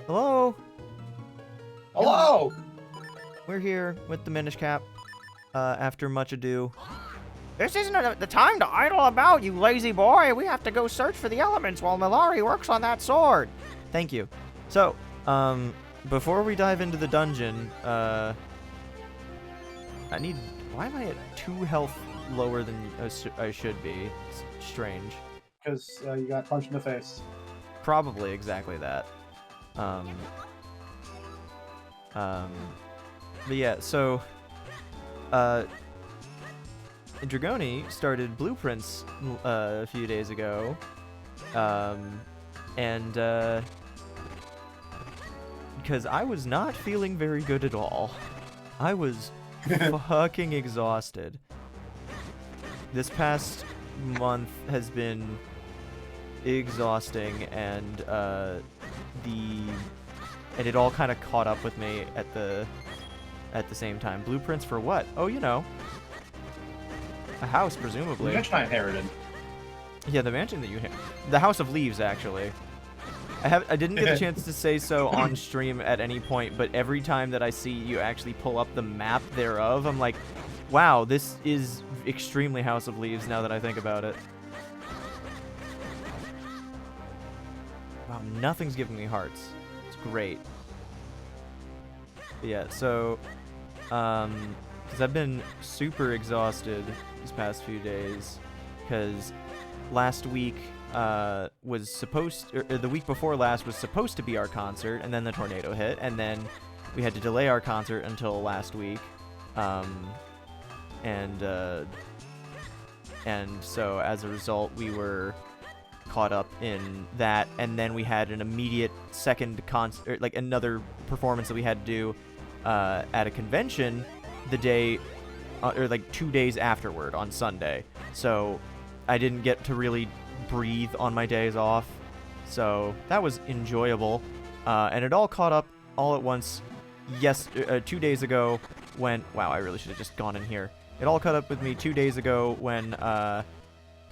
Hello? Hello! We're here with the Minish Cap, after much ado. This isn't the time to idle about, you lazy boy. We have to go search for the elements while Milari works on that sword. Thank you. So, before we dive into the dungeon, why am I at 2 health lower than I should be? It's strange. Because you got punched in the face. Probably exactly that. But yeah, so, Dragoni started Blueprints a few days ago, because I was not feeling very good at all. I was fucking exhausted. This past month has been exhausting, and it all kind of caught up with me at the same time. Blueprints for what? Oh, you know, a house, presumably. The mansion I inherited. Yeah, the mansion that you the House of Leaves, actually. I didn't get a chance to say so on stream at any point, but every time that I see you actually pull up the map thereof, I'm like, wow, this is extremely House of Leaves now that I think about it. Wow, nothing's giving me hearts. It's great. But yeah, so, because I've been super exhausted these past few days, because last week was supposed, or the week before last was supposed to be our concert, and then the tornado hit, and then we had to delay our concert until last week, and so as a result, we were caught up in that, and then we had an immediate second concert, like another performance that we had to do at a convention the day, or like 2 days afterward on Sunday. So I didn't get to really breathe on my days off. So that was enjoyable, and it all caught up all at once. Yes, 2 days ago when wow, I really should have just gone in here. It all caught up with me 2 days ago when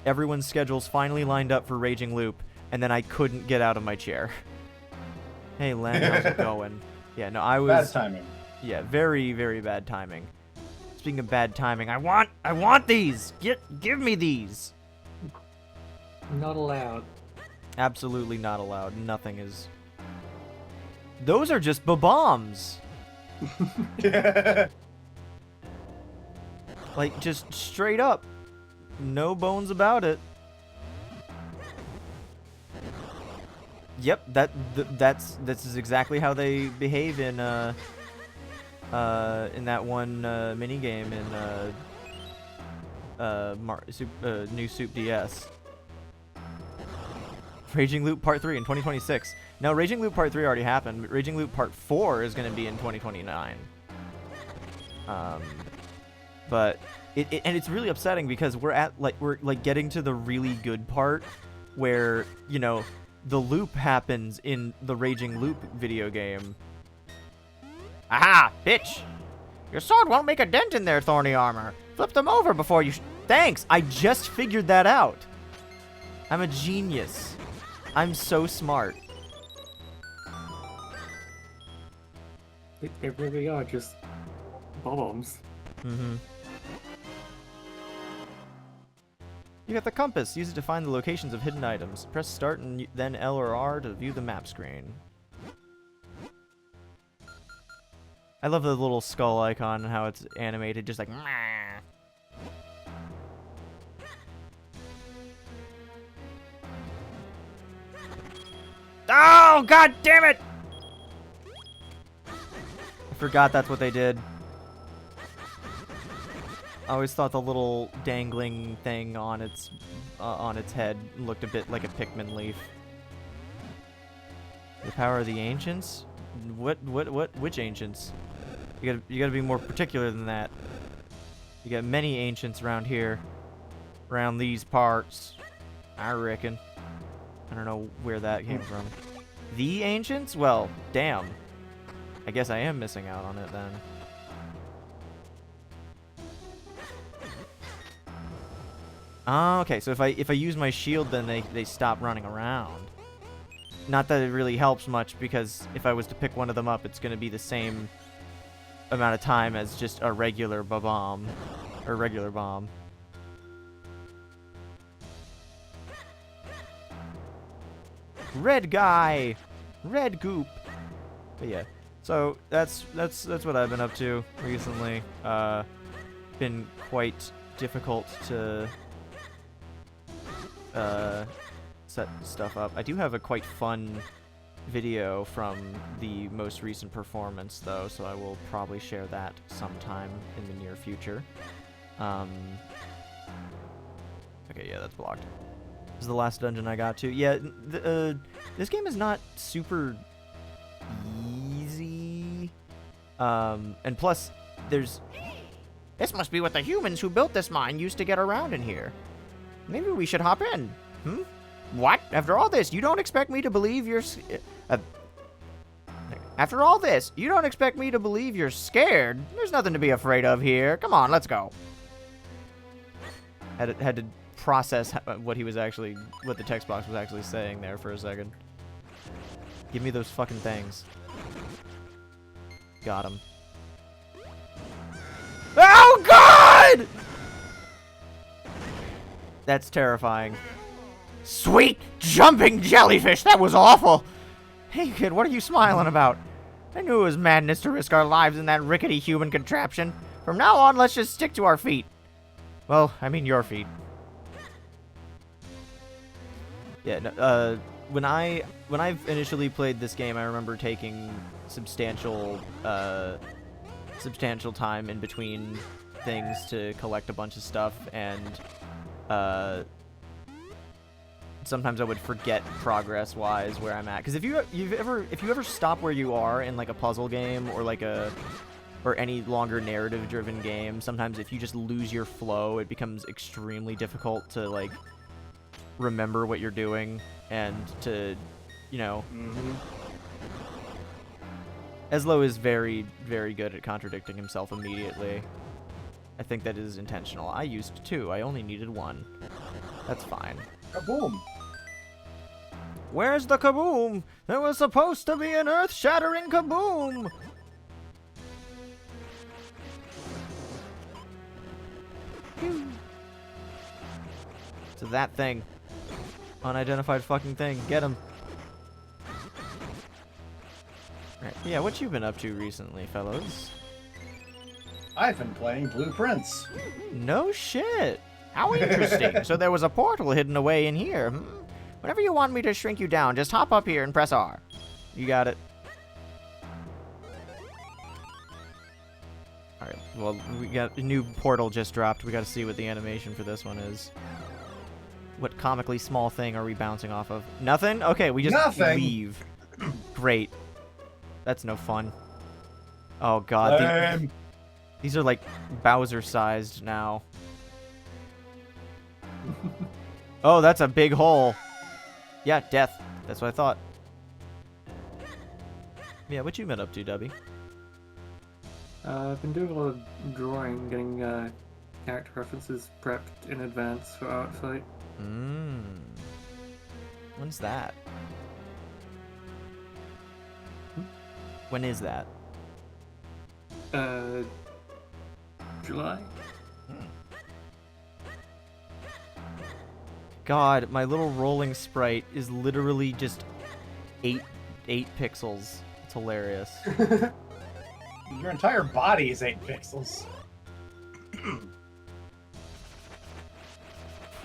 everyone's schedules finally lined up for Raging Loop, and then I couldn't get out of my chair. Hey, Len, how's it going? Yeah, no, I was... Bad timing. Yeah, very, very bad timing. Speaking of bad timing, I want these! Give me these! Not allowed. Absolutely not allowed. Nothing is... Those are just bombs! Like, just straight up. No bones about it. Yep, this is exactly how they behave in that one mini game in New Soup DS. Raging Loop Part 3 in 2026. Now, Raging Loop Part 3 already happened, but Raging Loop Part 4 is going to be in 2029. But and it's really upsetting because we're getting to the really good part where, you know, the loop happens in the Raging Loop video game. Aha, bitch! Your sword won't make a dent in their thorny armor. Flip them over before you Thanks! I just figured that out. I'm a genius. I'm so smart. They really are just bombs. Mm-hmm. You got the compass. Use it to find the locations of hidden items. Press start and then L or R to view the map screen. I love the little skull icon and how it's animated, just like... Oh, god damn it! I forgot that's what they did. I always thought the little dangling thing on its head looked a bit like a Pikmin leaf. The power of the ancients? Which ancients? You gotta be more particular than that. You got many ancients around here, around these parts, I reckon. I don't know where that came from. The ancients? Well, damn. I guess I am missing out on it then. Oh, okay, so if I use my shield, then they stop running around. Not that it really helps much, because if I was to pick one of them up, it's going to be the same amount of time as just a regular bomb. Or regular bomb. Red guy! Red goop! But yeah. So that's what I've been up to recently. Been quite difficult to set stuff up. I do have a quite fun video from the most recent performance, though, so I will probably share that sometime in the near future. Okay, yeah, that's blocked. This is the last dungeon I got to. Yeah, this game is not super easy. And plus, there's... This must be what the humans who built this mine used to get around in here. Maybe we should hop in. What? After all this, you don't expect me to believe you're... After all this, you don't expect me to believe you're scared? There's nothing to be afraid of here. Come on, let's go. Had to process what the text box was actually saying there for a second. Give me those fucking things. Got him. Oh, God! That's terrifying. Sweet jumping jellyfish! That was awful! Hey, kid, what are you smiling about? I knew it was madness to risk our lives in that rickety human contraption. From now on, let's just stick to our feet. Well, I mean your feet. Yeah, no, when I initially played this game, I remember taking substantial time in between things to collect a bunch of stuff, and sometimes I would forget progress-wise where I'm at. Because if you ever stop where you are in like a puzzle game or any longer narrative-driven game, sometimes if you just lose your flow, it becomes extremely difficult to like remember what you're doing and to, you know. Eslo is very, very good at contradicting himself immediately. I think that is intentional. I used 2. I only needed 1. That's fine. Kaboom! Where's the kaboom? There was supposed to be an earth-shattering kaboom! So that thing. Unidentified fucking thing. Get him. Right. Yeah, what you been up to recently, fellows? I've been playing Blueprints. No shit. How interesting. So there was a portal hidden away in here. Whenever you want me to shrink you down, just hop up here and press R. You got it. Alright, well, we got a new portal just dropped. We gotta see what the animation for this one is. What comically small thing are we bouncing off of? Nothing? Okay, we just leave. Great. That's no fun. Oh god. These are like Bowser-sized now. Oh, that's a big hole. Yeah, death. That's what I thought. Yeah, what you been up to, Dubby? I've been doing a lot of drawing, getting character references prepped in advance for Artfight. When's that? When is that? July? God, my little rolling sprite is literally just 8 pixels. It's hilarious. Your entire body is 8 pixels.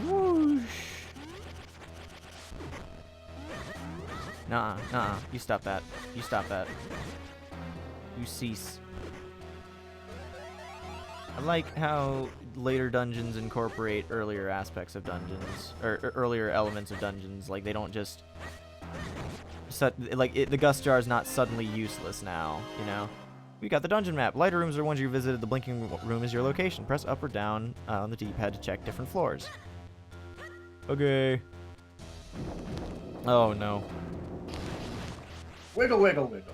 Whoosh. Nuh-uh. You stop that. You stop that. You cease. I like how later dungeons incorporate earlier aspects of dungeons, or earlier elements of dungeons. Like, they don't just... the Gust Jar is not suddenly useless now, you know? We got the dungeon map. Lighter rooms are ones you visited. The blinking room is your location. Press up or down on the D-pad to check different floors. Okay. Oh, no. Wiggle, wiggle, wiggle.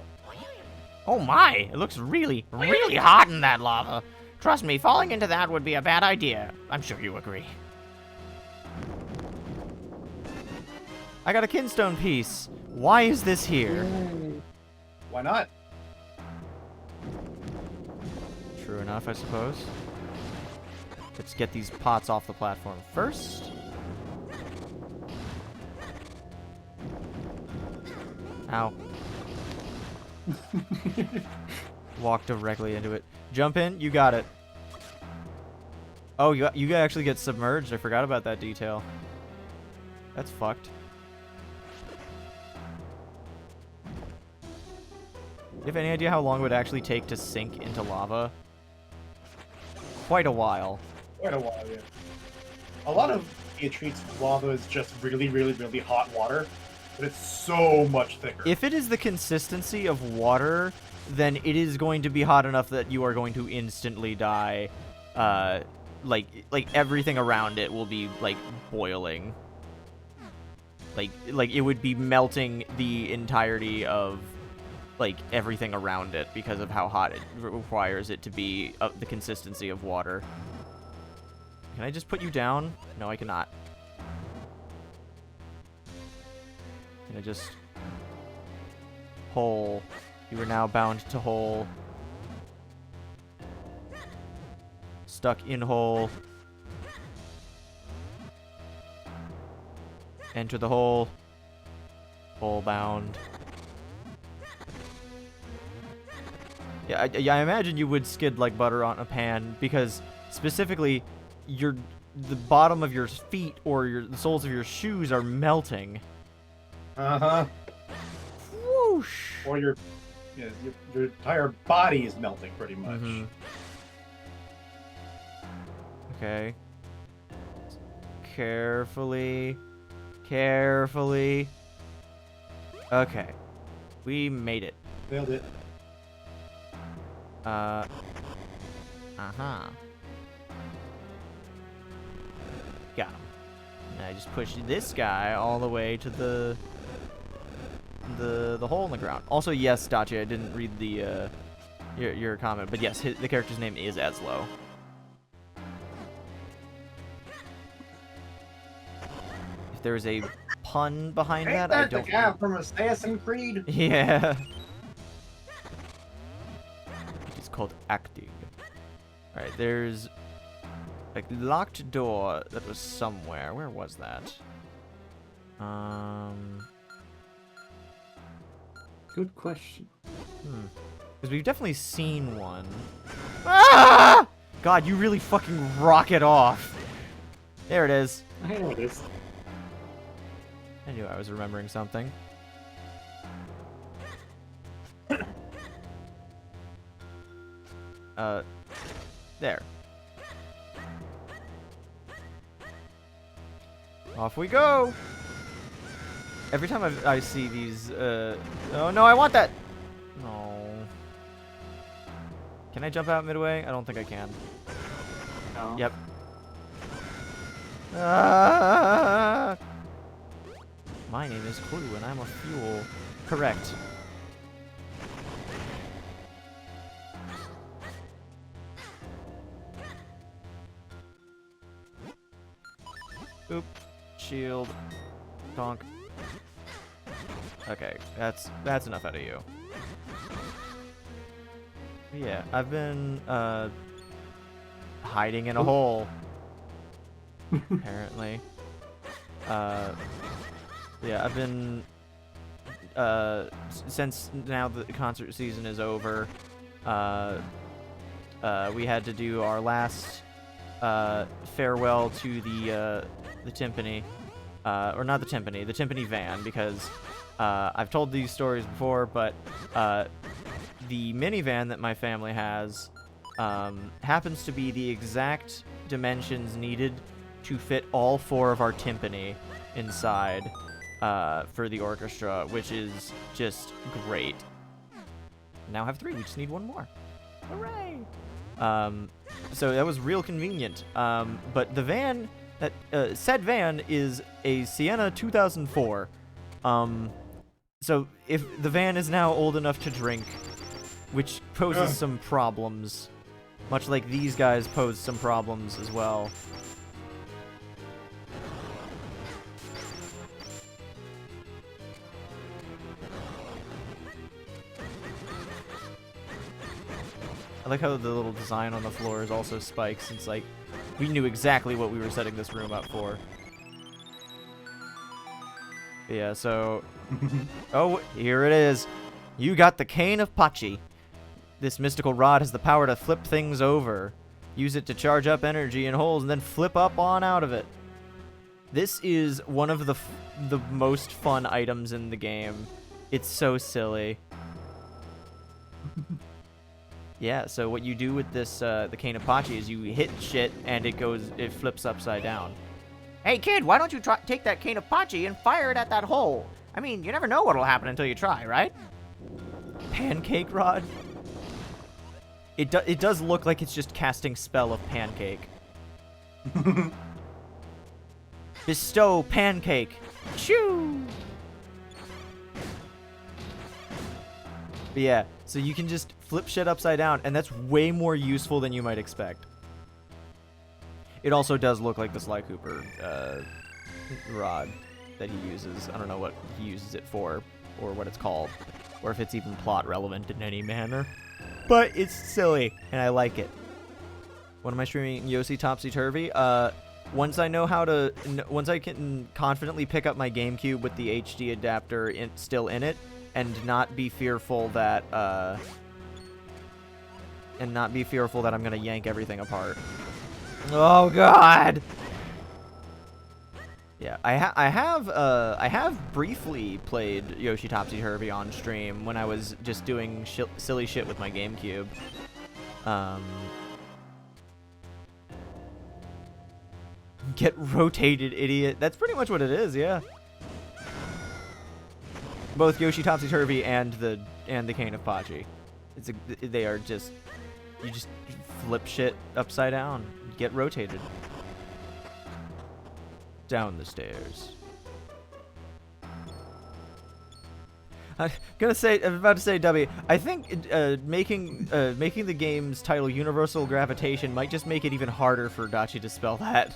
Oh my! It looks really, really hot in that lava. Trust me, falling into that would be a bad idea. I'm sure you agree. I got a kinstone piece. Why is this here? Why not? True enough, I suppose. Let's get these pots off the platform first. Ow. Walk directly into it. Jump in, you got it. Oh, you actually get submerged. I forgot about that detail. That's fucked. You have any idea how long it would actually take to sink into lava? Quite a while. Quite a while, yeah. A lot of it treats lava as just really, really, really hot water, but it's so much thicker. If it is the consistency of water, then it is going to be hot enough that you are going to instantly die. Like everything around it will be like boiling. Like it would be melting the entirety of like everything around it because of how hot it requires it to be the consistency of water. Can I just put you down? No, I cannot. Can I just... Hole. You are now bound to hole. Stuck in hole. Enter the hole. Hole bound. Yeah, I imagine you would skid like butter on a pan because specifically the bottom of your feet or the soles of your shoes are melting. Uh-huh. Whoosh. Or your entire body is melting pretty much. Mm-hmm. Okay. Carefully. Carefully. Okay. We made it. Nailed it. Uh-huh. Got him. And I just pushed this guy all the way to the hole in the ground. Also, yes, Dachi, I didn't read the your comment, but yes, the character's name is Eslo. If there's a pun behind Ain't that, I that don't the guy know. from Assassin's Creed? Yeah. It's called acting. Alright, there's a locked door that was somewhere. Where was that? Good question. Because we've definitely seen one. Ah! God, you really fucking rock it off. There it is. I noticed. I knew I was remembering something. There. Off we go! Every time I see these, oh no, I want that! No. Can I jump out midway? I don't think I can. No. Yep. Ah! My name is Clue, and I'm a fuel. Correct. Oop. Shield. Donk. Okay, that's enough out of you. Yeah, I've been hiding in a hole. Apparently. Yeah, I've been since now the concert season is over. We had to do our last farewell to the timpani, or not the timpani van, because I've told these stories before, but the minivan that my family has happens to be the exact dimensions needed to fit all 4 of our timpani inside for the orchestra, which is just great. Now have 3. We just need 1 more. Hooray! So that was real convenient. But the van that said van is a Sienna 2004. So if the van is now old enough to drink, which poses some problems, much like these guys pose some problems as well. like how the little design on the floor is also spikes. It's like we knew exactly what we were setting this room up for. Yeah, so... oh, here it is. You got the Cane of Pachi. This mystical rod has the power to flip things over. Use it to charge up energy in holes and then flip up on out of it. This is one of the most fun items in the game. It's so silly. Yeah, so what you do with this, the Cane of Pachi is you hit shit and it flips upside down. Hey kid, why don't you take that Cane of Pachi and fire it at that hole? I mean, you never know what'll happen until you try, right? Pancake rod? It does look like it's just casting spell of pancake. Bestow pancake. Shoo! But yeah, so you can just flip shit upside down, and that's way more useful than you might expect. It also does look like the Sly Cooper rod that he uses. I don't know what he uses it for, or what it's called, or if it's even plot relevant in any manner. But it's silly, and I like it. When am I streaming Yoshi Topsy Turvy? Once I know how to, once I can confidently pick up my GameCube with the HD adapter still in it, and not be fearful that, I'm gonna yank everything apart. Oh God! Yeah, I have briefly played Yoshi Topsy Turvy on stream when I was just doing silly shit with my GameCube. Get rotated, idiot. That's pretty much what it is, yeah. Both Yoshi Topsy Turvy and the Cane of Pachi. They are just, you just flip shit upside down, get rotated. Down the stairs. I'm about to say, W. I think making the game's title Universal Gravitation might just make it even harder for Dachi to spell that.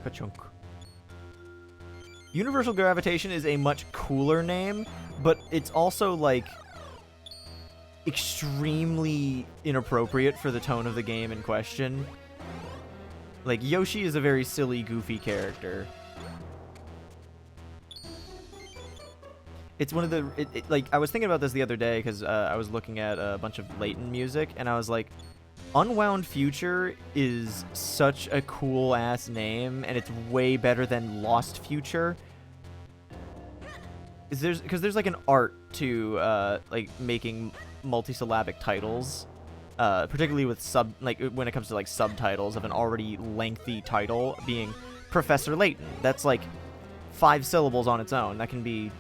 Ka-chunk. Universal Gravitation is a much cooler name, but it's also like extremely inappropriate for the tone of the game in question. Like, Yoshi is a very silly, goofy character. It's one of the... like, I was thinking about this the other day because I was looking at a bunch of Layton music, and I was like, Unwound Future is such a cool-ass name, and it's way better than Lost Future. Because there's like an art to, like, making multisyllabic titles. Particularly with when it comes to like subtitles of an already lengthy title being Professor Layton. That's like 5 syllables on its own. That can be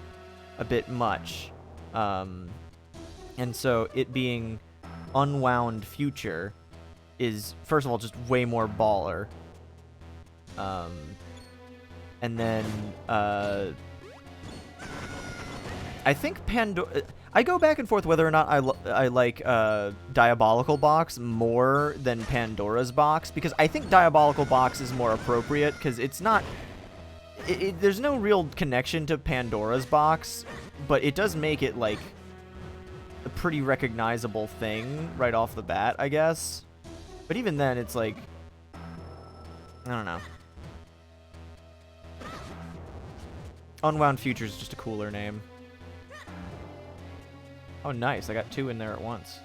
a bit much. And so it being Unwound Future is, first of all, just way more baller. And then I think Pandora... I go back and forth whether or not I like Diabolical Box more than Pandora's Box, because I think Diabolical Box is more appropriate, because it's not... there's no real connection to Pandora's Box, but it does make it, like, a pretty recognizable thing right off the bat, I guess. But even then, it's like... I don't know. Unwound Future is just a cooler name. Oh, nice. I got 2 in there at once.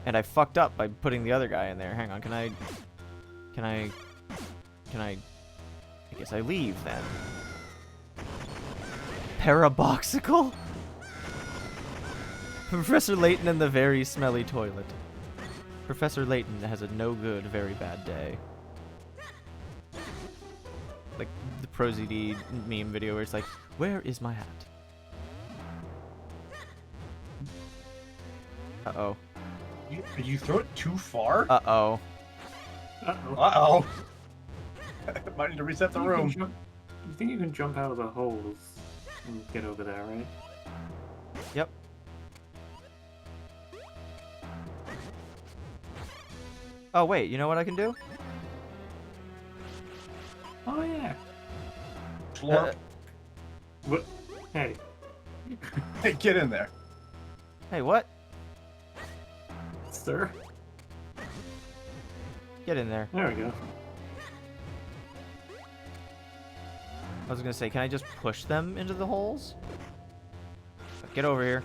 And I fucked up by putting the other guy in there. Hang on. Can I... I guess I leave, then. Paraboxical? Professor Layton and the very smelly toilet. Professor Layton has a no good, very bad day. Like the ProZD meme video where it's like, where is my hat? Uh-oh. You throw it too far? Uh-oh. Uh-oh. Uh-oh. Might need to reset the room. You think you can jump out of the holes and get over there, right? Yep. Oh, wait. You know what I can do? Oh, yeah. Slurp. What? Hey. Hey, get in there. Hey, what? Sir? Get in there. There we go. I was gonna say, can I just push them into the holes? Get over here.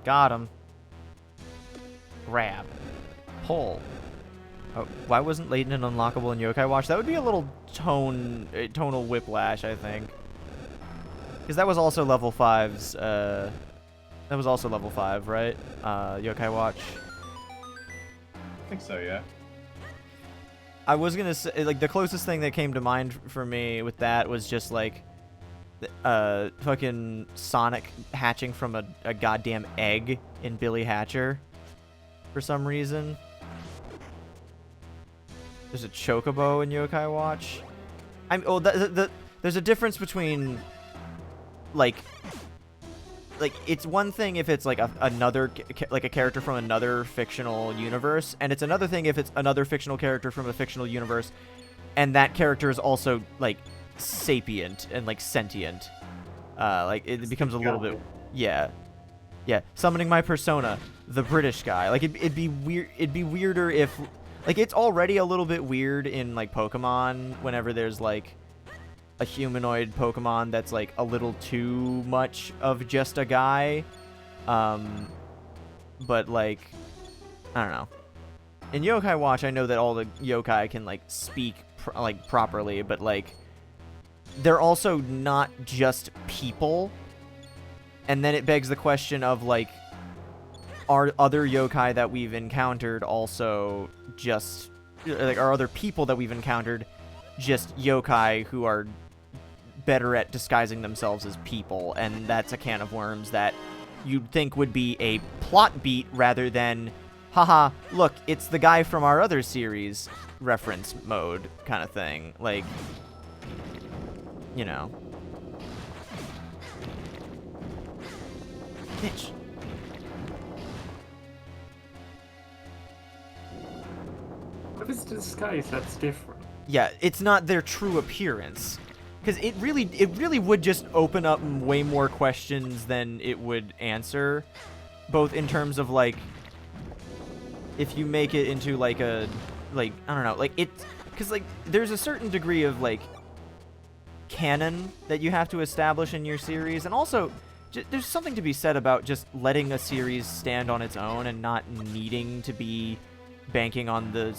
Got him. Grab. Pull. Oh, why wasn't Latent and unlockable in Yokai Watch? That would be a little tonal whiplash, I think. Because that was also level 5's, that was also level 5, right? Yokai Watch. I think so, yeah. I was gonna say, like, the closest thing that came to mind for me with that was just, like, fucking Sonic hatching from a goddamn egg in Billy Hatcher for some reason. There's a Chocobo in Yokai Watch. There's a difference between, like it's one thing if it's like another like a character from another fictional universe, and it's another thing if it's another fictional character from a fictional universe, and that character is also like sapient and like sentient. Like it becomes a little bit, yeah. Summoning my persona, the British guy. Like it'd be weird. It'd be weirder if, like, it's already a little bit weird in like Pokemon whenever there's like a humanoid Pokemon that's like a little too much of just a guy. But like, I don't know. In Yokai Watch, I know that all the yokai can like speak properly, but like they're also not just people. And then it begs the question of like, are other yokai that we've encountered also just like, are other people that we've encountered just yokai who are better at disguising themselves as people? And that's a can of worms that you'd think would be a plot beat rather than, haha, look, it's the guy from our other series reference mode kind of thing. Like, you know. Bitch. What is disguise that's different? Yeah, it's not their true appearance. Because it really would just open up way more questions than it would answer. Both in terms of, like, if you make it into, like, a, like, I don't know, like, it's, because, like, there's a certain degree of, like, canon that you have to establish in your series. And also, there's something to be said about just letting a series stand on its own and not needing to be banking on the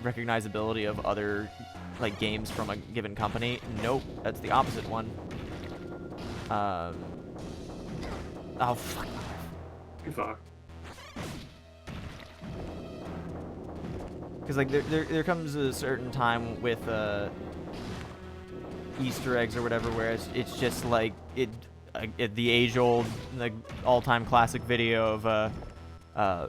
recognizability of other like games from a given company. Nope, that's the opposite one. Oh fuck. Too far. Because like there comes a certain time with Easter eggs or whatever where it's just like the age-old, like, all-time classic video of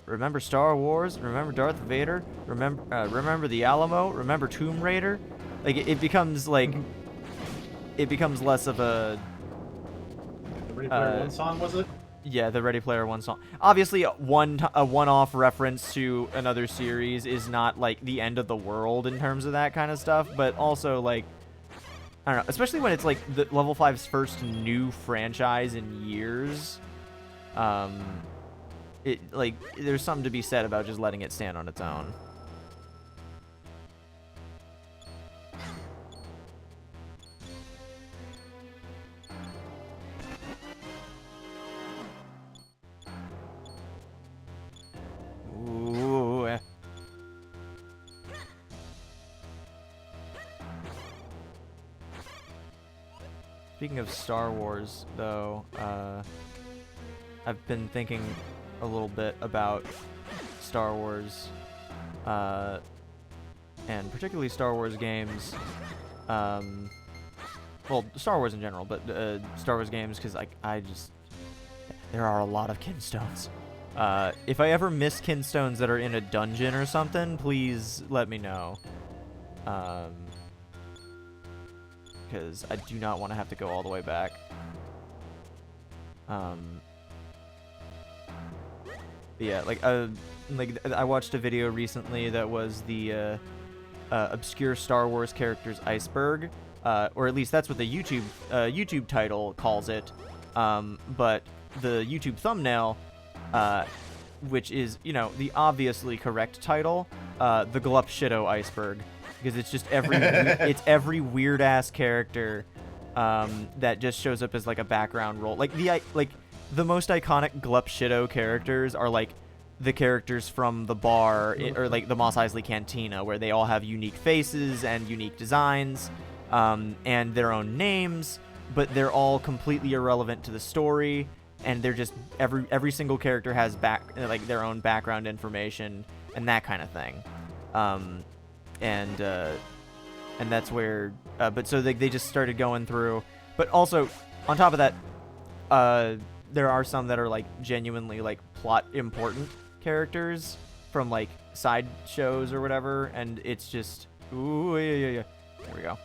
remember Star Wars? Remember Darth Vader? Remember the Alamo? Remember Tomb Raider? Like it becomes like it becomes less of a The Ready Player One song, was it? Yeah, the Ready Player One song. Obviously, a one-off reference to another series is not like the end of the world in terms of that kind of stuff, but also like, I don't know, especially when it's like the Level 5's first new franchise in years. It like there's something to be said about just letting it stand on its own. Ooh. Speaking of Star Wars, though, I've been thinking a little bit about Star Wars, and particularly Star Wars games. Well, Star Wars in general, but Star Wars games, because I just, there are a lot of kinstones. If I ever miss kinstones that are in a dungeon or something, please let me know. Because I do not want to have to go all the way back. But yeah, like I watched a video recently that was the obscure Star Wars characters iceberg, or at least that's what the YouTube title calls it. But the YouTube thumbnail, which is, you know, the obviously correct title, the Glup Shido iceberg, because it's just every weird ass character that just shows up as like a background role. Like the most iconic Glup Shido characters are like the characters from the bar or like the Mos Eisley Cantina, where they all have unique faces and unique designs, and their own names, but they're all completely irrelevant to the story, and they're just every single character has their own background information and that kind of thing, and that's where but so they just started going through, but also on top of that, there are some that are like genuinely like plot important characters from like side shows or whatever, and it's just ooh yeah. There we go.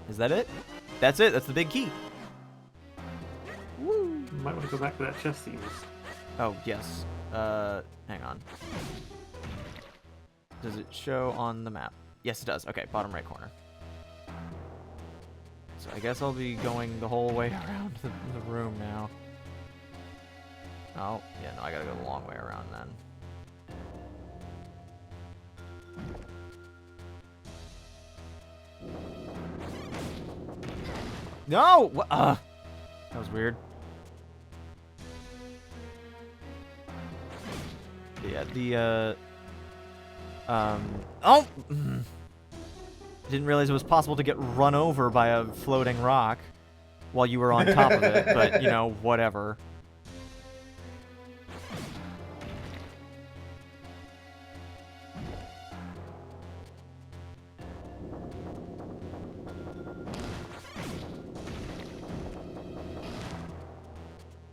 Is that it? That's it. That's the big key. Woo! You might want to go back to that chest that you missed. Oh yes. Hang on. Does it show on the map? Yes, it does. Okay, bottom right corner. So I guess I'll be going the whole way around the room now. Oh, yeah, no, I gotta go the long way around then. No! That was weird. Yeah, oh! Didn't realize it was possible to get run over by a floating rock while you were on top of it, but, you know, whatever.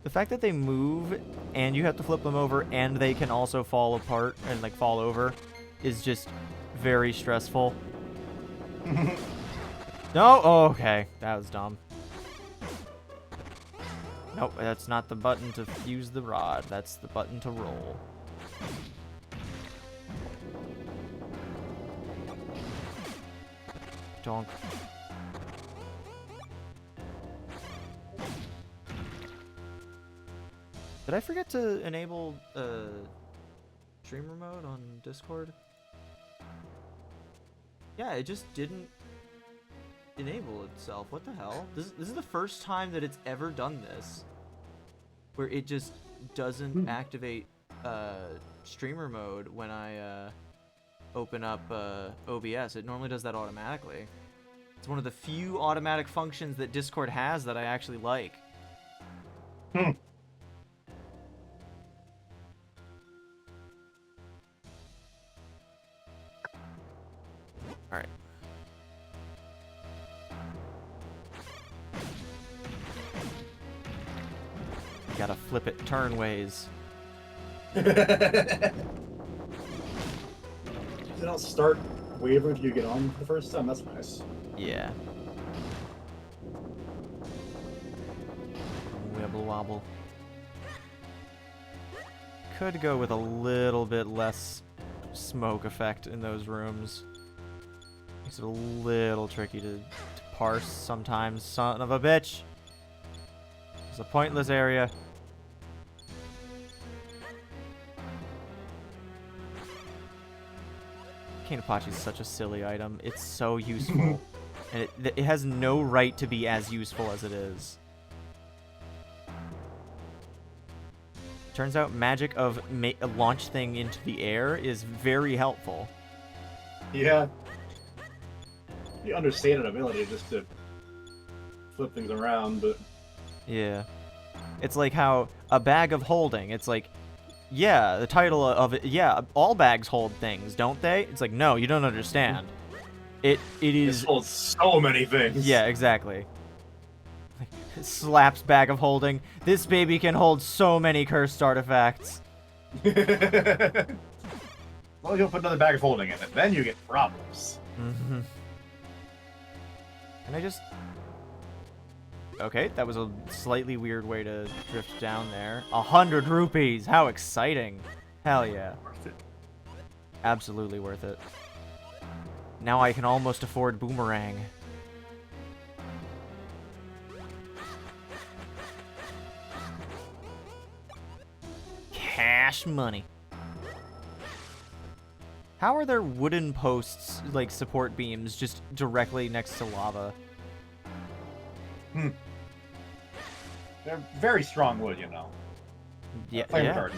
The fact that they move and you have to flip them over and they can also fall apart and like fall over is just very stressful. No? Oh, okay. That was dumb. Nope, that's not the button to use the rod. That's the button to roll. Donk. Did I forget to enable streamer mode on Discord? Yeah, it just didn't enable itself. What the hell? This is the first time that it's ever done this, where it just doesn't activate streamer mode when I open up OBS. It normally does that automatically. It's one of the few automatic functions that Discord has that I actually like. Alright. Gotta flip it turnways. Did it not start wavering till you get on the first time? That's nice. Yeah. Wibble wobble. Could go with a little bit less smoke effect in those rooms. Makes it a little tricky to parse sometimes, son of a bitch. It's a pointless area. Cane Apache is such a silly item. It's so useful. And it has no right to be as useful as it is. Turns out magic of a launch thing into the air is very helpful. Yeah. The understated ability just to flip things around, but... Yeah. It's like how a bag of holding, it's like, yeah, the title of it, yeah, all bags hold things, don't they? It's like, no, you don't understand. It is... It holds so many things. Yeah, exactly. Slaps bag of holding. This baby can hold so many cursed artifacts. Well, you'll put another bag of holding in it. Then you get problems. Mm-hmm. And I just... Okay, that was a slightly weird way to drift down there. 100 rupees! How exciting! Hell yeah. Worth it. Absolutely worth it. Now I can almost afford Boomerang. Cash money. How are there wooden posts, like support beams, just directly next to lava? They're very strong wood, you know. Yeah, Flame yeah, retardant.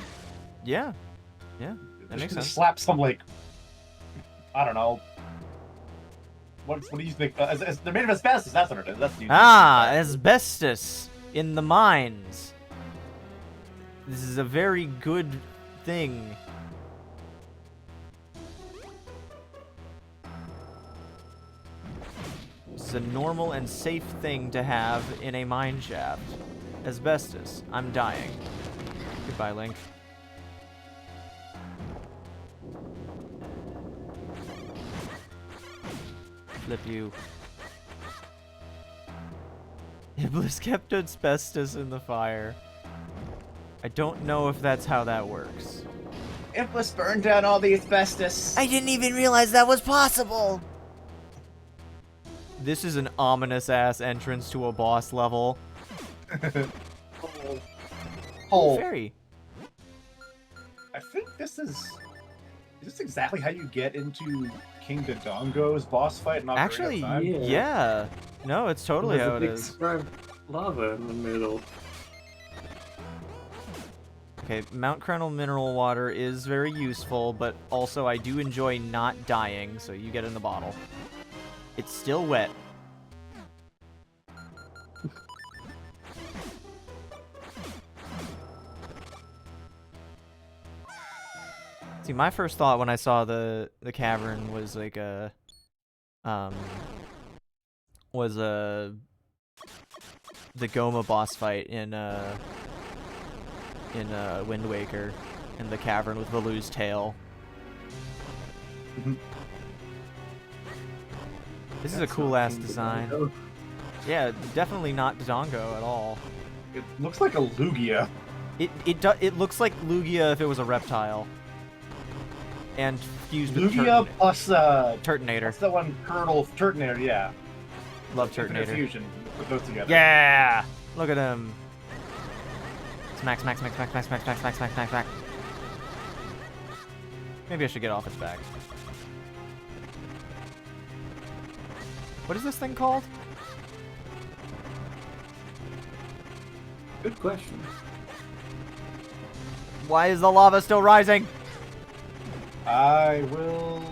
yeah, yeah. That makes Just sense. slap some, like, I don't know. What do you think? They're made of asbestos. That's what it is. That's the Asbestos in the mines. This is a very good thing. This is a normal and safe thing to have in a mine shaft. Asbestos. I'm dying. Goodbye, Link. Flip you. Iblis kept asbestos in the fire. I don't know if that's how that works. Iblis burned down all the asbestos. I didn't even realize that was possible! This is an ominous-ass entrance to a boss level. Oh, Fairy. I think this is this exactly how you get into King Dodongo's boss fight? In Ocarina of Actually, Time? yeah. No, it's totally There's how a it big is. square of lava in the middle. Okay, Mount Krenel mineral water is very useful, but also I do enjoy not dying, so you get in the bottle. It's still wet. See, my first thought when I saw the cavern was like the Goma boss fight in Wind Waker, in the cavern with Valu's tail. This is a That's cool not ass King design. Dodongo. Yeah, definitely not Dodongo at all. It looks like a Lugia. It looks like Lugia if it was a reptile. And fused with Lugia plus Turtonator. what's that one? Turtonator, yeah. Love Infinite Turtonator. Fusion. Put those together. Yeah! Look at him. Smack, smack, smack, smack, smack, smack, smack, smack, smack, smack, smack. Maybe I should get off its back. What is this thing called? Good question. Why is the lava still rising? I will.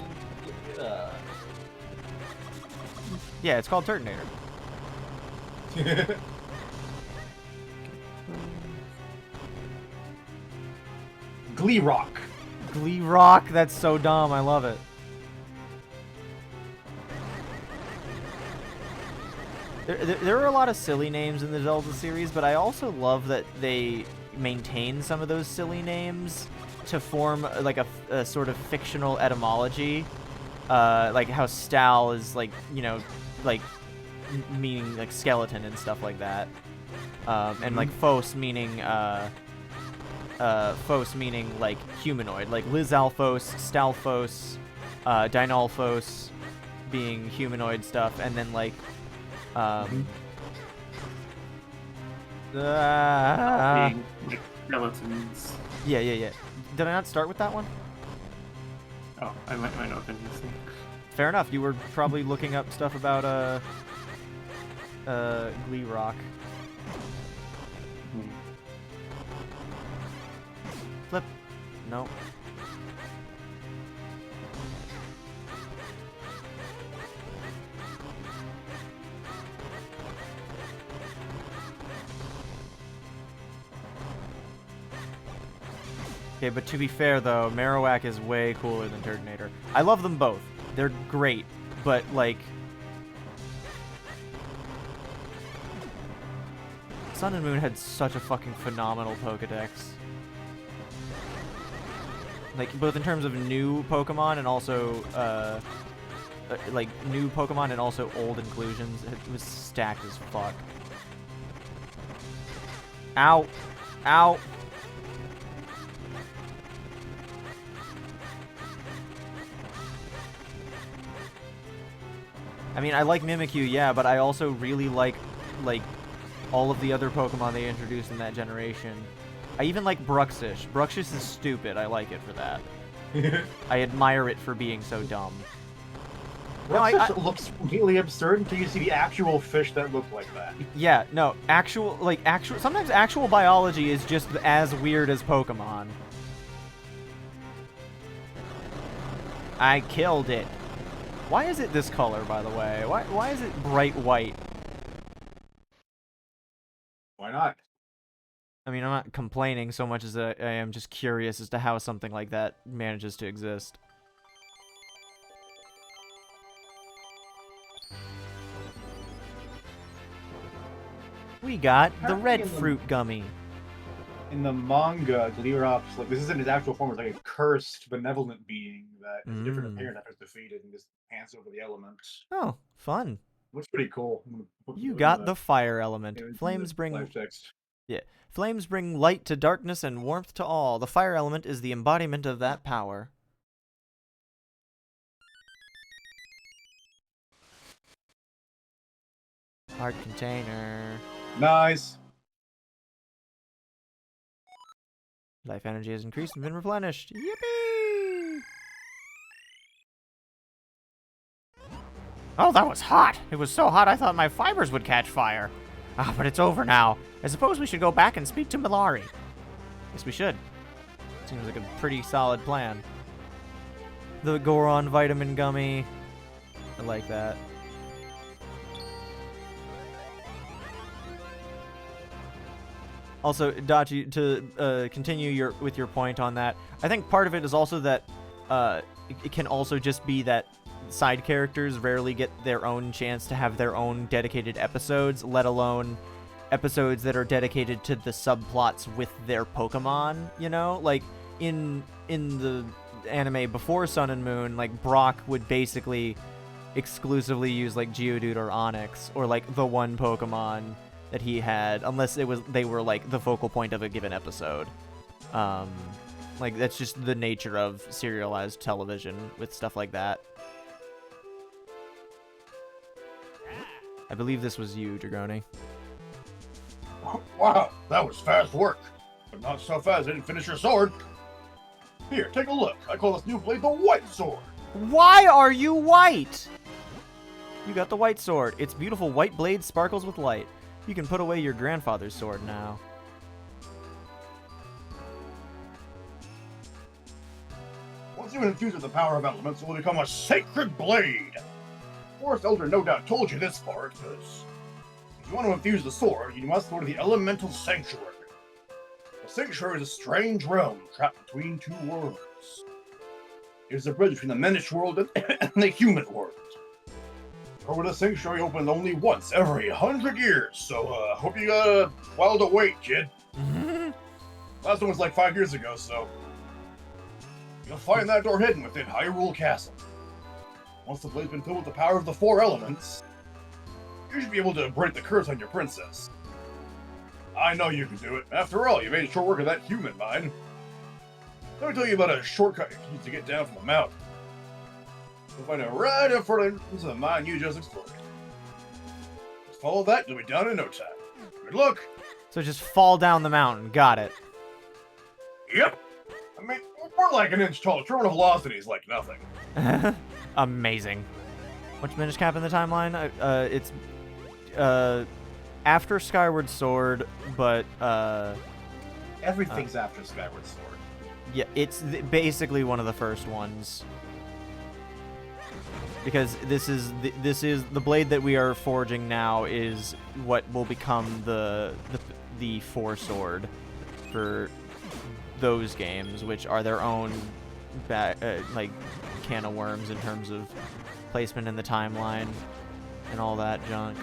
Yeah, it's called Turtonator. Glee Rock. Glee Rock, that's so dumb, I love it. There are a lot of silly names in the Zelda series, but I also love that they maintain some of those silly names to form like a sort of fictional etymology. Like how Stal is like, you know, like meaning like skeleton and stuff like that. And like Phos meaning like humanoid, like Lizalfos, Stalfos, Dynalfos being humanoid stuff, and then like Being, like, skeletons. yeah. Did I not start with that one? Oh, I might not have been listening. Fair enough. You were probably looking up stuff about Glee Rock. Hmm. Flip. No. Okay, but to be fair though, Marowak is way cooler than Turtonator. I love them both. They're great, but like Sun and Moon had such a fucking phenomenal Pokedex. Like both in terms of new Pokemon and also like new Pokemon and also old inclusions. It was stacked as fuck. Ow. Ow. I mean, I like Mimikyu, yeah, but I also really like all of the other Pokemon they introduced in that generation. I even like Bruxish. Bruxish is stupid. I like it for that. I admire it for being so dumb. No, Bruxish looks really absurd until you see the actual fish that look like that. Yeah, no, sometimes actual biology is just as weird as Pokemon. I killed it. Why is it this color, by the way? Why is it bright white? Why not? I mean, I'm not complaining so much as I am just curious as to how something like that manages to exist. We got the red fruit gummy. In the manga, Glirops, like, this isn't his actual form, it's like a cursed, benevolent being that has a different appearance after it's defeated and just pants over the elements. Oh, fun. Looks pretty cool. You got the fire element. Flames bring... Yeah. Flames bring light to darkness and warmth to all. The fire element is the embodiment of that power. Heart container. Nice. Life energy has increased and been replenished. Yippee! Oh, that was hot! It was so hot I thought my fibers would catch fire. Ah, but it's over now. I suppose we should go back and speak to Milari. Yes, we should. Seems like a pretty solid plan. The Goron vitamin gummy. I like that. Also, Dachi, to continue with your point on that, I think part of it is also that it can also just be that side characters rarely get their own chance to have their own dedicated episodes, let alone episodes that are dedicated to the subplots with their Pokemon, you know? Like, in the anime before Sun and Moon, like, Brock would basically exclusively use, like, Geodude or Onix, or, like, the one Pokemon that he had, unless they were, like, the focal point of a given episode. Like, that's just the nature of serialized television with stuff like that. I believe this was you, Dragoni. Wow, that was fast work. But not so fast I didn't finish your sword. Here, take a look. I call this new blade the White Sword. Why are you white? You got the white sword. Its beautiful white blade sparkles with light. You can put away your grandfather's sword now. Once you infuse with the power of elements, it will become a sacred blade. Forest Elder no doubt told you this part, because if you want to infuse the sword, you must go to the Elemental Sanctuary. The Sanctuary is a strange realm trapped between two worlds. It is a bridge between the Minish world and the human world. Over the Sanctuary opened only once every 100 years, so hope you got a while to wait, kid. Last one was like 5 years ago, so you'll find that door hidden within Hyrule Castle. Once the blade's been filled with the power of the 4 elements, you should be able to break the curse on your princess. I know you can do it. After all, you made short work of that human mine. Let me tell you about a shortcut you can use to get down from the mountain. You'll find it right in front of the mine you just explored. Just follow that, you'll be down in no time. Good luck! So just fall down the mountain. Got it. Yep. I mean, we're like an inch tall. Terminal velocity is like nothing. Amazing. What's Minish Cap in the timeline? It's after Skyward Sword, but Everything's after Skyward Sword. yeah, it's basically one of the first ones. Because this is the blade that we are forging now is what will become the 4 sword for those games, which are their own like can of worms in terms of placement in the timeline and all that junk.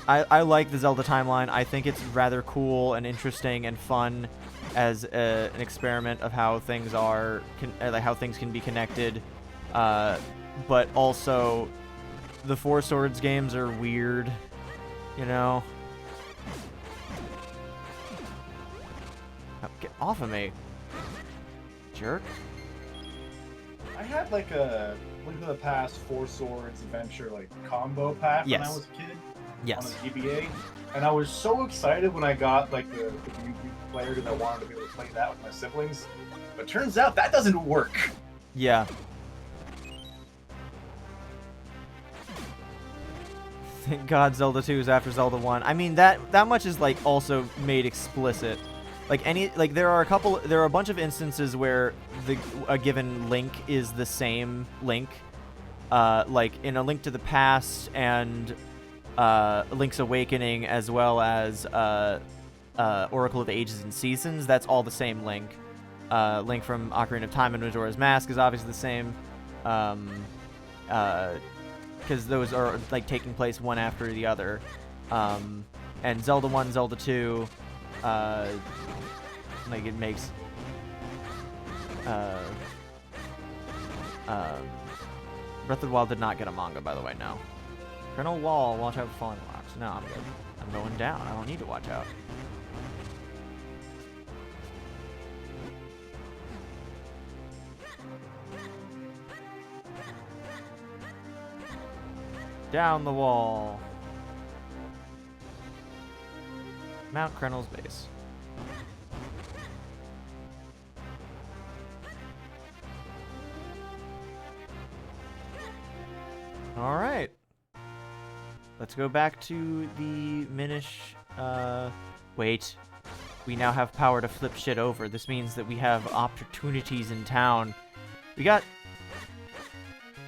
I like the Zelda timeline. I think it's rather cool and interesting and fun as an experiment of how things are, like how things can be connected. But also, the 4 Swords games are weird, you know? Oh, get off of me, jerk. I had like a Link to the Past 4 Swords Adventure like combo pack when I was a kid on Yes. the GBA, and I was so excited when I got like the player because I wanted to be able to play that with my siblings. But turns out that doesn't work. Yeah. Thank God Zelda 2 is after Zelda 1. I mean, that much is like also made explicit. Like there are a bunch of instances where a given link is the same link. Like in A Link to the Past and Link's Awakening, as well as Oracle of Ages and Seasons, that's all the same Link. Link from Ocarina of Time and Majora's Mask is obviously the same. Because those are like taking place one after the other. And Zelda 1, Zelda 2, like it makes Breath of the Wild did not get a manga, by the way. No. Colonel Wall, watch out for falling rocks. No, I'm good. I'm going down. I don't need to watch out. Down the wall. Mount Colonel's base. All right. Let's go back to the Minish. Wait. We now have power to flip shit over. This means that we have opportunities in town. We got...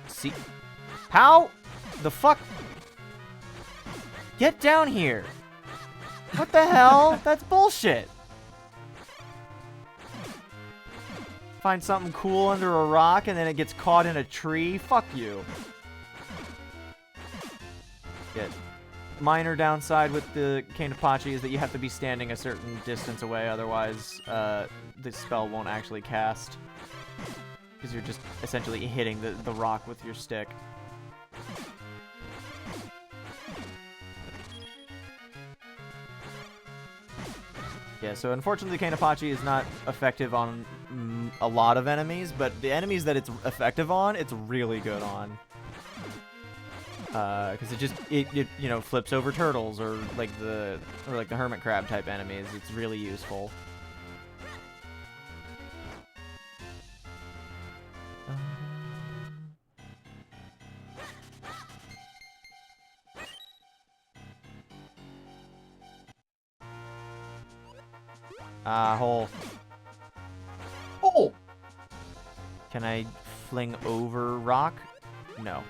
See? How? The fuck? Get down here. What the hell? That's bullshit. Find something cool under a rock and then it gets caught in a tree? Fuck you. Good. Minor downside with the Kanepachi is that you have to be standing a certain distance away, otherwise the spell won't actually cast. Because you're just essentially hitting the rock with your stick. Yeah, so unfortunately Kanepachi is not effective on a lot of enemies, but the enemies that it's effective on, it's really good on. Because it you know, flips over turtles or like the hermit crab type enemies. It's really useful. Hole. Oh! Can I fling over rock? No.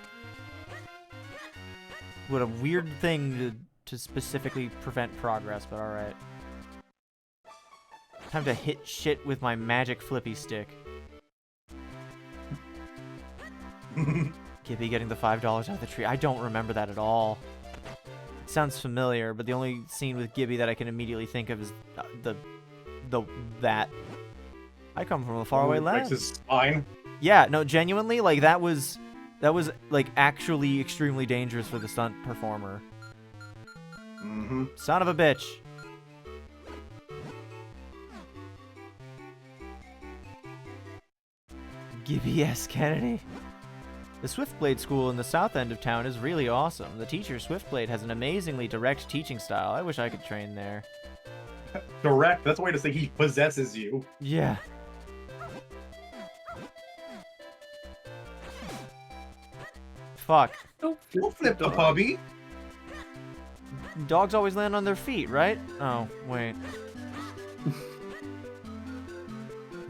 What a weird thing to specifically prevent progress, but alright. Time to hit shit with my magic flippy stick. Gibby getting the $5 out of the tree. I don't remember that at all. It sounds familiar, but the only scene with Gibby that I can immediately think of is that. I come from a faraway land. Breaks his spine. Yeah, no, genuinely, like that was like actually extremely dangerous for the stunt performer. Mm-hmm. Son of a bitch. Gibby S. Kennedy. The Swiftblade School in the south end of town is really awesome. The teacher, Swiftblade, has an amazingly direct teaching style. I wish I could train there. Direct? That's a way to say he possesses you. Yeah. Fuck. Nope. Don't flip the puppy. Dogs always land on their feet, right? Oh, wait.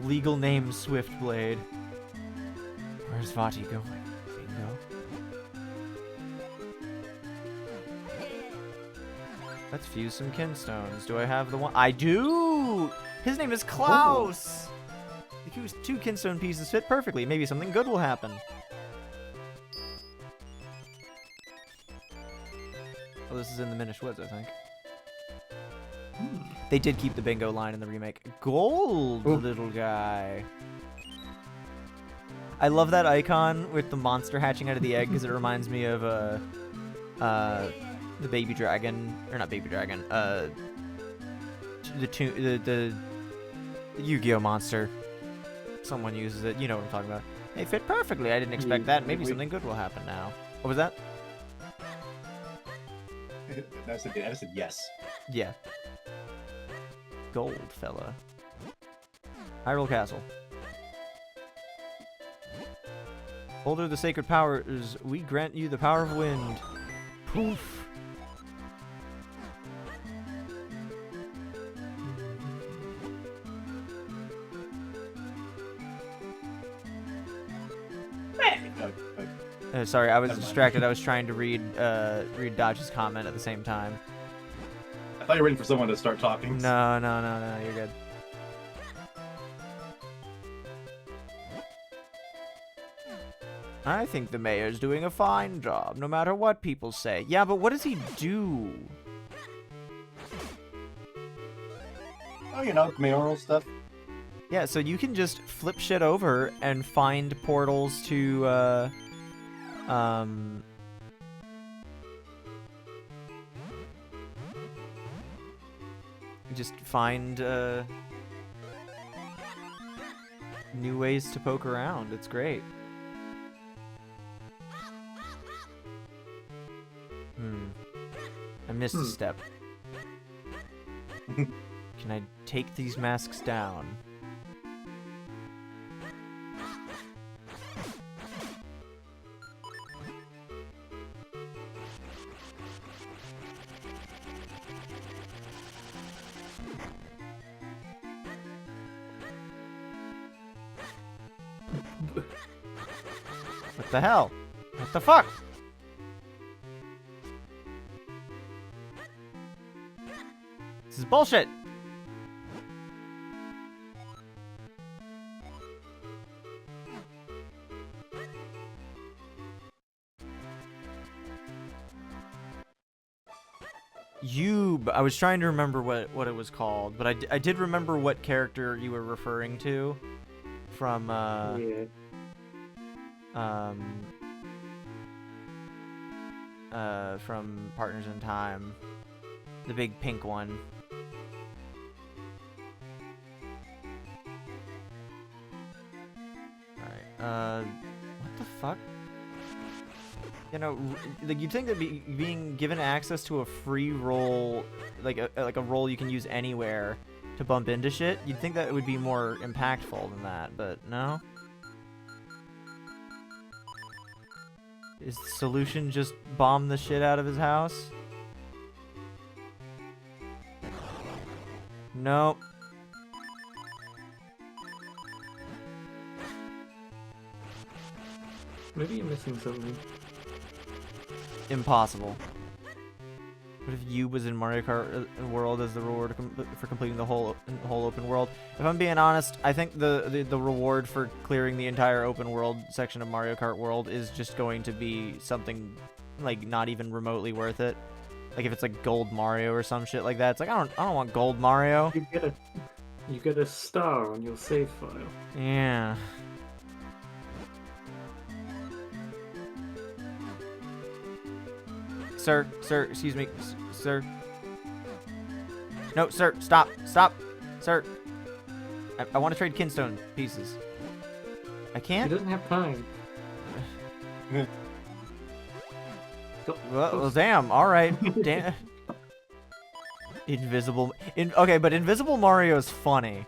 Legal name Swiftblade. Where's Vati going? Bingo. Let's fuse some kinstones. Do I have the one? I do! His name is Klaus! The two kinstone pieces fit perfectly. Maybe something good will happen. Oh, this is in the Minish Woods, I think. They did keep the bingo line in the remake. Gold, little guy. I love that icon with the monster hatching out of the egg because it reminds me of the baby dragon, or not baby dragon, the Yu-Gi-Oh monster. Someone uses it. You know what I'm talking about. They fit perfectly. I didn't expect that. Maybe something good will happen now. What was that? I said yes. Yeah. Gold, fella. Hyrule Castle. Holder the sacred powers, we grant you the power of wind. Poof. Sorry, I was distracted. I was trying to read Dodge's comment at the same time. I thought you were waiting for someone to start talking. No, you're good. I think the mayor's doing a fine job, no matter what people say. Yeah, but what does he do? Oh, you know, mayoral stuff. Yeah, so you can just flip shit over and find portals to, just find, new ways to poke around. It's great. I missed a step. Can I take these masks down? What the hell? What the fuck? This is bullshit! I was trying to remember what it was called, but I did remember what character you were referring to from, from Partners in Time. The big pink one. Alright, what the fuck? You know, like, you'd think that being given access to a free roll, like a roll you can use anywhere to bump into shit, you'd think that it would be more impactful than that, but no? Is the solution just bomb the shit out of his house? Nope. Maybe you're missing something. Impossible. What if you was in Mario Kart World as the reward for completing the whole open world? If I'm being honest, I think the reward for clearing the entire open world section of Mario Kart World is just going to be something like not even remotely worth it. Like if it's like Gold Mario or some shit like that, it's like I don't want Gold Mario. You get a star on your save file. Yeah. Sir, excuse me, sir. No, sir, stop, sir. I want to trade Kinstone pieces. I can't? He doesn't have time. Well, damn, alright, damn. Okay, but Invisible Mario's funny.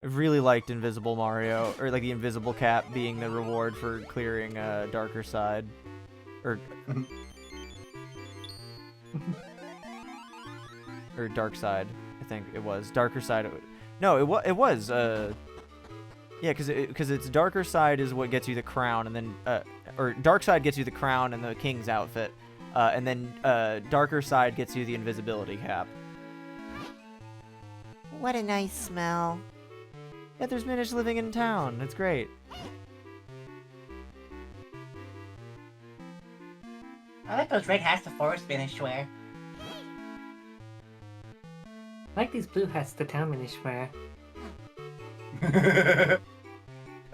I really liked Invisible Mario, or like the Invisible Cap being the reward for clearing Darker Side. Or Dark Side, I think it was. Darker Side. No, it was. Yeah, because it's Darker Side is what gets you the crown, and then or Dark Side gets you the crown and the king's outfit, and then Darker Side gets you the invisibility cap. What a nice smell. Yeah, there's Minish living in town. It's great. I like those red hats the forest Minish wear. I like these blue hats the town Minish wear. They're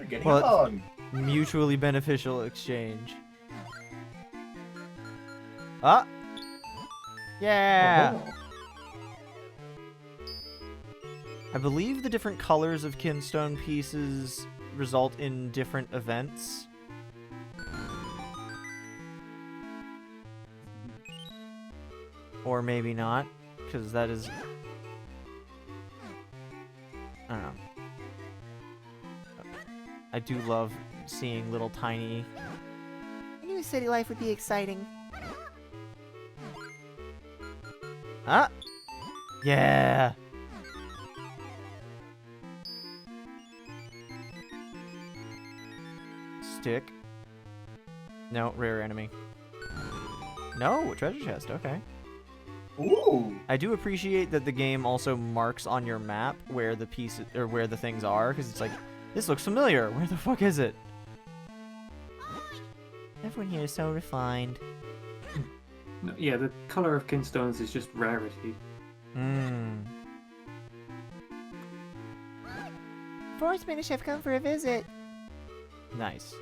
getting along. Mutually beneficial exchange. Ah! Yeah! Oh. I believe the different colors of Kinstone pieces result in different events. Or maybe not, because that is... I don't know. I do love seeing little tiny... I knew city life would be exciting. Ah! Yeah! Stick. No, rare enemy. No, treasure chest, okay. Ooh. I do appreciate that the game also marks on your map where the pieces or where the things are, because it's like, this looks familiar. Where the fuck is it? Everyone here is so refined. No, yeah, the color of kinstones is just rarity. Hmm. Forest Minish have come for a visit. Nice.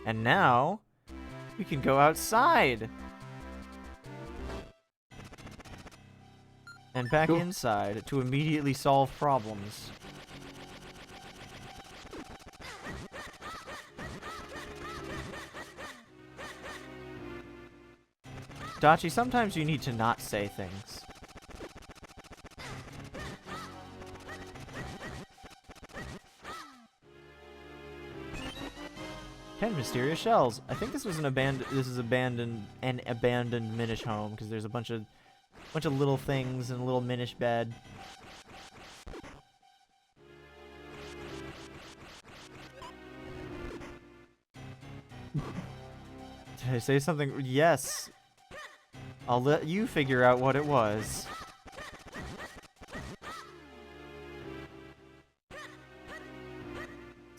And now we can go outside. And back Cool. inside to immediately solve problems. Dachi, sometimes you need to not say things. Ten mysterious shells. I think this was an abandoned Minish home because there's a bunch of little things and a little Minish bed. Did I say something? Yes. I'll let you figure out what it was.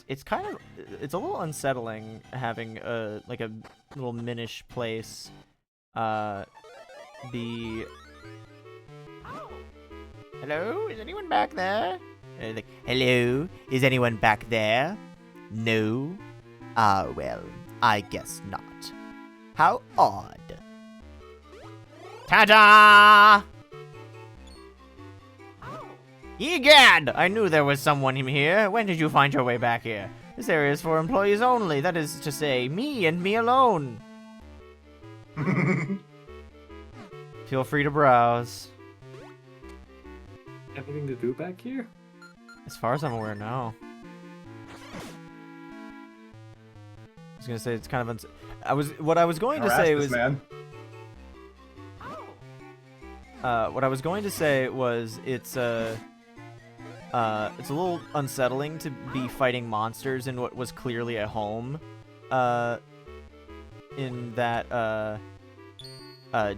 It's kind of, it's a little unsettling having a little Minish place be... Hello? Is anyone back there? Like, hello? Is anyone back there? No? Ah, well, I guess not. How odd. Ta-da! Egad! I knew there was someone here. When did you find your way back here? This area is for employees only. That is to say, me and me alone. Feel free to browse. Anything to do back here? As far as I'm aware, no. I was gonna say it's kind of what I was going to say was man. what I was going to say was it's a little unsettling to be fighting monsters in what was clearly a home. In that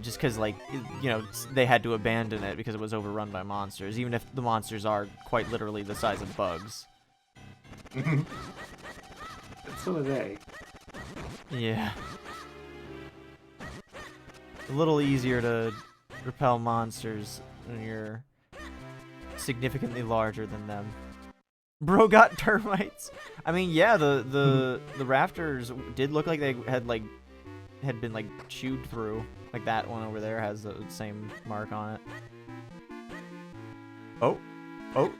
just because, like, you know, they had to abandon it because it was overrun by monsters, even if the monsters are quite literally the size of bugs. But so are they. Yeah. A little easier to repel monsters when you're significantly larger than them. Bro got termites. I mean, yeah, the rafters did look like they had been like chewed through. Like that one over there has the same mark on it. Oh. Oh.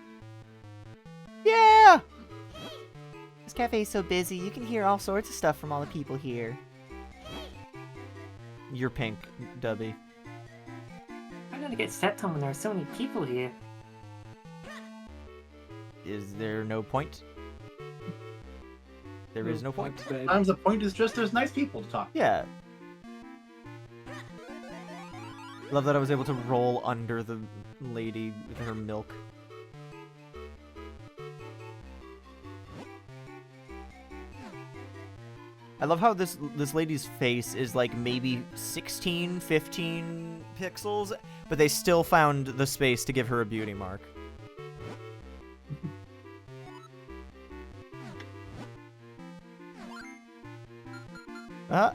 Yeah! This cafe is so busy, you can hear all sorts of stuff from all the people here. You're pink, Dubby. I'm gonna get stepped on when there are so many people here. Is there no point? There is no point. babe. Sometimes the point is just there's nice people to talk to. Yeah. Love that I was able to roll under the lady with her milk. I love how this lady's face is like maybe 16, 15 pixels, but they still found the space to give her a beauty mark. Ah.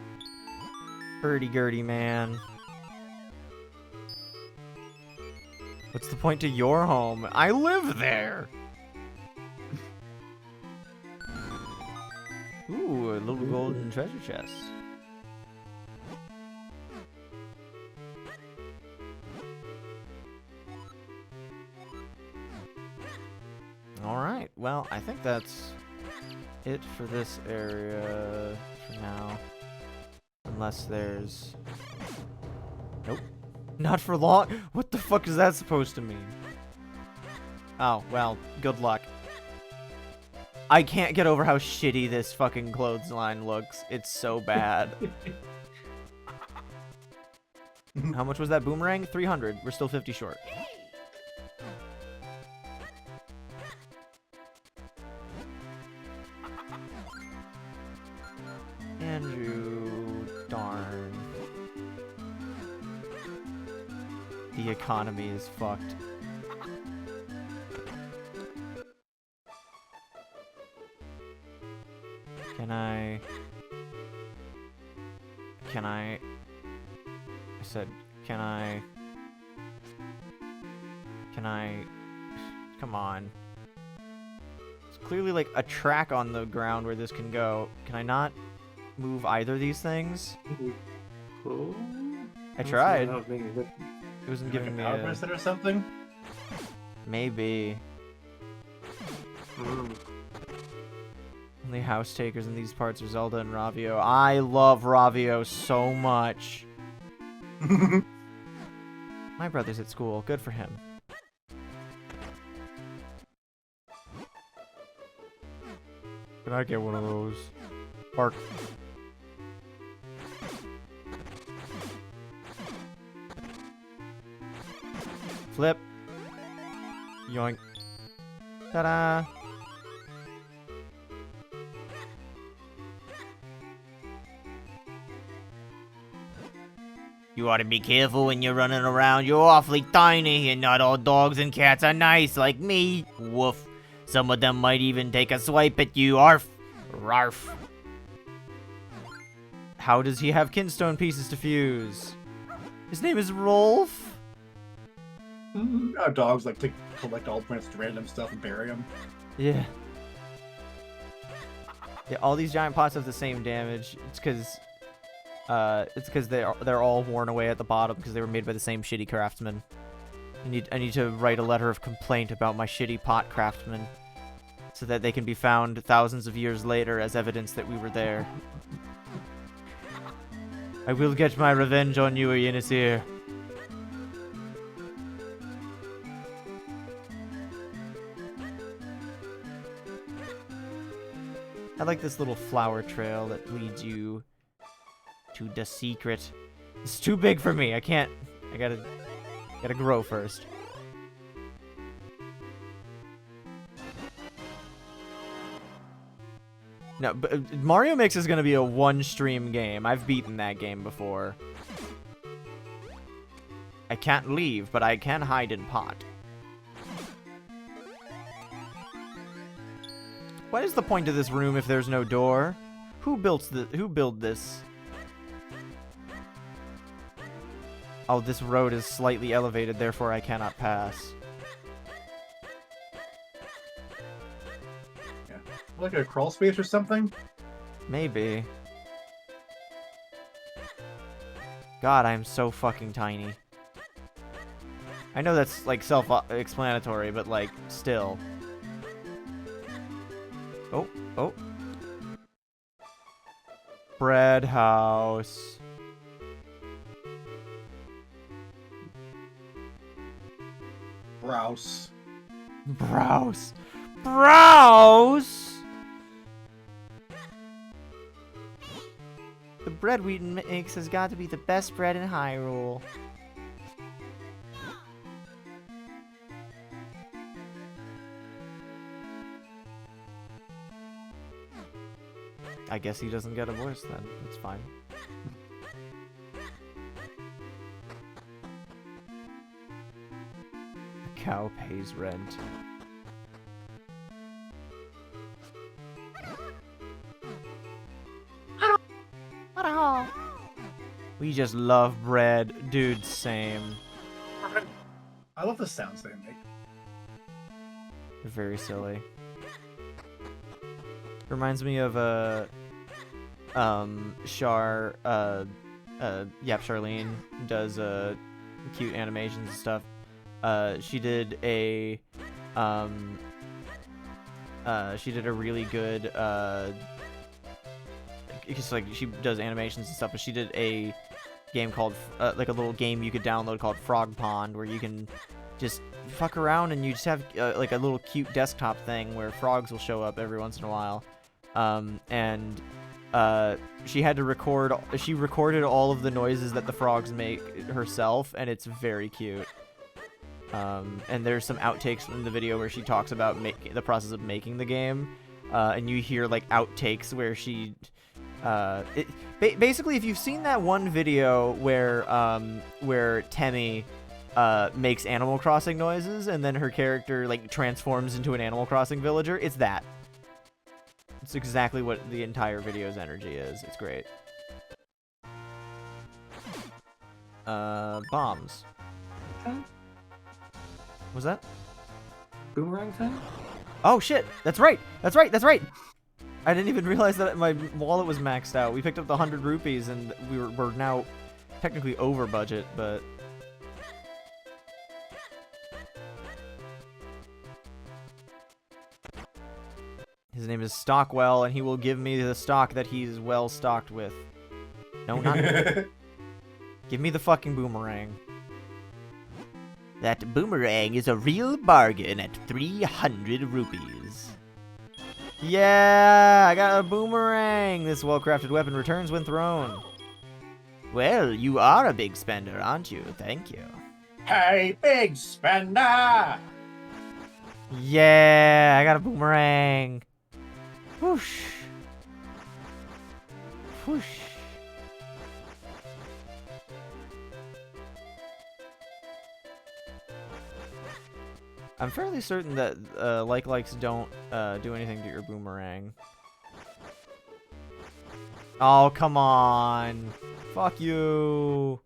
Hurdy-gurdy, man. What's the point to your home? I live there! Ooh, a little golden treasure chest. Alright, well, I think that's it for this area for now. Unless there's... Nope. Not for long? What the fuck is that supposed to mean? Oh, well, good luck. I can't get over how shitty this fucking clothesline looks. It's so bad. How much was that boomerang? 300. We're still 50 short. Andrew, darn. The economy is fucked. I said, can I, come on. It's clearly like a track on the ground where this can go. Can I not move either of these things? Cool. I tried. That would make a difference. It wasn't Like giving a me power a... bracelet or something? Maybe. Mm. Only house takers in these parts are Zelda and Ravio. I love Ravio so much. My brother's at school. Good for him. Can I get one of those? Bark. Flip. Yoink. Ta-da! You ought to be careful when you're running around. You're awfully tiny, and not all dogs and cats are nice like me. Woof. Some of them might even take a swipe at you. Arf. Rarf. How does he have kinstone pieces to fuse? His name is Rolf? Our dogs like to collect all plants to random stuff and bury them. Yeah. Yeah, all these giant pots have the same damage. It's because they're all worn away at the bottom because they were made by the same shitty craftsman. I need to write a letter of complaint about my shitty pot craftsman so that they can be found thousands of years later as evidence that we were there. I will get my revenge on you, Yenisir. I like this little flower trail that leads you to the secret. It's too big for me. I can't. I gotta grow first. No, but Mario Mix is gonna be a one-stream game. I've beaten that game before. I can't leave, but I can hide in pot. What is the point of this room if there's no door? Who built this? Oh, this road is slightly elevated, therefore I cannot pass. Yeah. Like a crawl space or something? Maybe. God, I'm so fucking tiny. I know that's, like, self-explanatory, but, like, still. Oh, oh. Bread house. Browse. Browse. Browse! The bread Wheaton makes has got to be the best bread in Hyrule. I guess he doesn't get a voice then. That's fine. The cow pays rent. We just love bread. Dude, same. I love the sounds they make. They're very silly. Reminds me of Charlene does cute animations and stuff. She did a She did a really good it's like she does animations and stuff, but she did a game called like a little game you could download called Frog Pond, where you can just fuck around and you just have like a little cute desktop thing where frogs will show up every once in a while. And she had to recorded all of the noises that the frogs make herself, and it's very cute. And there's some outtakes in the video where she talks about the process of making the game, and you hear like outtakes where she basically, if you've seen that one video where Temmie makes Animal Crossing noises and then her character like transforms into an Animal Crossing villager, it's that. It's exactly what the entire video's energy is. It's great. Bombs. Time? Was that? Boomerang time? Oh shit! That's right! That's right! That's right! I didn't even realize that my wallet was maxed out. We picked up the 100 rupees and we're now technically over budget, but... His name is Stockwell, and he will give me the stock that he's well stocked with. No, not... Give me the fucking boomerang. That boomerang is a real bargain at 300 rupees. Yeah, I got a boomerang. This well-crafted weapon returns when thrown. Well, you are a big spender, aren't you? Thank you. Hey, big spender! Yeah, I got a boomerang. Whoosh. Whoosh. I'm fairly certain that likes don't do anything to your boomerang. Oh, come on. Fuck you.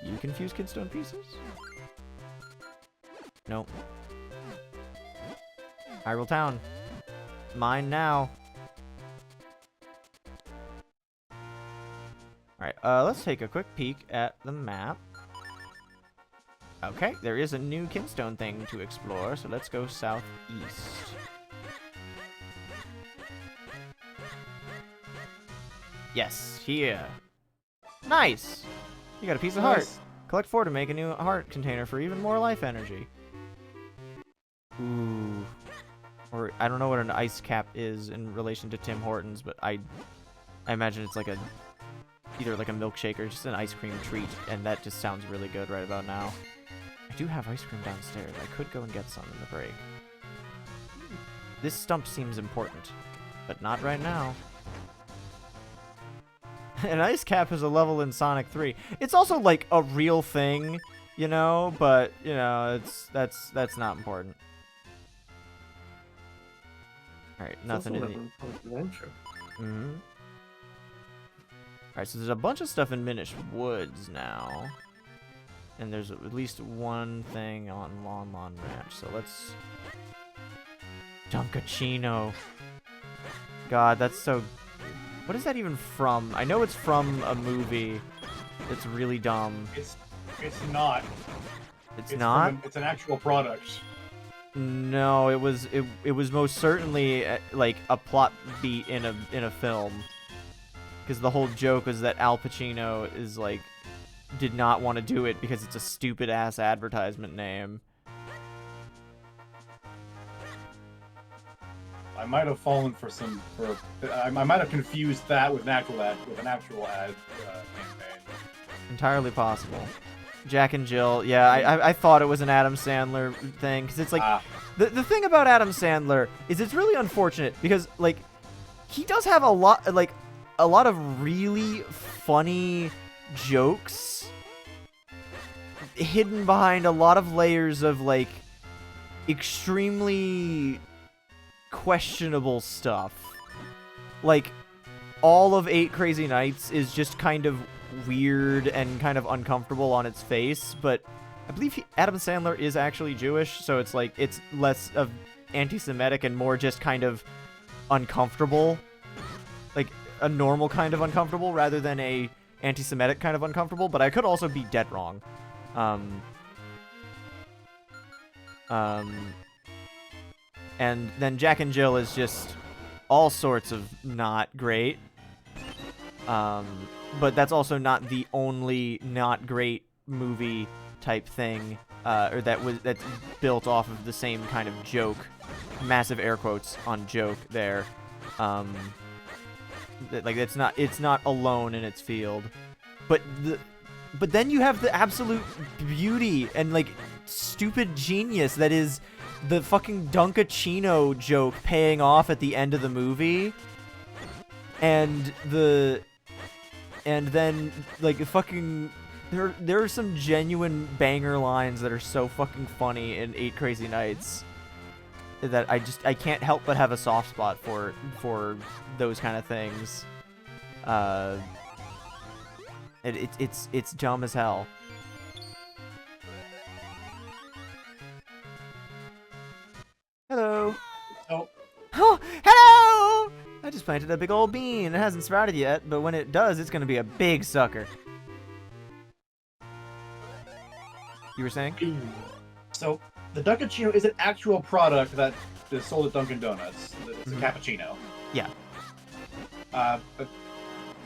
You confuse Kidstone pieces? Nope. Hyrule Town. Mine now. Alright, let's take a quick peek at the map. Okay, there is a new Kinstone thing to explore, so let's go southeast. Yes, here. Nice! You got a piece of heart. Collect 4 to make a new heart container for even more life energy. Ooh. Or, I don't know what an ice cap is in relation to Tim Hortons, but I imagine it's like a... either like a milkshake or just an ice cream treat, and that just sounds really good right about now. I do have ice cream downstairs. I could go and get some in the break. This stump seems important, but not right now. An ice cap is a level in Sonic 3. It's also like a real thing, you know, but you know, that's not important. All right, nothing in the adventure. Mm-hmm. Alright, so there's a bunch of stuff in Minish Woods now. And there's at least one thing on Lon Lon Ranch. So let's... Dunkachino. God, that's so... What is that even from? I know it's from a movie. It's really dumb. It's not. It's not? It's an actual product. No, it was most certainly like a plot beat in a film. Because the whole joke was that Al Pacino is like did not want to do it because it's a stupid ass advertisement name. I might have fallen for I might have confused that with an actual ad campaign. Entirely possible. Jack and Jill, yeah, I thought it was an Adam Sandler thing because it's like the thing about Adam Sandler is it's really unfortunate because like he does have a lot of really funny jokes hidden behind a lot of layers of like extremely questionable stuff. Like all of 8 Crazy Nights is just kind of weird and kind of uncomfortable on its face, but I believe Adam Sandler is actually Jewish, so it's like it's less of anti-Semitic and more just kind of uncomfortable. Like a normal kind of uncomfortable rather than a anti-Semitic kind of uncomfortable, but I could also be dead wrong. And then Jack and Jill is just all sorts of not great. But that's also not the only not great movie type thing, or that's built off of the same kind of joke, massive air quotes on joke there. Like it's not alone in its field, but then you have the absolute beauty and like stupid genius that is the fucking Dunkachino joke paying off at the end of the movie, and then like fucking there are some genuine banger lines that are so fucking funny in 8 Crazy Nights that I can't help but have a soft spot for those kind of things. It's dumb as hell. Hello. Oh, hello! I just planted a big old bean. It hasn't sprouted yet, but when it does, it's gonna be a big sucker. You were saying? So, the Dunkachino is an actual product that is sold at Dunkin' Donuts. It's a cappuccino. Yeah. But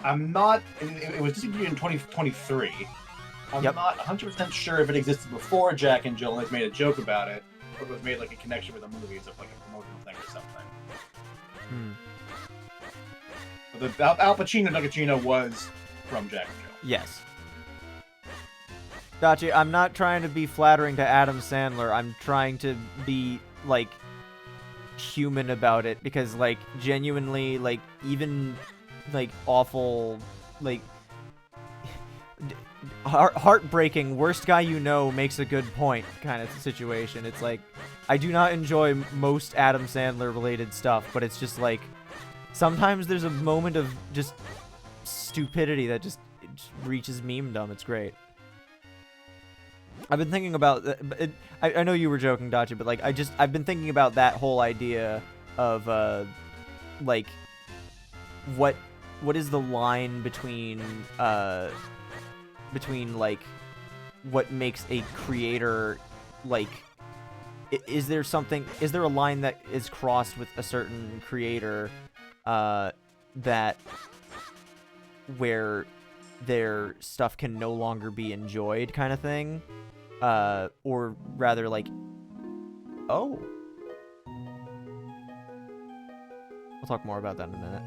I'm not... It was discontinued in 2023. I'm not 100% sure if it existed before Jack and Jill and has made a joke about it, or if it was made like a connection with the movies of like a promotional thing or something. But the Al Pacino Dunkachino was from Jack and Jill. Yes. Dachi, I'm not trying to be flattering to Adam Sandler. I'm trying to be, like, human about it. Because, like, genuinely, like, even, like, awful, like, heartbreaking, worst guy you know makes a good point kind of situation. It's like, I do not enjoy most Adam Sandler-related stuff, but it's just, like, sometimes there's a moment of just stupidity that just reaches memedom. It's great. I've been thinking about I know you were joking, Dachi, but like I've been thinking about that whole idea of like what is the line between like what makes a creator, like is there a line that is crossed with a certain creator that where their stuff can no longer be enjoyed, kind of thing, or rather like, oh, we'll talk more about that in a minute.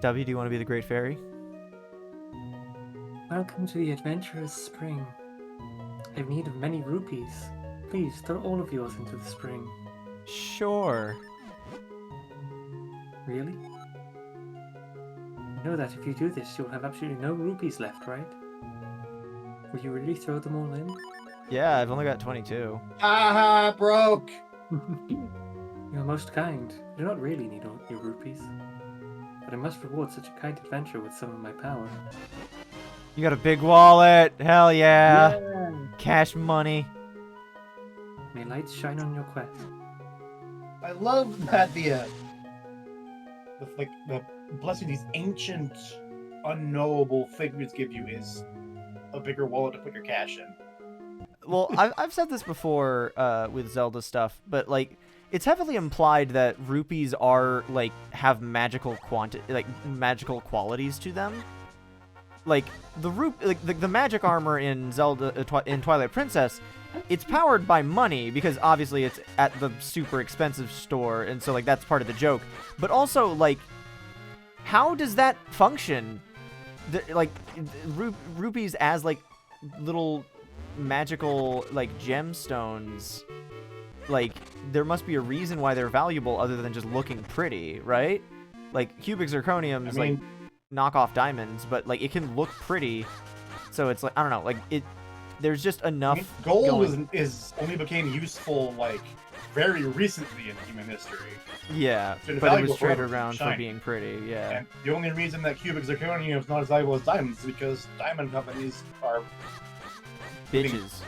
W, do you want to be the Great Fairy? Welcome to the adventurous spring. I have need of many rupees. Please throw all of yours into the spring. Sure. Really? You know that if you do this, you'll have absolutely no rupees left, right? Will you really throw them all in? Yeah, I've only got 22. Haha, broke! You're most kind. I do not really need all your rupees. But I must reward such a kind adventure with some of my power. You got a big wallet! Hell yeah! Cash money. May lights shine on your quest. I love that the blessing these ancient, unknowable figures give you is a bigger wallet to put your cash in. Well, I've said this before with Zelda stuff, but like it's heavily implied that rupees are like have magical magical qualities to them. Like the magic armor in Zelda in Twilight Princess, it's powered by money because obviously it's at the super expensive store, and so like that's part of the joke. But also like, how does that function? Rupees as like little magical like gemstones, like there must be a reason why they're valuable other than just looking pretty, right? Like cubic zirconium is like knockoff diamonds, but like it can look pretty, so it's like I don't know, like it. There's just enough. Gold is only became useful like very recently in human history. Yeah, but it was traded around for being pretty. Yeah. And the only reason that cubic zirconium is not as valuable as diamonds is because diamond companies are bitches.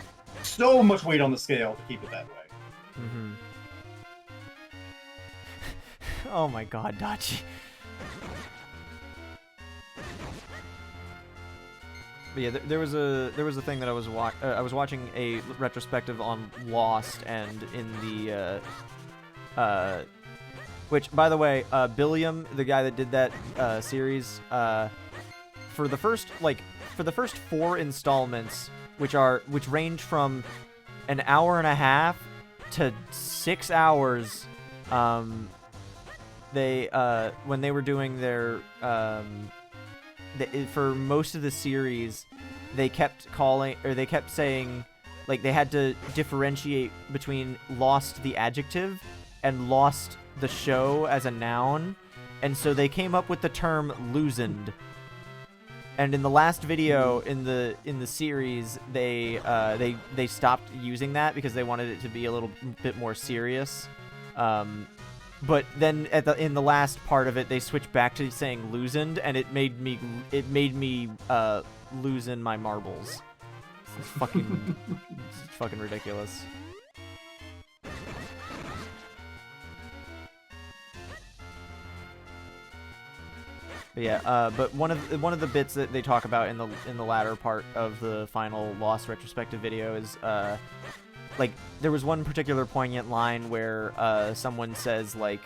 So much weight on the scale to keep it that way. Oh my god, Dachi. But yeah, there was a thing that I was watching a retrospective on Lost, and in the which, by the way, Billiam, the guy that did that series, for the first 4 installments, which range from an hour and a half to 6 hours, they when they were doing their for most of the series, they kept saying, like, they had to differentiate between Lost the adjective and Lost the show as a noun, and so they came up with the term loosened. And in the last video in the series, they stopped using that because they wanted it to be a little bit more serious. But then in the last part of it, they switched back to saying loosened, and it made me loosen my marbles. It's fucking ridiculous. But yeah, but one of the bits that they talk about in the latter part of the final Lost retrospective video is like, there was one particular poignant line where someone says, like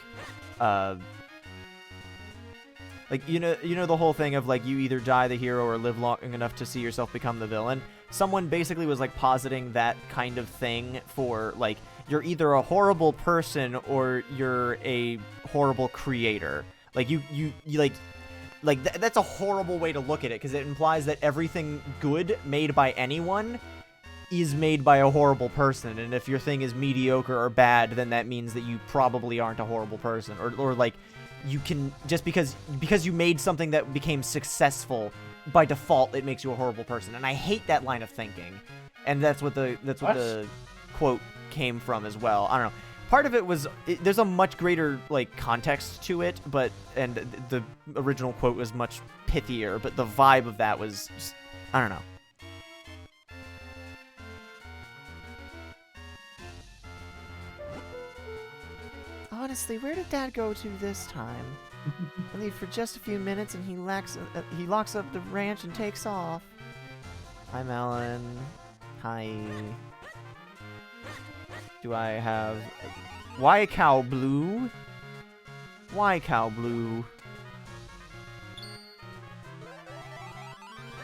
you know the whole thing of, like, you either die the hero or live long enough to see yourself become the villain. Someone basically was, like, positing that kind of thing for, like, you're either a horrible person or you're a horrible creator. Like, that's a horrible way to look at it, because it implies that everything good made by anyone is made by a horrible person, and if your thing is mediocre or bad, then that means that you probably aren't a horrible person, or like, you can, just because you made something that became successful, by default it makes you a horrible person. And I hate that line of thinking, and that's what the quote came from as well. I don't know. Part of it was, there's a much greater, like, context to it, and the original quote was much pithier, but the vibe of that was just, I don't know. Honestly, where did Dad go to this time? I leave for just a few minutes and he locks up the ranch and takes off. Hi, Melon. Hi. Do I have... Why Cow Blue? Why Cow Blue?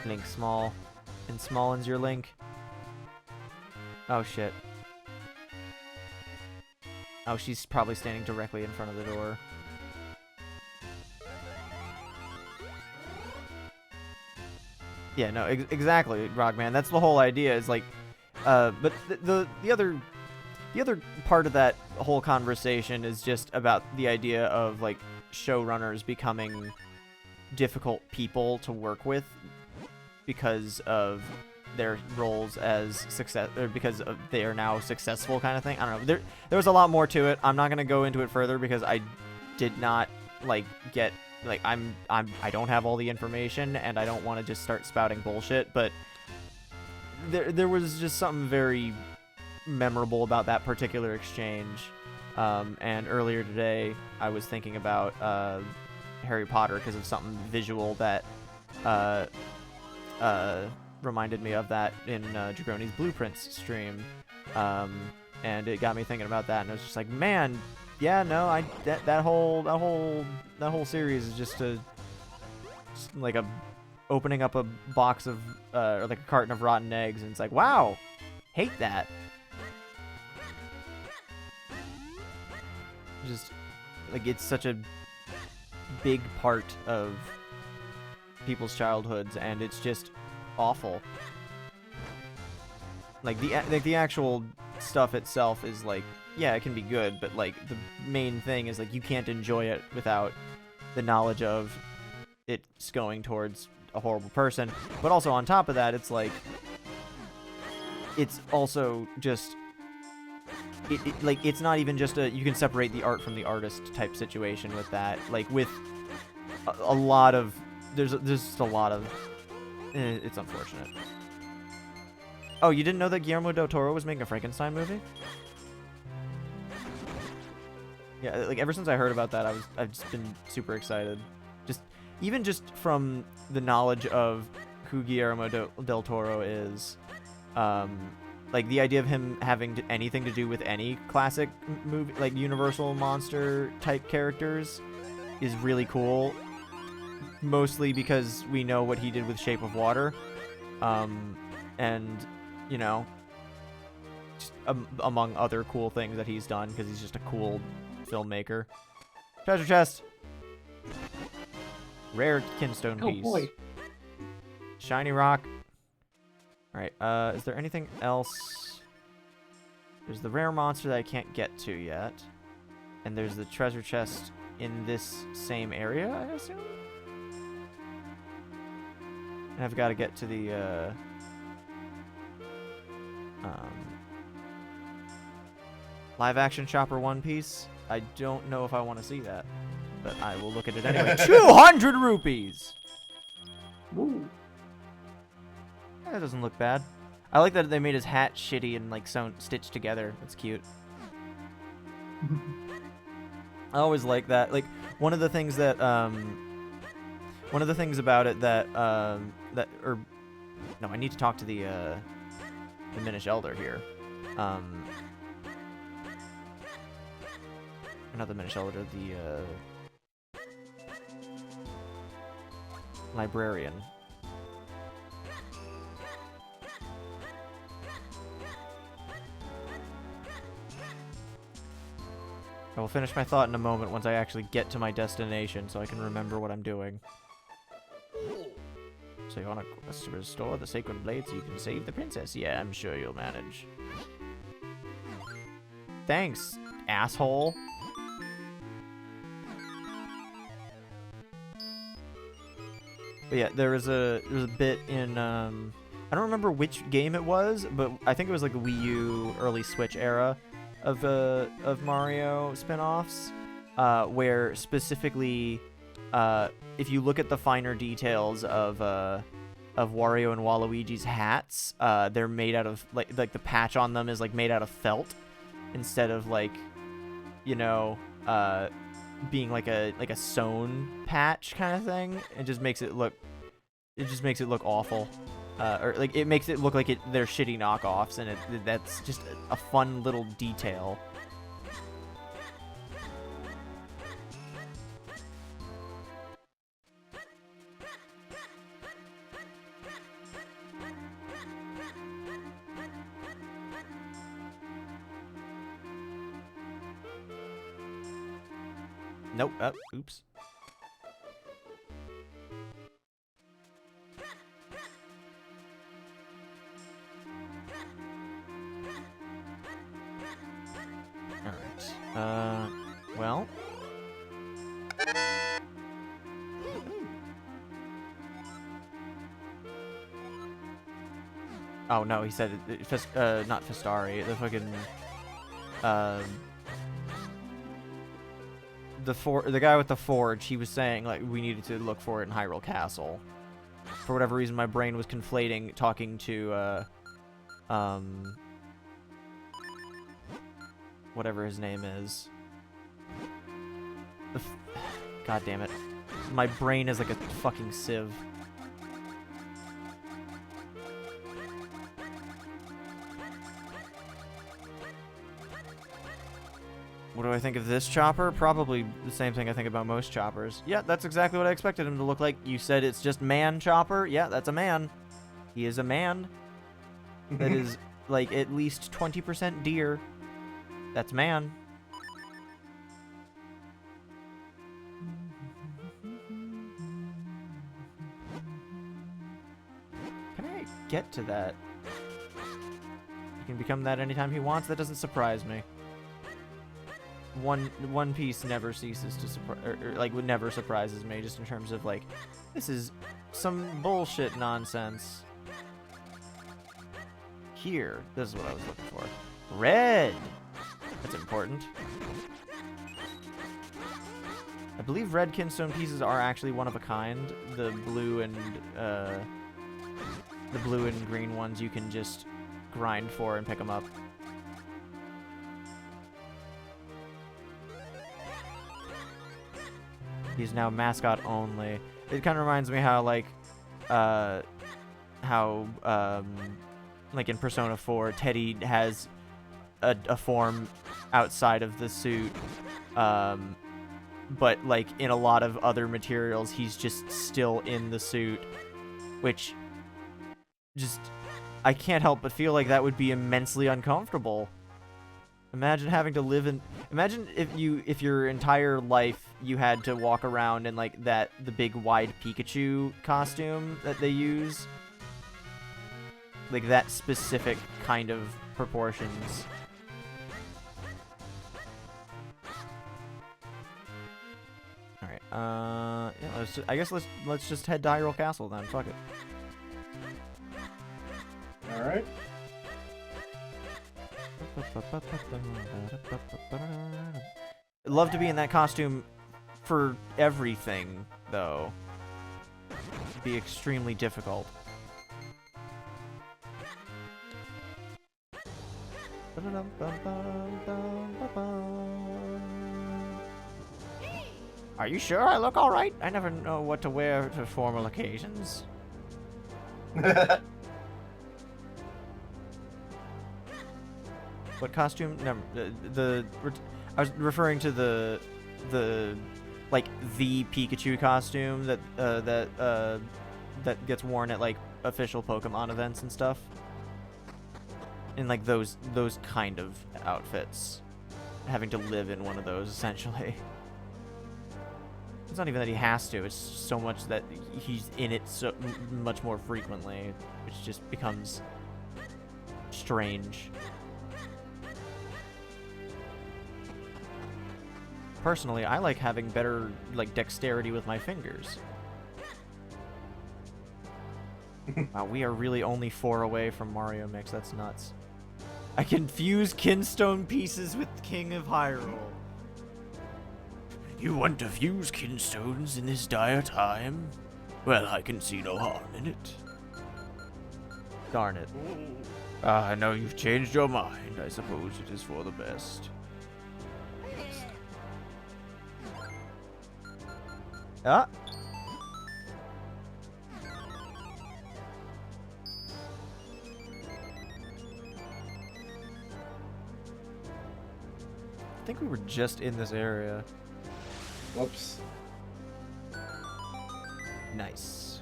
Link small. And Smallens your link. Oh, shit. Oh, she's probably standing directly in front of the door. Yeah, no, exactly, Rockman. That's the whole idea, is like, but the other part of that whole conversation is just about the idea of, like, showrunners becoming difficult people to work with because of their roles as success, or because they are now successful, kind of thing. I don't know. There was a lot more to it. I'm not gonna go into it further because I did not, like, get, like, I don't have all the information, and I don't want to just start spouting bullshit. But there was just something very memorable about that particular exchange. And earlier today, I was thinking about Harry Potter because of something visual that reminded me of that in Dragoni's Blueprints stream, and it got me thinking about that, and I was just like, man, yeah, no, that whole series is just like opening up a box of or like a carton of rotten eggs, and it's like, wow, hate that. Just, like, it's such a big part of people's childhoods, and it's just awful. Like, the actual stuff itself is, like, yeah, it can be good, but, like, the main thing is, like, you can't enjoy it without the knowledge of it's going towards a horrible person. But also on top of that, it's like, it's also just, like, it's not even just you can separate the art from the artist type situation with that. Like, with a lot of, there's just a lot of, it's unfortunate. Oh, you didn't know that Guillermo del Toro was making a Frankenstein movie? Yeah, like ever since I heard about that, I've just been super excited. Even just from the knowledge of who Guillermo del Toro is, like the idea of him having anything to do with any classic movie, like Universal monster type characters, is really cool. Mostly because we know what he did with Shape of Water, and you know, just among other cool things that he's done, because he's just a cool filmmaker. Treasure chest. Rare kinstone piece. Oh boy. Shiny rock. Alright, is there anything else? There's the rare monster that I can't get to yet. And there's the treasure chest in this same area, I assume? And I've got to get to the, live action Chopper One Piece. I don't know if I want to see that, but I will look at it anyway. 200 rupees! Woo. That doesn't look bad. I like that they made his hat shitty and like stitched together. That's cute. I always like that. Like one of the things that one of the things about it that no, I need to talk to the Minish Elder here. Not the Minish Elder, the librarian. I will finish my thought in a moment once I actually get to my destination so I can remember what I'm doing. So you want a quest to restore the sacred blade so you can save the princess? Yeah, I'm sure you'll manage. Thanks, asshole. But yeah, there was a bit in I don't remember which game it was, but I think it was like a Wii U early Switch era of Mario spin-offs, where specifically if you look at the finer details of Wario and Waluigi's hats, they're made out of like the patch on them is like made out of felt instead of like, you know, being like a sewn patch kind of thing. It just makes it look awful. Or like it makes it look like they're shitty knockoffs, and that's just a fun little detail. Nope. Oops. Alright. Well. Oh, no, he said not Fistari, the fucking, the guy with the forge, he was saying, like, we needed to look for it in Hyrule Castle. For whatever reason, my brain was conflating talking to, whatever his name is. God damn it. My brain is like a fucking sieve. What do I think of this chopper? Probably the same thing I think about most choppers. Yeah, that's exactly what I expected him to look like. You said it's just man chopper. Yeah, that's a man. He is a man. That is like at least 20% deer. That's man. Can I get to that? He can become that anytime he wants. That doesn't surprise me. One Piece never ceases to surprise, or like never surprises me, just in terms of like, this is some bullshit nonsense. Here, this is what I was looking for. Red. That's important. I believe red kinstone pieces are actually one of a kind. The blue and green ones you can just grind for and pick them up. He's now mascot only. It kind of reminds me how, like, like in Persona 4, Teddy has a form outside of the suit, but, like, in a lot of other materials, he's just still in the suit, which just, I can't help but feel like that would be immensely uncomfortable. Imagine having to live in... Imagine if your entire life you had to walk around in, like, the big wide Pikachu costume that they use. Like, that specific kind of proportions. Alright, yeah, I guess let's just head to Hyrule Castle then, fuck it. Alright. I'd love to be in that costume for everything, though. It'd be extremely difficult. Are you sure I look alright? I never know what to wear to formal occasions. What costume? No, I was referring to the like the Pikachu costume that gets worn at like official Pokemon events and stuff. In like those kind of outfits, having to live in one of those essentially. It's not even that he has to. It's so much that he's in it so much more frequently, which just becomes strange. Personally, I like having better, like, dexterity with my fingers. Wow, we are really only 4 away from Mario Mix. That's nuts. I can fuse kinstone pieces with King of Hyrule. You want to fuse kinstones in this dire time? Well, I can see no harm in it. Darn it. I know you've changed your mind. I suppose it is for the best. Ah. I think we were just in this area. Whoops. Nice.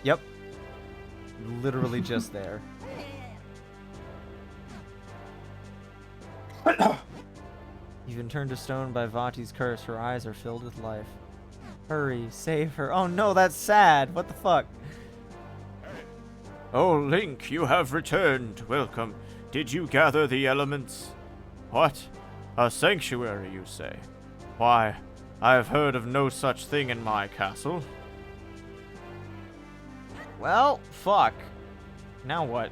Yep. Literally just there. You've been turned to stone by Vati's curse. Her eyes are filled with life. Hurry, save her. Oh no, that's sad. What the fuck? Oh, Link, you have returned. Welcome. Did you gather the elements? What? A sanctuary, you say? Why, I have heard of no such thing in my castle. Well, fuck. Now what?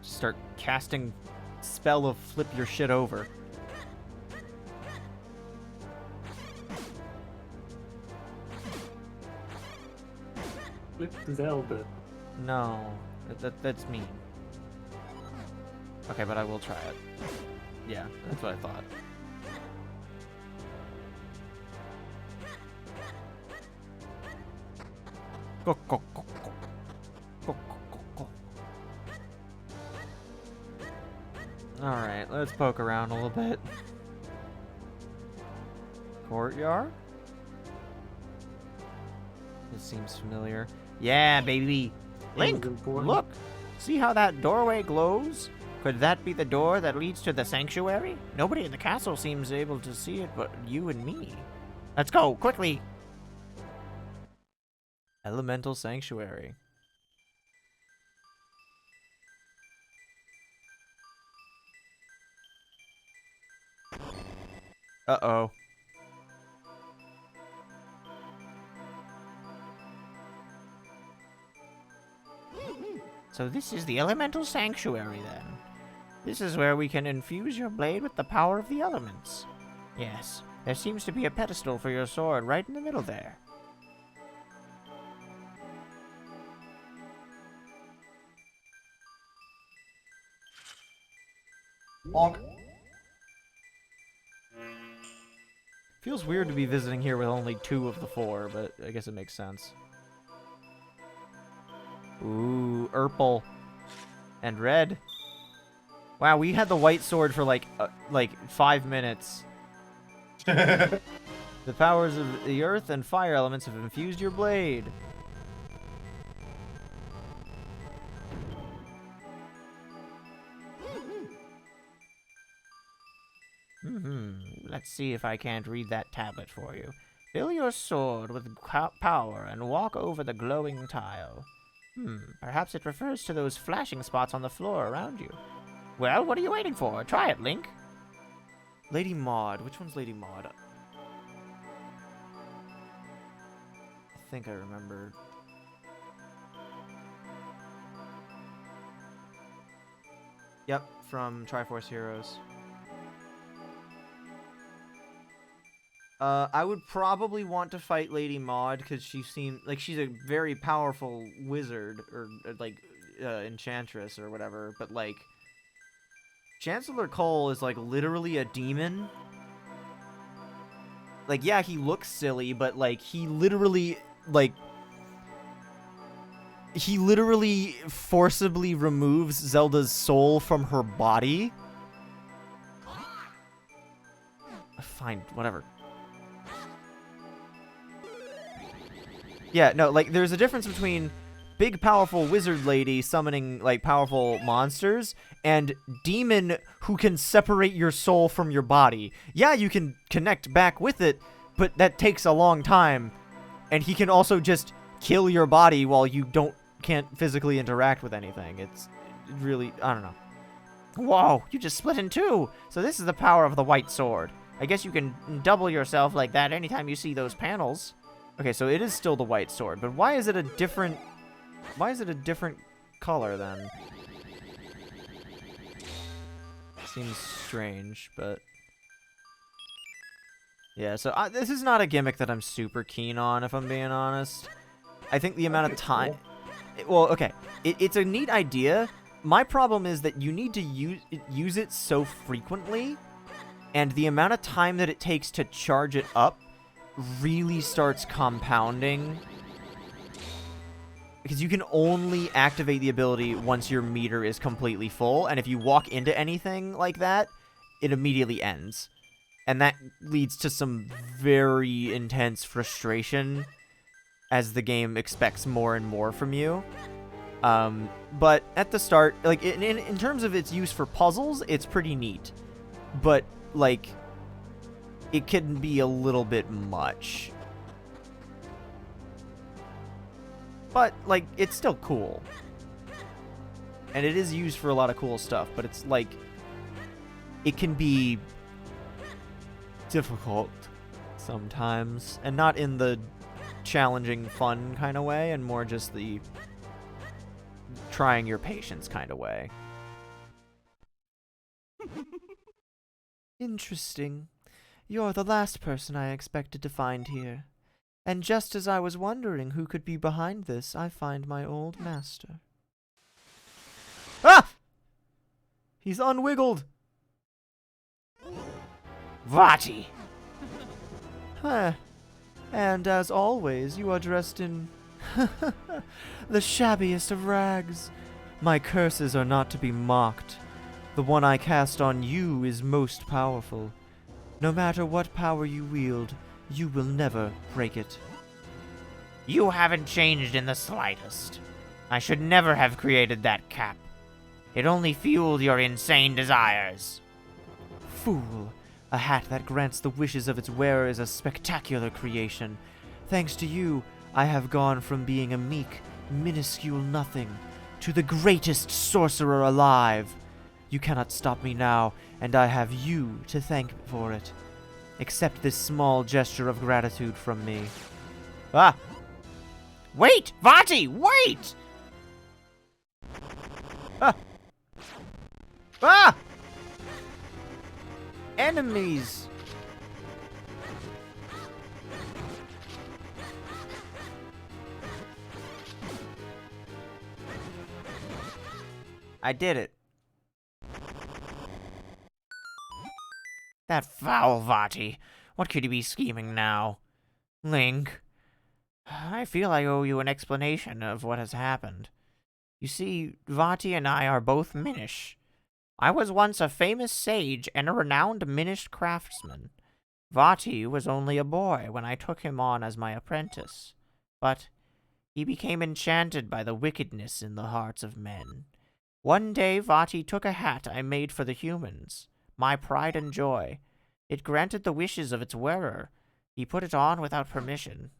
Start casting spell of flip your shit over. Flip Zelda. No, that's mean. Okay, but I will try it. Yeah, that's what I thought. Go, go, go, go. Go, go, go, go. Alright, let's poke around a little bit. Courtyard? This seems familiar. Yeah, baby! Link, look! See how that doorway glows? Could that be the door that leads to the sanctuary? Nobody in the castle seems able to see it but you and me. Let's go, quickly! Elemental Sanctuary. Uh-oh. So this is the Elemental Sanctuary, then. This is where we can infuse your blade with the power of the elements. Yes, there seems to be a pedestal for your sword right in the middle there. Bonk. Feels weird to be visiting here with only 2 of the 4, but I guess it makes sense. Ooh, Urple. And red. Wow, we had the white sword for like 5 minutes. The powers of the earth and fire elements have infused your blade. Let's see if I can't read that tablet for you. Fill your sword with power and walk over the glowing tile. Perhaps it refers to those flashing spots on the floor around you. Well, what are you waiting for? Try it, Link. Lady Maud. Which one's Lady Maud? I think I remember. Yep, from Triforce Heroes. I would probably want to fight Lady Maud because she seemed like she's a very powerful wizard or like enchantress or whatever. But like, Chancellor Cole is like literally a demon. Like, yeah, he looks silly, but like he literally forcibly removes Zelda's soul from her body. Fine, whatever. Yeah, no, like, there's a difference between big, powerful wizard lady summoning, like, powerful monsters and demon who can separate your soul from your body. Yeah, you can connect back with it, but that takes a long time. And he can also just kill your body while you can't physically interact with anything. It's really, I don't know. Whoa, you just split in 2. So this is the power of the white sword. I guess you can double yourself like that anytime you see those panels. Okay, so it is still the white sword, but why is it a different color then? Seems strange, but yeah, so this is not a gimmick that I'm super keen on, if I'm being honest. I think the amount of time... Well, okay, it's a neat idea. My problem is that you need to use it so frequently, and the amount of time that it takes to charge it up really starts compounding. Because you can only activate the ability once your meter is completely full, and if you walk into anything like that, it immediately ends. And that leads to some very intense frustration as the game expects more and more from you. But at the start, like, in terms of its use for puzzles, it's pretty neat. But, like, it can be a little bit much. But, like, it's still cool. And it is used for a lot of cool stuff, but it's, like, it can be difficult sometimes. And not in the challenging, fun kind of way, and more just the trying your patience kind of way. Interesting. You're the last person I expected to find here. And just as I was wondering who could be behind this, I find my old master. Ah! He's unwiggled. Vati! Huh. And as always, you are dressed in the shabbiest of rags. My curses are not to be mocked. The one I cast on you is most powerful. No matter what power you wield, you will never break it. You haven't changed in the slightest. I should never have created that cap. It only fueled your insane desires. Fool! A hat that grants the wishes of its wearer is a spectacular creation. Thanks to you, I have gone from being a meek, minuscule nothing to the greatest sorcerer alive. You cannot stop me now, and I have you to thank for it. Accept this small gesture of gratitude from me. Ah! Wait! Vati, wait! Ah! Ah! Enemies! I did it. That foul Vati. What could he be scheming now? Link, I feel I owe you an explanation of what has happened. You see, Vati and I are both Minish. I was once a famous sage and a renowned Minish craftsman. Vati was only a boy when I took him on as my apprentice. But he became enchanted by the wickedness in the hearts of men. One day, Vati took a hat I made for the humans, my pride and joy. It granted the wishes of its wearer. He put it on without permission.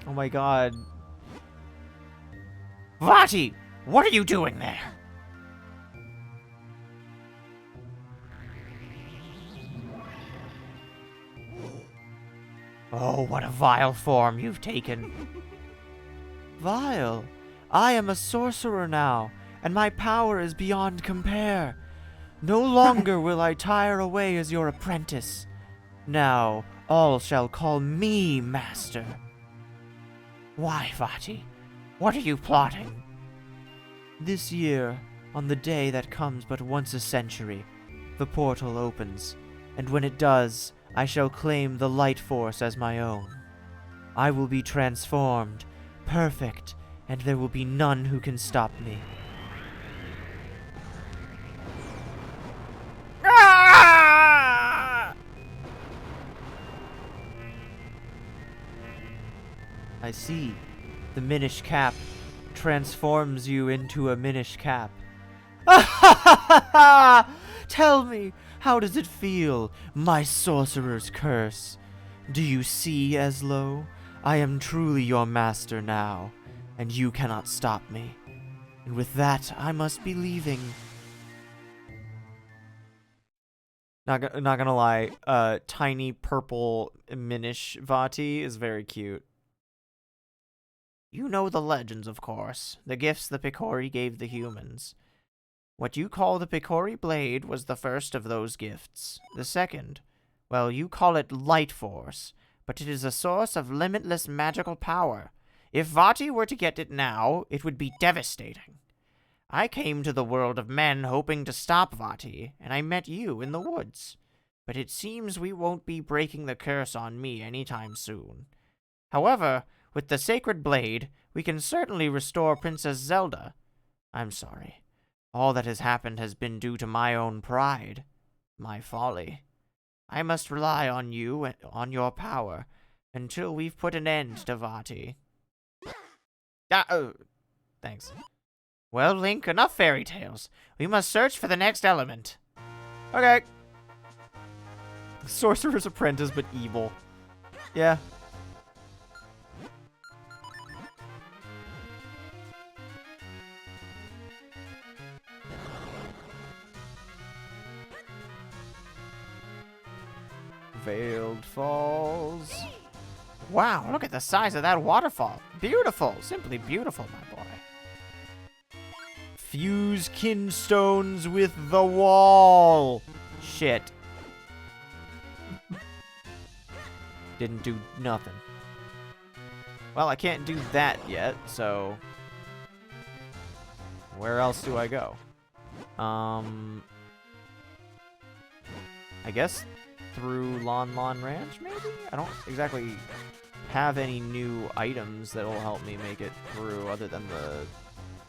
Oh my god. Vati, what are you doing there? Oh, what a vile form you've taken. Vile. I am a sorcerer now, and my power is beyond compare. No longer will I tire away as your apprentice. Now all shall call me master. Why, Vati? What are you plotting? This year, on the day that comes but once a century, the portal opens, and when it does, I shall claim the light force as my own. I will be transformed, perfect, and there will be none who can stop me. Ah! I see. The Minish Cap transforms you into a Minish Cap. Tell me, how does it feel, my sorcerer's curse? Do you see, Eslo? I am truly your master now, and you cannot stop me. And with that, I must be leaving. Not gonna lie, tiny purple Minish Vati is very cute. You know the legends, of course, the gifts the Picori gave the humans. What you call the Picori Blade was the first of those gifts. The second, well, you call it Light Force, but it is a source of limitless magical power. If Vati were to get it now, it would be devastating. I came to the world of men hoping to stop Vati, and I met you in the woods. But it seems we won't be breaking the curse on me anytime soon. However, with the Sacred Blade, we can certainly restore Princess Zelda. I'm sorry. All that has happened has been due to my own pride, my folly. I must rely on you and on your power until we've put an end to Vati. Thanks. Well, Link, enough fairy tales. We must search for the next element. Okay. Sorcerer's Apprentice, but evil. Yeah. Veiled Falls. Wow, look at the size of that waterfall. Beautiful, simply beautiful, my boy. Fuse kinstones with the wall. Shit. Didn't do nothing. Well, I can't do that yet, so where else do I go? I guess through Lon Lon Ranch, maybe? I don't exactly have any new items that will help me make it through other than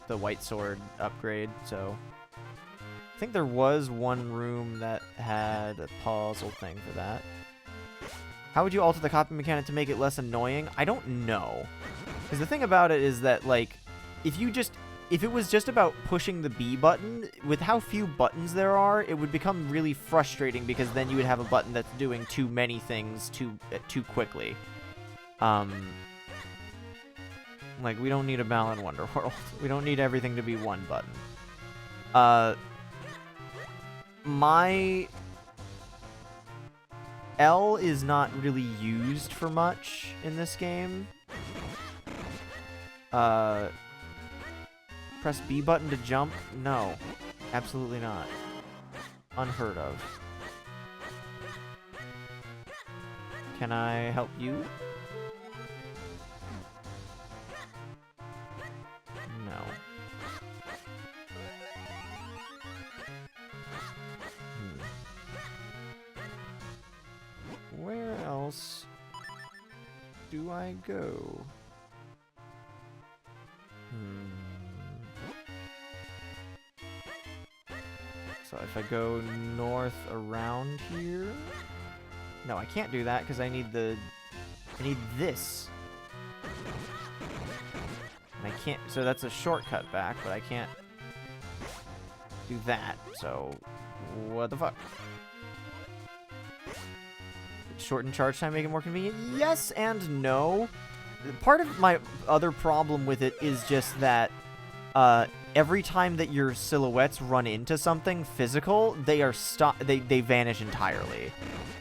the white sword upgrade, so I think there was one room that had a puzzle thing for that. How would you alter the copy mechanic to make it less annoying? I don't know. Because the thing about it is that, like, if it was just about pushing the B button, with how few buttons there are, it would become really frustrating because then you would have a button that's doing too many things too quickly. Like, we don't need a Balan Wonderworld. We don't need everything to be one button. My L is not really used for much in this game. Press B button to jump? No. Absolutely not. Unheard of. Can I help you? No. do I go? So if I go north around here... No, I can't do that because I need this. And I can't... So that's a shortcut back, but I can't do that. So what the fuck? Shorten charge time, make it more convenient? Yes and no. Part of my other problem with it is just that every time that your silhouettes run into something physical, they vanish entirely.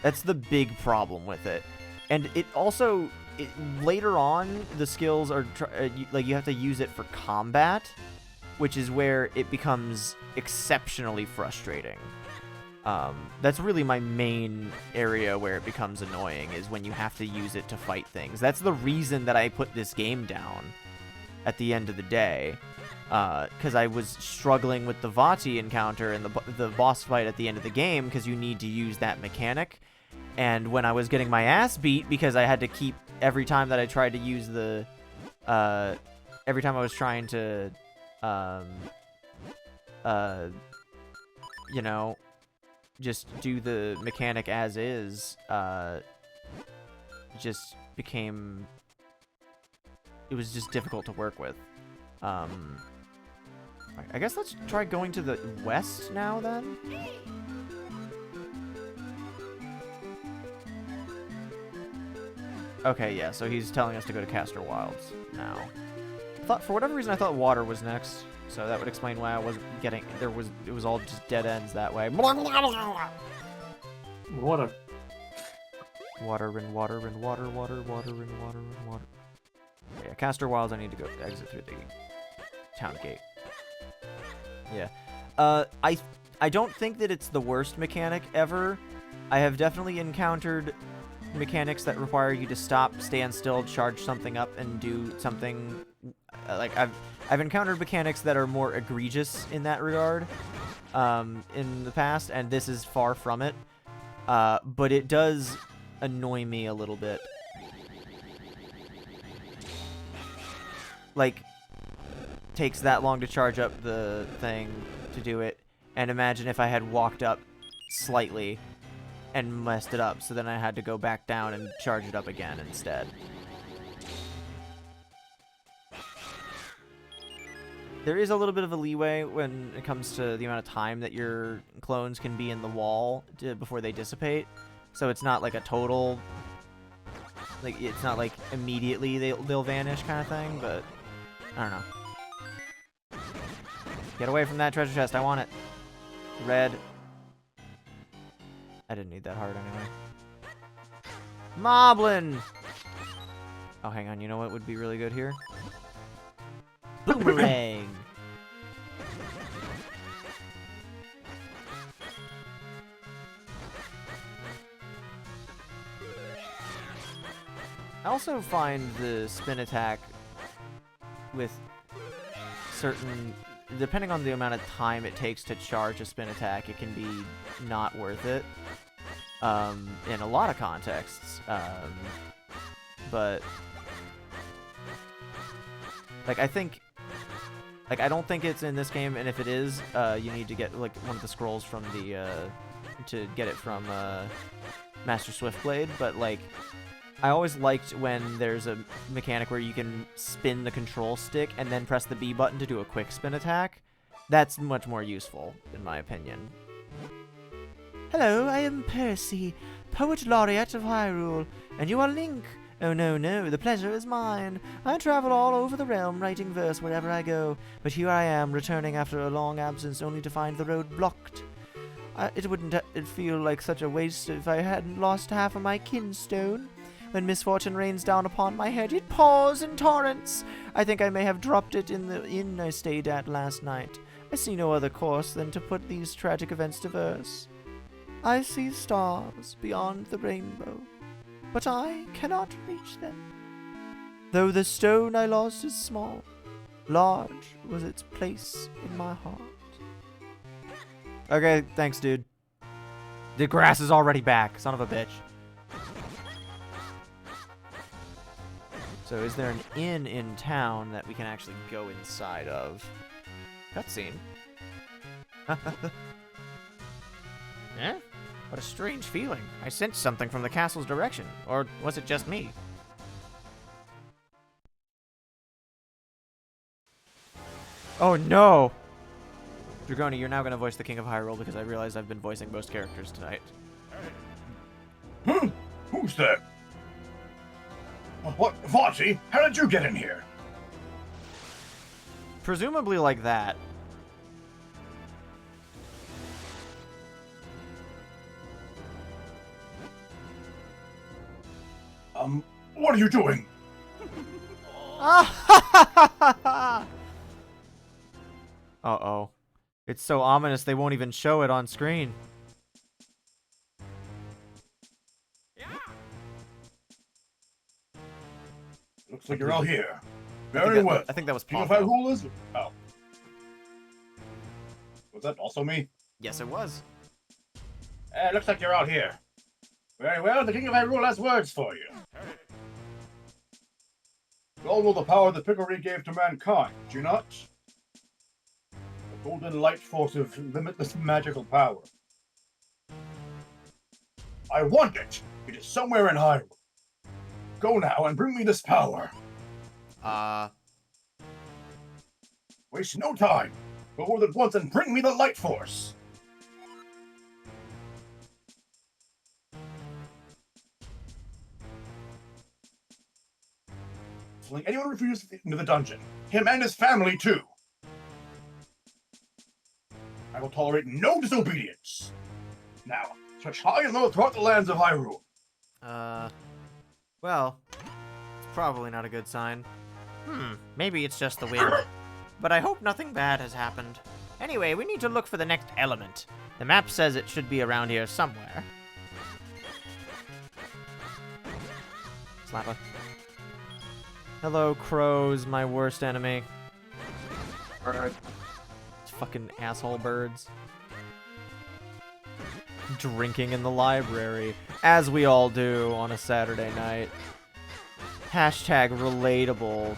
That's the big problem with it. And it also, later on, the skills are, like, you have to use it for combat, which is where it becomes exceptionally frustrating. That's really my main area where it becomes annoying, is when you have to use it to fight things. That's the reason that I put this game down at the end of the day, because I was struggling with the Vati encounter and the boss fight at the end of the game, because you need to use that mechanic. And when I was getting my ass beat, because I had to keep, every time that I tried to use the, every time I was trying to, you know, just do the mechanic as is, just became, it was just difficult to work with. I guess let's try going to the west now, then. Okay, yeah, so he's telling us to go to Castor Wilds now. For whatever reason, I thought water was next, so that would explain why I wasn't getting, it was all just dead ends that way. Water. Water and water and water, water, water and water and water. Yeah, Castor Wilds, I need to go exit through the town gate. Yeah. I don't think that it's the worst mechanic ever. I have definitely encountered mechanics that require you to stop, stand still, charge something up, and do something. Like, I've encountered mechanics that are more egregious in that regard in the past, and this is far from it. But it does annoy me a little bit. Like, takes that long to charge up the thing to do it, and imagine if I had walked up slightly and messed it up, so then I had to go back down and charge it up again instead. There is a little bit of a leeway when it comes to the amount of time that your clones can be in the wall before they dissipate, so it's not like a total, like, it's not like immediately they'll vanish kind of thing, but I don't know. Get away from that treasure chest, I want it. Red. I didn't need that heart anyway. Moblin! Oh, hang on, you know what would be really good here? Boomerang! I also find the spin attack with certain... Depending on the amount of time it takes to charge a spin attack, it can be not worth it. In a lot of contexts. But... Like, I think... Like, I don't think it's in this game, and if it is, you need to get, like, one of the scrolls from the, to get it from, Master Swiftblade, but, like, I always liked when there's a mechanic where you can spin the control stick and then press the B button to do a quick spin attack. That's much more useful, in my opinion. Hello, I am Percy, Poet Laureate of Hyrule, and you are Link. Oh no, no, the pleasure is mine. I travel all over the realm, writing verse wherever I go, but here I am, returning after a long absence, only to find the road blocked. It wouldn't feel like such a waste if I hadn't lost half of my kinstone. When misfortune rains down upon my head, it pours in torrents. I think I may have dropped it in the inn I stayed at last night. I see no other course than to put these tragic events to verse. I see stars beyond the rainbow, but I cannot reach them. Though the stone I lost is small, large was its place in my heart. Okay, thanks, dude. The grass is already back, son of a bitch. So is there an inn in town that we can actually go inside of? Cutscene. Eh? What a strange feeling. I sensed something from the castle's direction. Or was it just me? Oh no! Dragoni, you're now going to voice the King of Hyrule because I realize I've been voicing most characters tonight. Who's there? What? Fonzie, how did you get in here? Presumably like that. What are you doing? Uh-oh. It's so ominous they won't even show it on screen. Looks like you're all here. I think Very well. I think that was King of Pavo. Hyrule is... Oh. Was that also me? Yes, it was. Looks like you're all here. Very well, the King of Hyrule has words for you. You all know the power that Picori gave to mankind, do you not? The golden light force of limitless magical power. I want it! It is somewhere in Hyrule. Go now and bring me this power. Waste no time. Go over at once and bring me the light force. So let anyone refuses into the dungeon. Him and his family, too. I will tolerate no disobedience. Now, stretch high and low throughout the lands of Hyrule. Well, it's probably not a good sign. Maybe it's just the wind. But I hope nothing bad has happened. Anyway, we need to look for the next element. The map says it should be around here somewhere. Slappa. Hello, crows, my worst enemy. Alright. Fucking asshole birds. Drinking in the library, as we all do on a Saturday night. Hashtag relatable.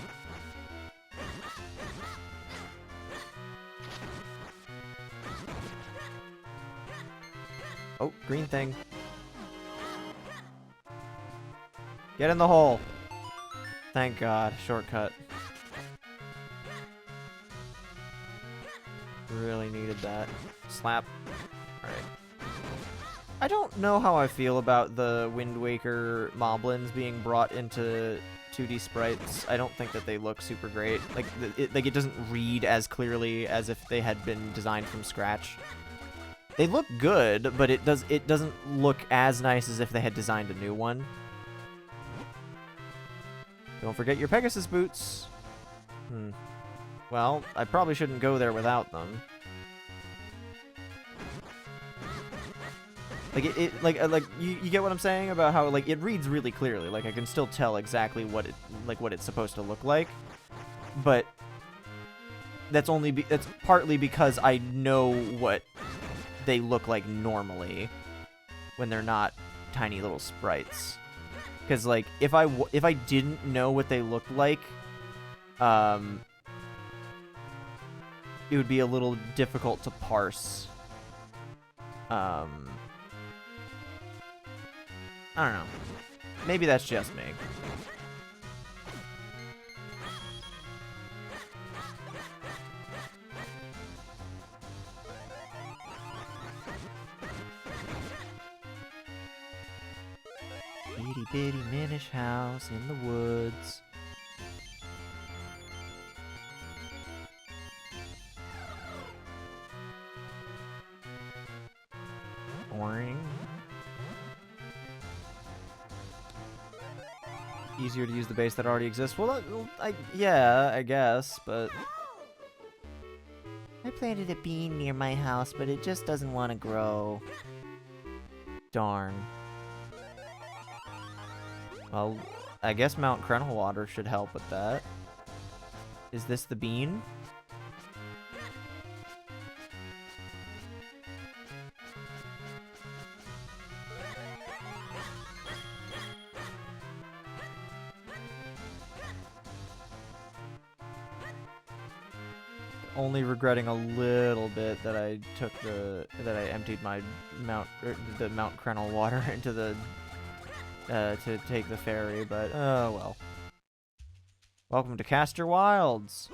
Oh, green thing. Get in the hole. Thank God. Shortcut. Really needed that. Slap. Alright. I don't know how I feel about the Wind Waker moblins being brought into 2D sprites. I don't think that they look super great. Like, it doesn't read as clearly as if they had been designed from scratch. They look good, but it doesn't look as nice as if they had designed a new one. Don't forget your Pegasus boots. Well, I probably shouldn't go there without them. Like you get what I'm saying about how like it reads really clearly. Like I can still tell exactly what it's supposed to look like, but that's partly because I know what they look like normally when they're not tiny little sprites. Because like if I didn't know what they looked like, it would be a little difficult to parse. I don't know. Maybe that's just me. Itty bitty Minish house in the woods. Boring. Easier to use the base that already exists. Well, yeah, I guess, but I planted a bean near my house, but it just doesn't want to grow. darn. Well, I guess Mount Krenelwater should help with that. Is this the bean? only regretting a little bit that I emptied my the Mount Crenel water into the to take the ferry, but oh well. Welcome to Castor Wilds.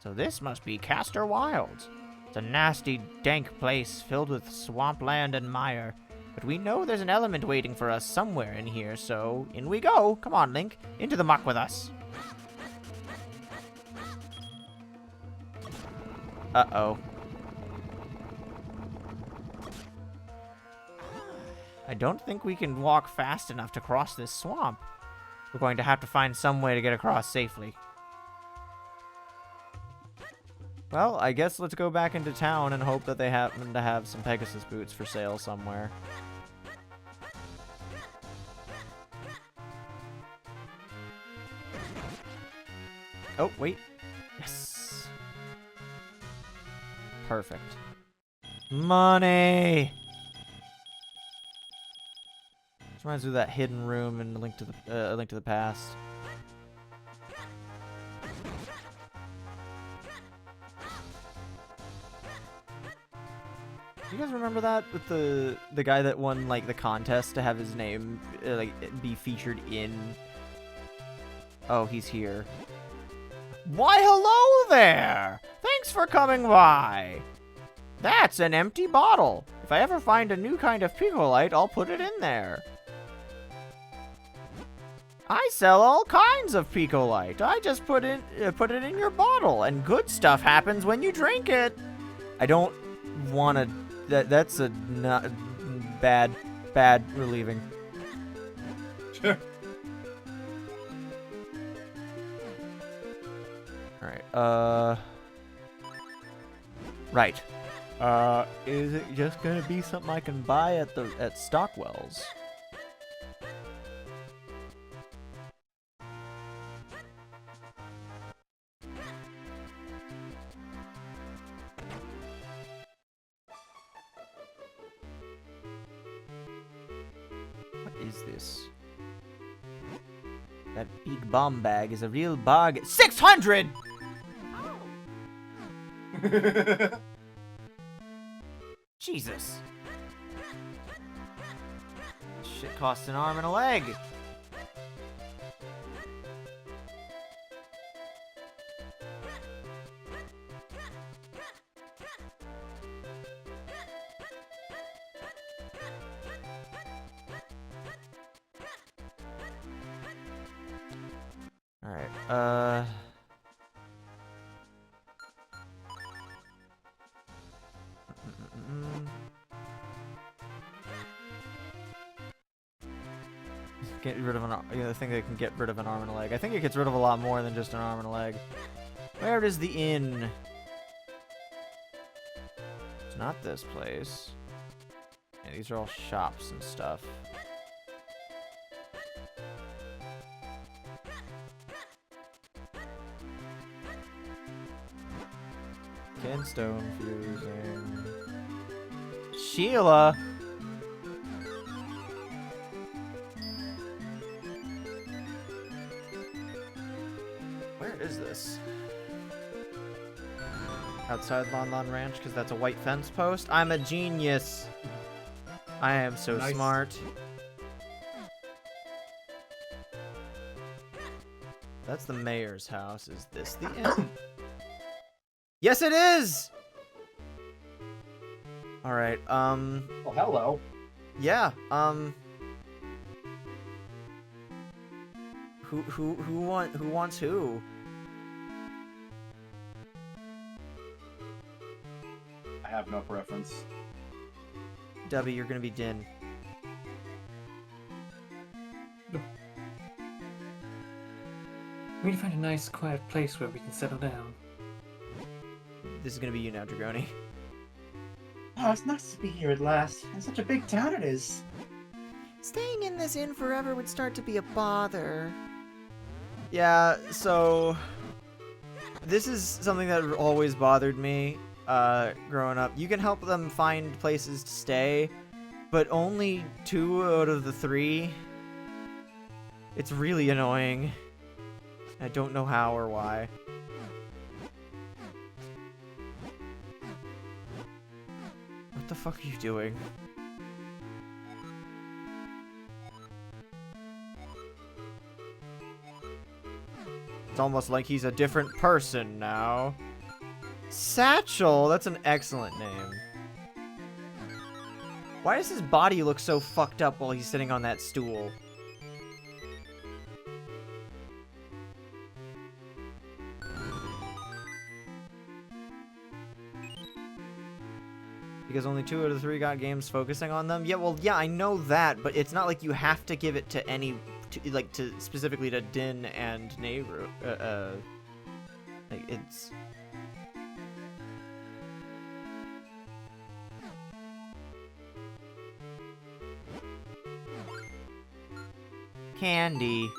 So this must be Castor Wilds. It's a nasty, dank place filled with swampland and mire. But we know there's an element waiting for us somewhere in here, so in we go. Come on, Link. Into the muck with us. Uh-oh. I don't think we can walk fast enough to cross this swamp. We're going to have to find some way to get across safely. Well, I guess let's go back into town and hope that they happen to have some Pegasus boots for sale somewhere. Oh, wait. Yes. Perfect. Money! This reminds me of that hidden room in Link to the Past. Do you guys remember that with the guy that won like the contest to have his name like be featured in? Oh, he's here. Why, hello there! Thanks for coming by. That's an empty bottle. If I ever find a new kind of Picolite, I'll put it in there. I sell all kinds of Picolite. I just put it in your bottle, and good stuff happens when you drink it. I don't want to. That's a not bad relieving. Sure. All right. Right. Is it just gonna be something I can buy at Stockwell's? What is this? That big bomb bag is a real bug. 600! Jesus. Shit costs an arm and a leg. All right. Get rid of an arm. I think they can get rid of an arm and a leg. I think it gets rid of a lot more than just an arm and a leg. Where is the inn? It's not this place. Yeah, these are all shops and stuff. Kinstone fusing. Sheila! Where is this? Outside Lon Lon Ranch, because that's a white fence post? I'm a genius! I am so Nice. smart. That's the mayor's house. Is this the inn? Yes, it is! Alright, Oh, hello. yeah, who wants who? I have no preference. Debbie, you're gonna be Din. We need to find a nice, quiet place where we can settle down. This is gonna be you now, Dragoni. Oh, it's nice to be here at last. And such a big town it is. Staying in this inn forever would start to be a bother. Yeah, so this is something that always bothered me growing up. You can help them find places to stay, but only 2 out of the 3. It's really annoying. I don't know how or why. What the fuck are you doing? It's almost like he's a different person now. Satchel! That's an excellent name. Why does his body look so fucked up while he's sitting on that stool? Because only 2 out of the 3 got games focusing on them? Yeah, well, yeah, I know that, but it's not like you have to give it to any, specifically to Din and Nehru. Like, it's... Candy.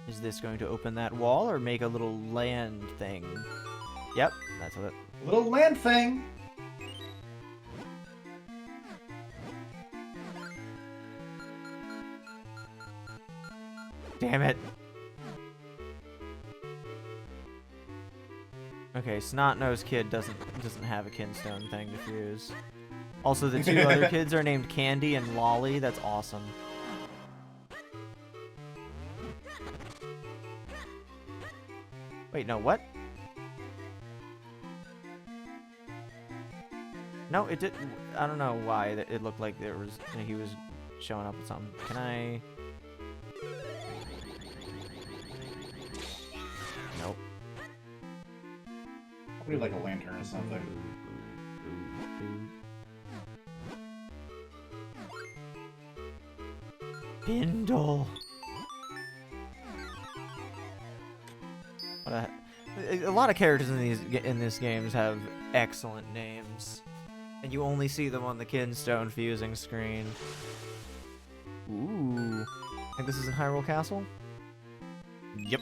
Is this going to open that wall or make a little land thing? Yep, that's what it... Little land thing. Damn it. Okay, Snot-Nosed Kid doesn't have a kinstone thing to fuse. Also, the 2 other kids are named Candy and Lolly. That's awesome. Wait, no, what? No, it didn't. I don't know why it looked like he was showing up with something. Can I? Nope. Probably like a lantern or something. Bindle. A lot of characters in this games have excellent names, and you only see them on the kinstone fusing screen. Ooh, I think this is in Hyrule Castle. Yep.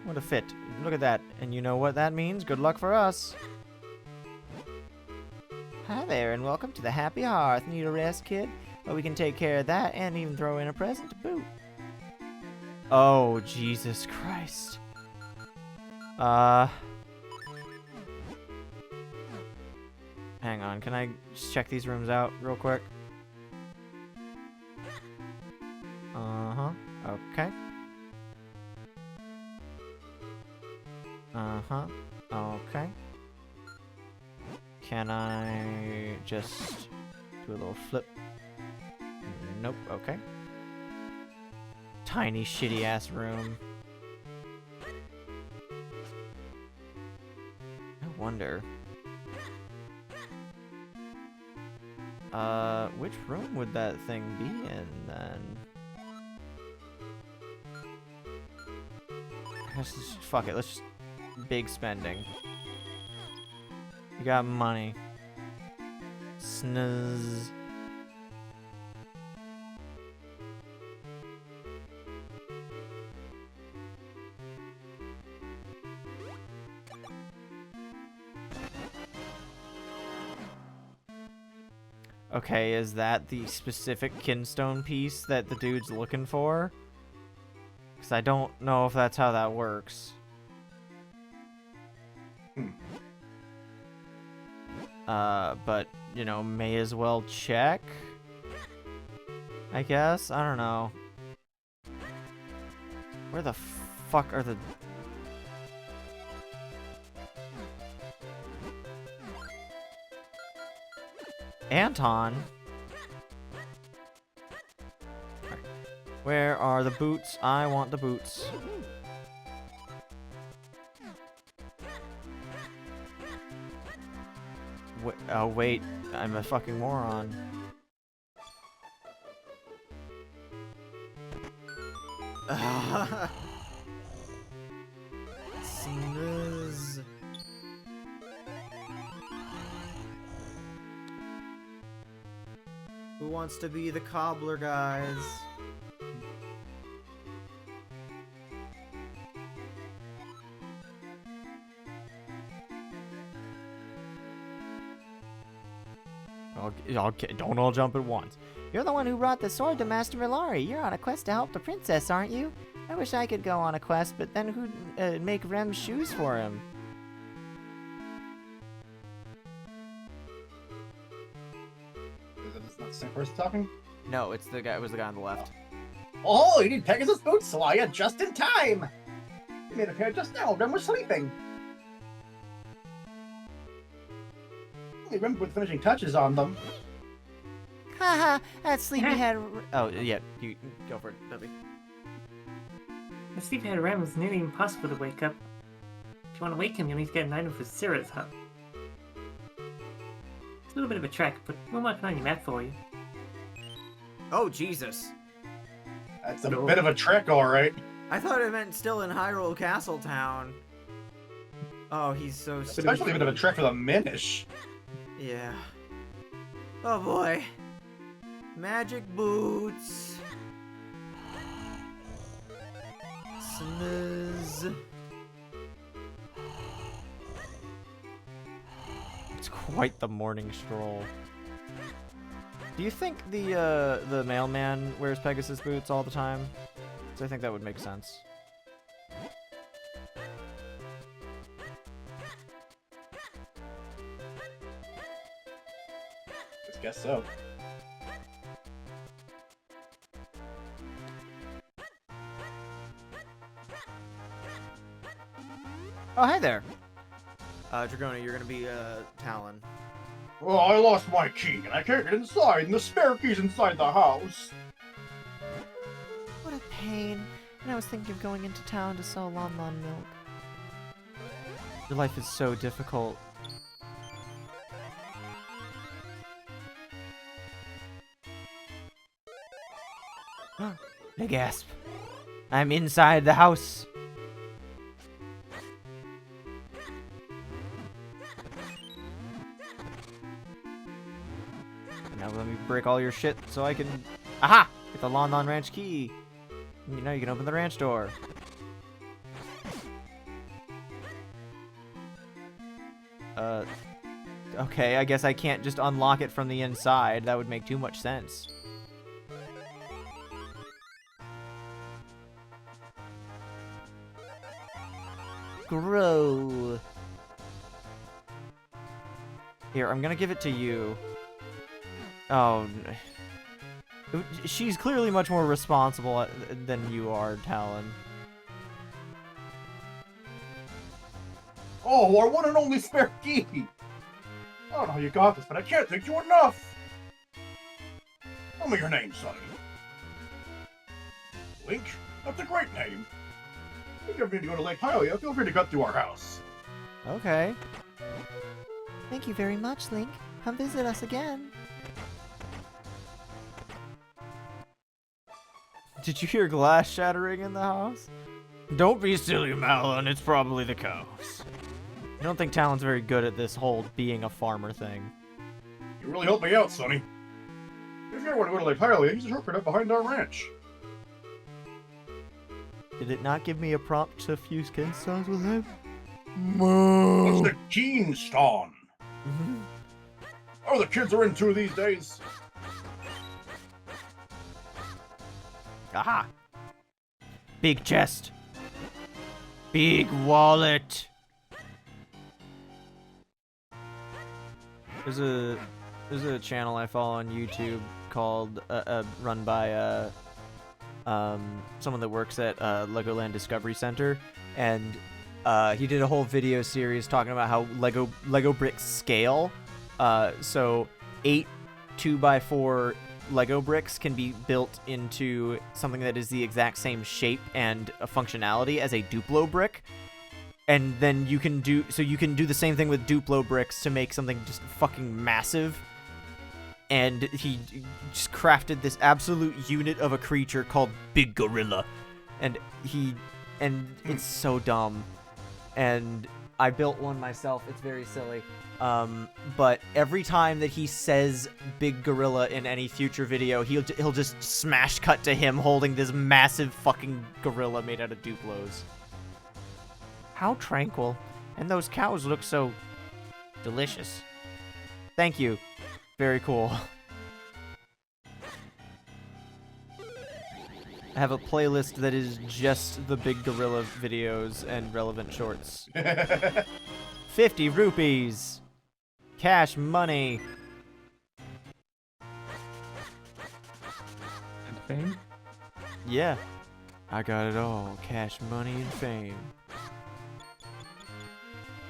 What a fit! Look at that, and you know what that means? Good luck for us. Hi there, and welcome to the Happy Hearth. Need a rest, kid? Well, we can take care of that, and even throw in a present to boot. Oh, Jesus Christ. Hang on, can I just check these rooms out real quick? Uh-huh, okay. Uh-huh, okay. Can I just do a little flip? Nope, okay. Tiny shitty ass room. I wonder. Which room would that thing be in then? Let's just, fuck it, let's just big spending. You got money. Snuzz. Okay, is that the specific kinstone piece that the dude's looking for? Because I don't know if that's how that works. But, you know, may as well check, I guess? I don't know. Where the fuck are the... Anton? Right. Where are the boots? I want the boots. Oh wait, I'm a fucking moron. Snooze. Who wants to be the cobbler, guys? Okay, don't all jump at once. You're the one who brought the sword to Master Milari. You're on a quest to help the princess, aren't you? I wish I could go on a quest, but then who'd make Rem's shoes for him? Is it not the same person talking? No, it was the guy on the left. Oh, you need Pegasus boots, Sawaya, just in time! You made a pair just now, Rem was sleeping. Only Rem put finishing touches on them. Haha, that sleepyhead. Oh, yeah, you go for it, Dudley. The sleepyhead Rem was nearly impossible to wake up. If you want to wake him, you'll need to get an item for Syrah's hut. It's a little bit of a trek, but we're working on your map for you. Oh, Jesus. That's a bit of a trek, alright. I thought it meant still in Hyrule Castle Town. Oh, he's so It's stupid. especially a bit of a trek for the Minish. Yeah. Oh boy. Magic boots. Snooze. It's quite the morning stroll. Do you think the mailman wears Pegasus boots all the time? 'Cause I think that would make sense. I guess so. Oh, hi there. Dragona, you're gonna be Talon. Well, I lost my key, and I can't get inside, and the spare key's inside the house. What a pain. And I was thinking of going into town to sell Lon Lon milk. Your life is so difficult. I gasp. I'm inside the house. And now let me break all your shit so I can... Aha! Get the Lon Lon Ranch key. Now you can open the ranch door. Okay, I guess I can't just unlock it from the inside. That would make too much sense. Grow. Here, I'm gonna give it to you. Oh... She's clearly much more responsible than you are, Talon. Oh, our one and only spare key! I don't know how you got this, but I can't thank you enough! Tell me your name, Sonny. Link? That's a great name. If you ever need to go to Lake Hylia, feel free to cut through our house. Okay. Thank you very much, Link. Come visit us again. Did you hear glass shattering in the house? Don't be silly, Malon. It's probably the cows. I don't think Talon's very good at this whole being a farmer thing. You really helped me out, Sonny. If you ever want to go to Lake Hylia, use the shortcut up behind our ranch. Did it not give me a prompt to fuse kin stones with him? What's the Keenstone? Oh, the kids are into these days. Aha! Big chest. Big wallet. There's a channel I follow on YouTube called run by someone that works at Legoland Discovery Center, and he did a whole video series talking about how Lego bricks scale. So 8 2x4 Lego bricks can be built into something that is the exact same shape and functionality as a Duplo brick. And then you can do the same thing with Duplo bricks to make something just fucking massive. And he just crafted this absolute unit of a creature called Big Gorilla. And it's so dumb. And I built one myself. It's very silly. But every time that he says Big Gorilla in any future video, he'll just smash cut to him holding this massive fucking gorilla made out of Duplos. How tranquil. And those cows look so delicious. Thank you. Very cool. I have a playlist that is just the Big Gorilla videos and relevant shorts. 50 rupees! Cash money! And fame? Yeah. I got it all. Cash, money, and fame.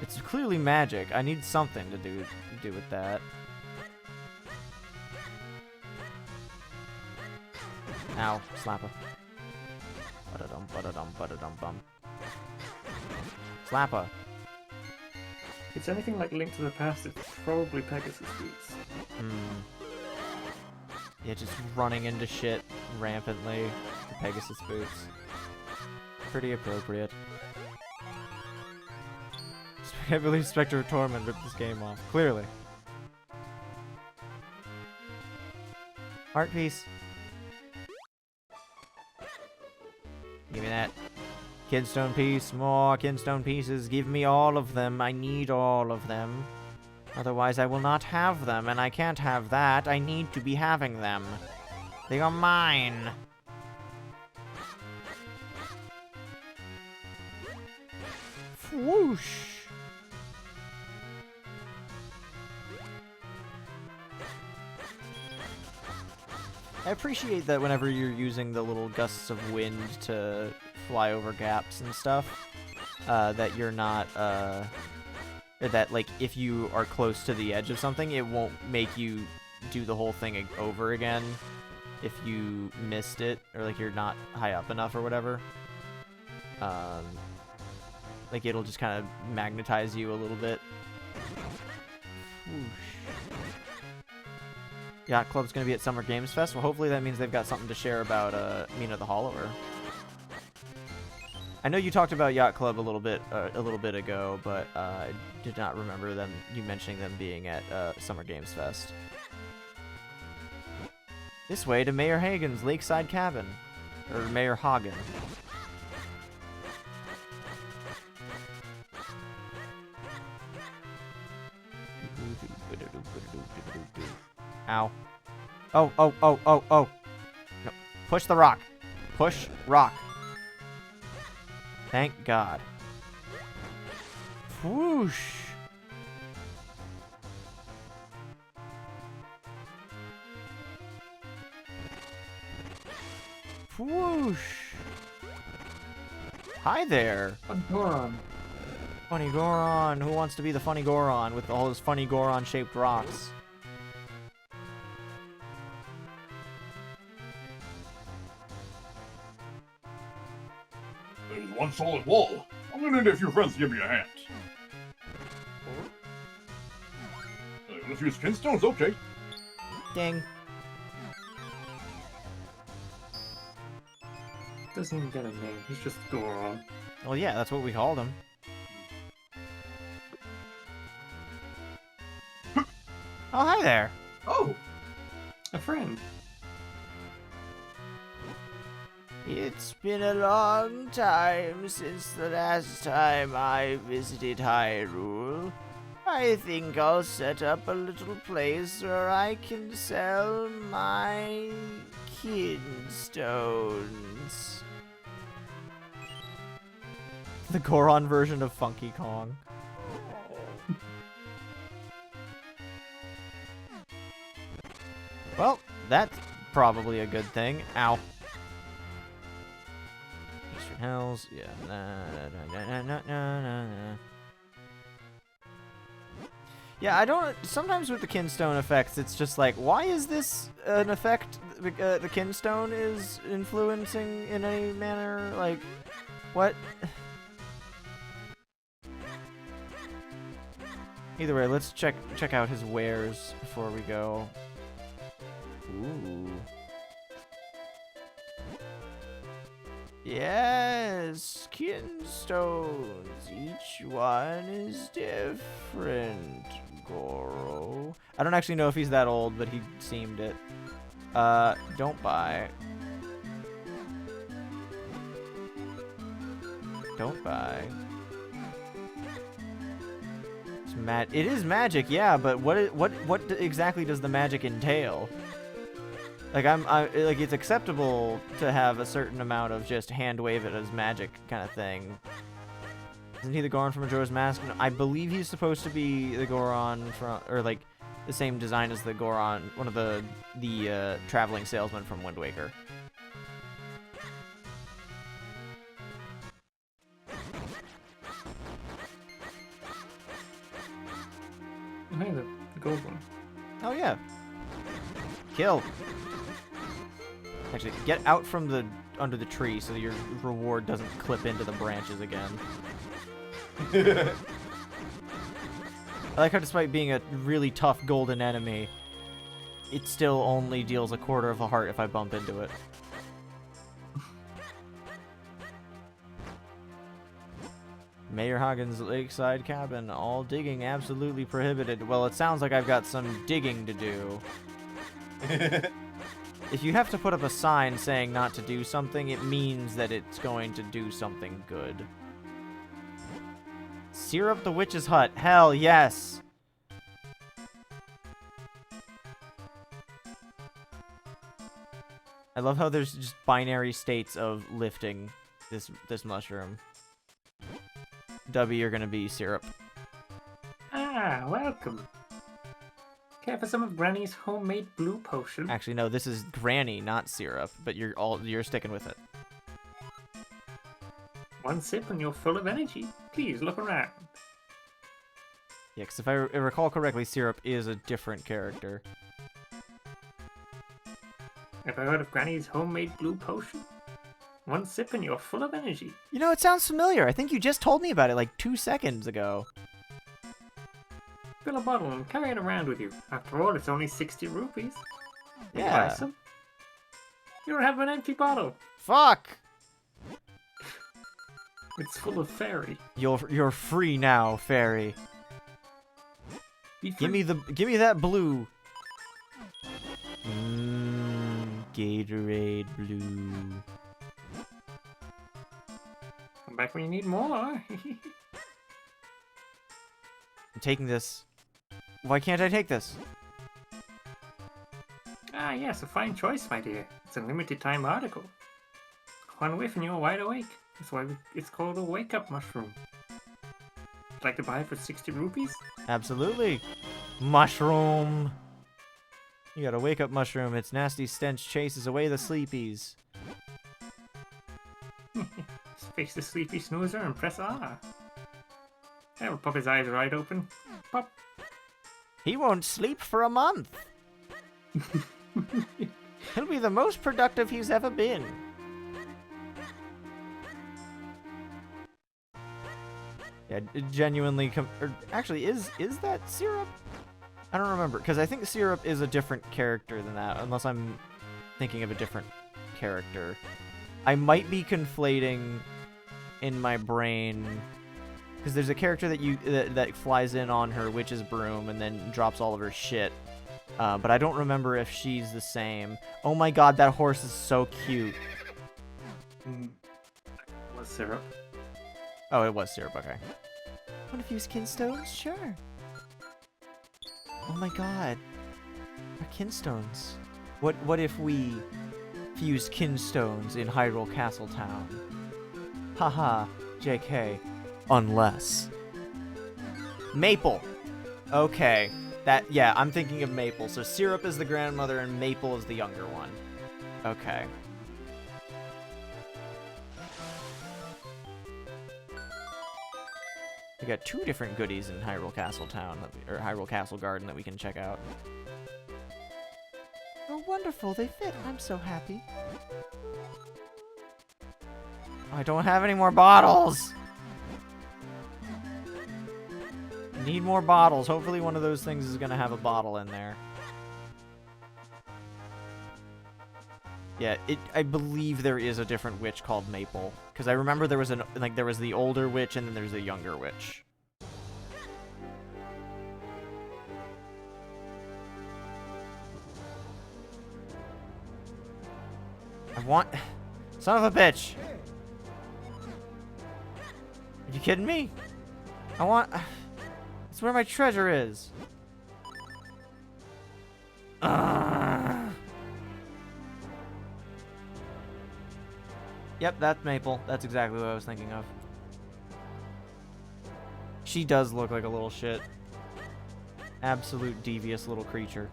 It's clearly magic. I need something to do with that. Ow, slapper. Ba-da-dum, ba-da-dum, ba-da-dum, bum. Slapper. If it's anything like Link to the Past, it's probably Pegasus Boots. Yeah, just running into shit rampantly. The Pegasus boots. Pretty appropriate. I believe Spectre of Torment ripped this game off. Clearly. Art piece. Give me that. Kidstone piece. More Kidstone pieces. Give me all of them. I need all of them. Otherwise I will not have them, and I can't have that. I need to be having them. They are mine. Whoosh. I appreciate that whenever you're using the little gusts of wind to fly over gaps and stuff, that you're not, that, like, if you are close to the edge of something, it won't make you do the whole thing over again if you missed it, or, like, you're not high up enough or whatever. Like, it'll just kind of magnetize you a little bit. Whoosh. Yacht Club's gonna be at Summer Games Fest. Well, hopefully that means they've got something to share about Mina the Hollower. I know you talked about Yacht Club a little bit ago, but I did not remember you mentioning them being at Summer Games Fest. This way to Mayor Hagen's Lakeside Cabin, or Mayor Hagen. Ow. Oh, oh, oh, oh, oh. No. Push the rock. Push rock. Thank God. Whoosh. Whoosh. Hi there. Goron. Funny Goron. Who wants to be the funny Goron with all those funny Goron-shaped rocks? There's one solid wall. I'm gonna need a few friends to give me a hand. You want to use kinstones? Okay. Ding. Doesn't even get a name. He's just Goron. Well, yeah, that's what we called him. Oh, hi there. Oh, A friend. It's been a long time since the last time I visited Hyrule. I think I'll set up a little place where I can sell my kinstones. The Goron version of Funky Kong. Well, that's probably a good thing. Ow. Eastern Hills, yeah. Yeah, I don't. Sometimes with the kinstone effects, it's just like, why is this an effect the kinstone is influencing in any manner? Like, what? Either way, let's check out his wares before we go. Ooh. Yes, kinstones. Each one is different, Goro. I don't actually know if he's that old, but he seemed it. Don't buy. Don't buy. It is magic, yeah, but what exactly does the magic entail? Like like it's acceptable to have a certain amount of just hand wave it as magic kind of thing. Isn't he the Goron from Majora's Mask? No, I believe he's supposed to be the Goron from, or like the same design as the Goron, one of the traveling salesmen from Wind Waker. Hey, the gold one. Oh yeah. Kill. Actually, get out from the under the tree so your reward doesn't clip into the branches again. I like how despite being a really tough golden enemy, it still only deals a quarter of a heart if I bump into it. Mayor Hagen's lakeside cabin, all digging absolutely prohibited. Well, it sounds like I've got some digging to do. If you have to put up a sign saying not to do something, it means that it's going to do something good. Syrup the Witch's Hut. Hell yes! I love how there's just binary states of lifting this mushroom. W, you're gonna be syrup. Ah, welcome. Care for some of Granny's homemade blue potion? Actually, no, this is Granny, not syrup, but you're sticking with it. One sip and you're full of energy. Please look around. Yeah, because if I recall correctly, syrup is a different character. Have I heard of Granny's homemade blue potion? One sip and you're full of energy. You know, it sounds familiar. I think you just told me about it like 2 seconds ago. Fill a bottle and carry it around with you. After all, it's only 60 rupees. Yeah. Buy some. You don't have an empty bottle. Fuck! It's full of fairy. You're free now, fairy. Be Give me that blue. Gatorade blue. Come back when you need more. I'm taking this. Why can't I take this? Ah, yes, a fine choice, my dear. It's a limited time article. One whiff and you're wide awake. That's why it's called a wake-up mushroom. Would like to buy it for 60 rupees? Absolutely. Mushroom. You got a wake-up mushroom. Its nasty stench chases away the sleepies. Face the sleepy snoozer and press R. That'll pop his eyes right open. Pop. He won't sleep for a month. He'll be the most productive he's ever been. Yeah, it genuinely actually, is that syrup? I don't remember, because I think syrup is a different character than that, unless I'm thinking of a different character. I might be conflating in my brain, because there's a character that flies in on her witch's broom and then drops all of her shit. But I don't remember if she's the same. Oh my god, that horse is so cute. Was syrup? Oh, it was syrup, okay. Want to fuse kinstones? Sure. Oh my god. Our kinstones. What if we fused kinstones in Hyrule Castle Town? Haha, JK. Unless. Maple! Okay. Yeah, I'm thinking of Maple. So Syrup is the grandmother and Maple is the younger one. Okay. We got 2 different goodies in Hyrule Castle Town, or Hyrule Castle Garden that we can check out. Oh, wonderful. They fit. I'm so happy. I don't have any more bottles! Need more bottles. Hopefully one of those things is gonna have a bottle in there. Yeah, I believe there is a different witch called Maple. Because I remember there was there was the older witch and then there's the younger witch. Son of a bitch! Are you kidding me? It's where my treasure is. Yep, that's Maple. That's exactly what I was thinking of. She does look like a little shit. Absolute devious little creature.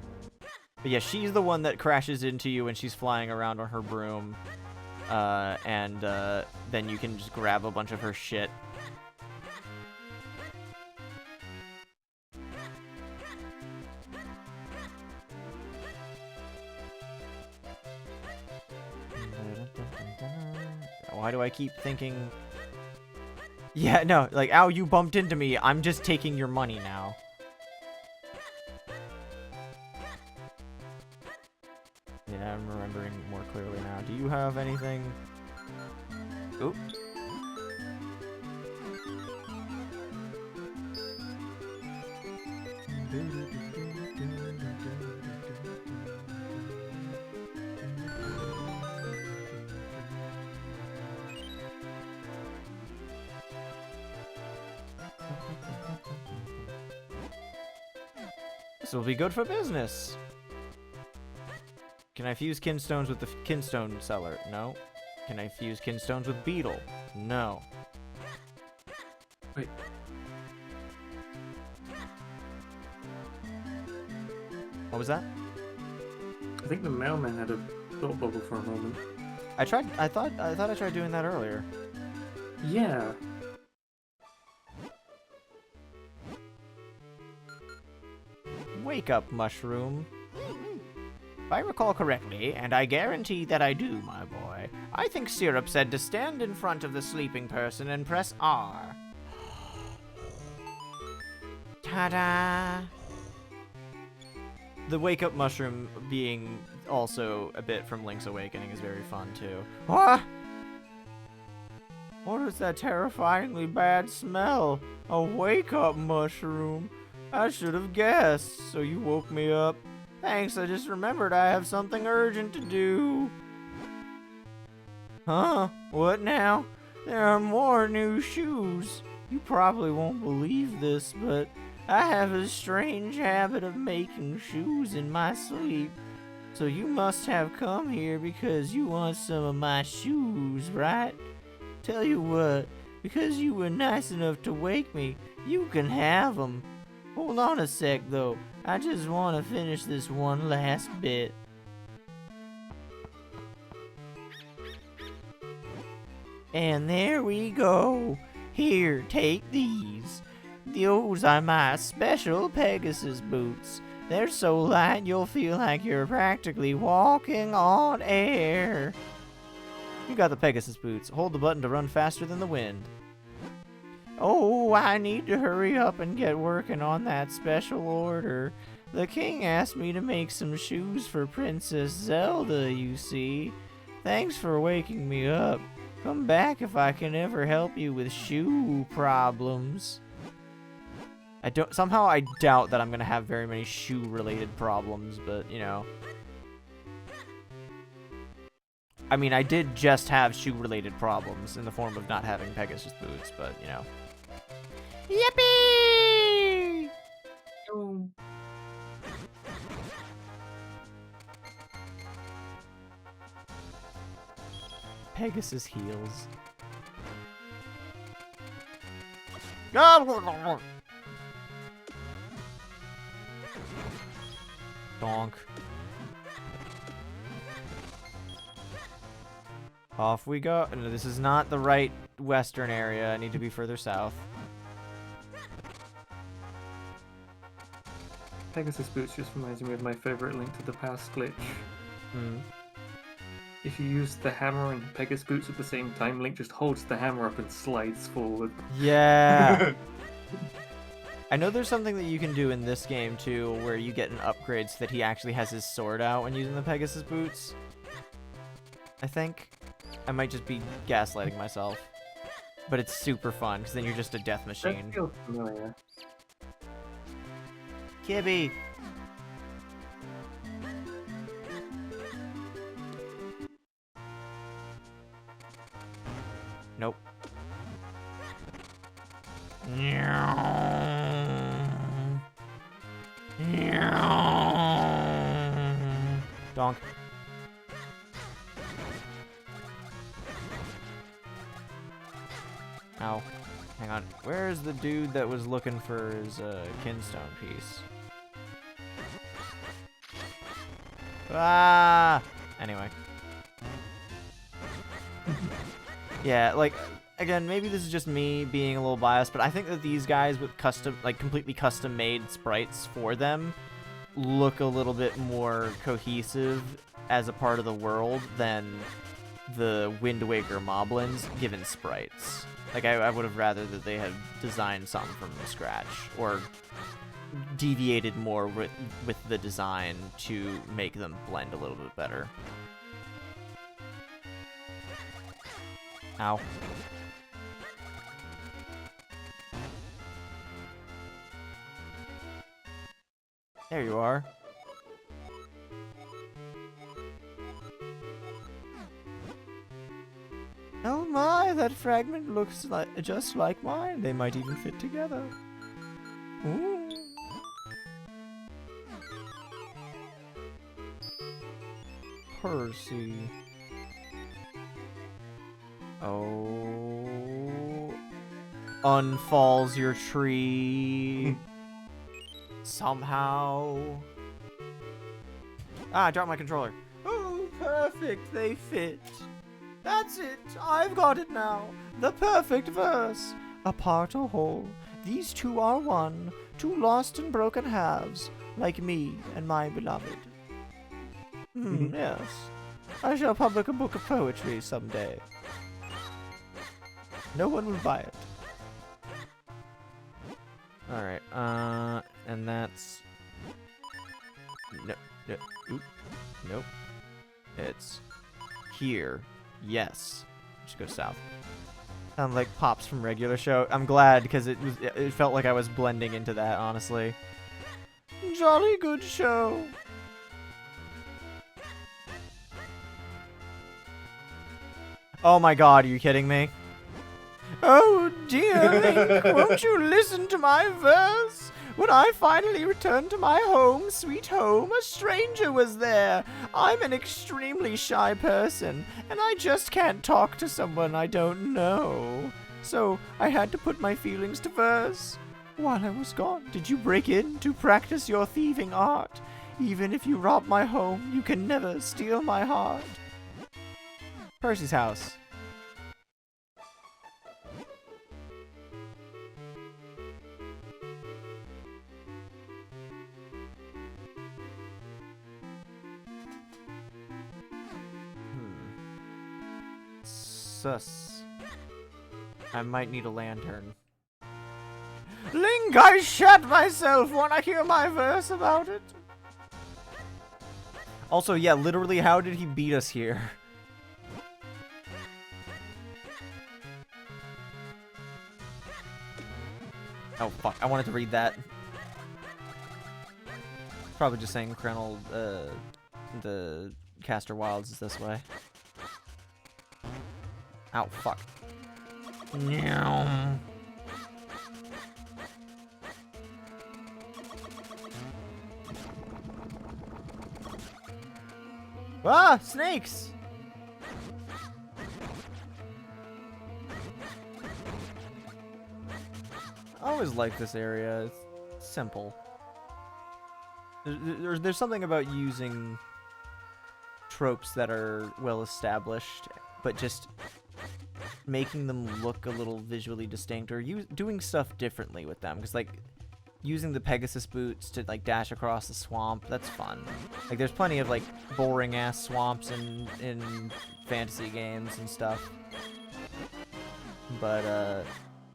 But yeah, she's the one that crashes into you when she's flying around on her broom. And then you can just grab a bunch of her shit. Why do I keep thinking... Yeah, no, like, ow, you bumped into me. I'm just taking your money now. Yeah, I'm remembering more clearly now. Do you have anything? Oop. This will be good for business. Can I fuse kinstones with the kinstone seller? No. Can I fuse kinstones with beetle? No. Wait. What was that? I think the mailman had a thought bubble for a moment. I thought I tried doing that earlier. Yeah. Wake up, mushroom. If I recall correctly, and I guarantee that I do, my boy, I think Syrup said to stand in front of the sleeping person and press R. Ta-da! The wake up mushroom being also a bit from Link's Awakening is very fun too. What? What is that terrifyingly bad smell? A wake-up mushroom. I should have guessed, so you woke me up. Thanks, I just remembered I have something urgent to do. Huh? What now? There are more new shoes. You probably won't believe this, but I have a strange habit of making shoes in my sleep. So you must have come here because you want some of my shoes, right? Tell you what, because you were nice enough to wake me, you can have them. Hold on a sec, though. I just want to finish this one last bit. And there we go. Here, take these. Those are my special Pegasus boots. They're so light you'll feel like you're practically walking on air. You got the Pegasus boots. Hold the button to run faster than the wind. Oh, I need to hurry up and get working on that special order. The king asked me to make some shoes for Princess Zelda, you see. Thanks for waking me up. Come back if I can ever help you with shoe problems. Somehow I doubt that I'm gonna have very many shoe-related problems, but, you know. I mean, I did just have shoe-related problems in the form of not having Pegasus boots, but, you know. Yippee! Pegasus heals. Donk. Off we go. No, this is not the right western area. I need to be further south. Pegasus boots just reminds me of my favorite Link to the Past glitch. If you use the hammer and Pegasus boots at the same time, Link just holds the hammer up and slides forward. Yeah. I know there's something that you can do in this game too, where you get an upgrade so that he actually has his sword out when using the Pegasus boots. I think. I might just be gaslighting myself. But it's super fun, because then you're just a death machine. That feels familiar. Kibby! Nope. Donk. Ow. Hang on. Where's the dude that was looking for his kinstone piece? Ah! Anyway. Yeah, like, again, maybe this is just me being a little biased, but I think that these guys with custom, like, completely custom-made sprites for them look a little bit more cohesive as a part of the world than the Wind Waker Moblins given sprites. Like, I would have rather that they had designed something from scratch, or deviated more with the design to make them blend a little bit better. Ow. There you are. Oh my, that fragment looks like just like mine. They might even fit together. Ooh. Percy. Oh. Unfalls your tree. Somehow. Ah, I dropped my controller. Oh, perfect. They fit. That's it. I've got it now. The perfect verse. Apart or whole, these two are one. Two lost and broken halves, like me and my beloved. Yes. I shall publish a book of poetry someday. No one will buy it. Alright, and that's... No, oop, nope. It's here. Yes. Just go south. Sound like Pops from regular show. I'm glad, because it felt like I was blending into that, honestly. Jolly good show. Oh my god, are you kidding me? Oh dear Link, won't you listen to my verse? When I finally returned to my home, sweet home, a stranger was there. I'm an extremely shy person, and I just can't talk to someone I don't know. So I had to put my feelings to verse. While I was gone, did you break in to practice your thieving art? Even if you rob my home, you can never steal my heart. Percy's house. Sus. I might need a lantern. Link, I shat myself. Wanna hear my verse about it? Also, yeah, literally, how did he beat us here? Oh, fuck. I wanted to read that. Probably just saying Krenel, the Caster Wilds is this way. Ow, fuck. Meow. Ah, snakes! I always like this area. It's simple. There's something about using tropes that are well established, but just making them look a little visually distinct, or doing stuff differently with them. Because, like, using the Pegasus boots to, like, dash across the swamp, that's fun. Like, there's plenty of, like, boring-ass swamps in fantasy games and stuff. But,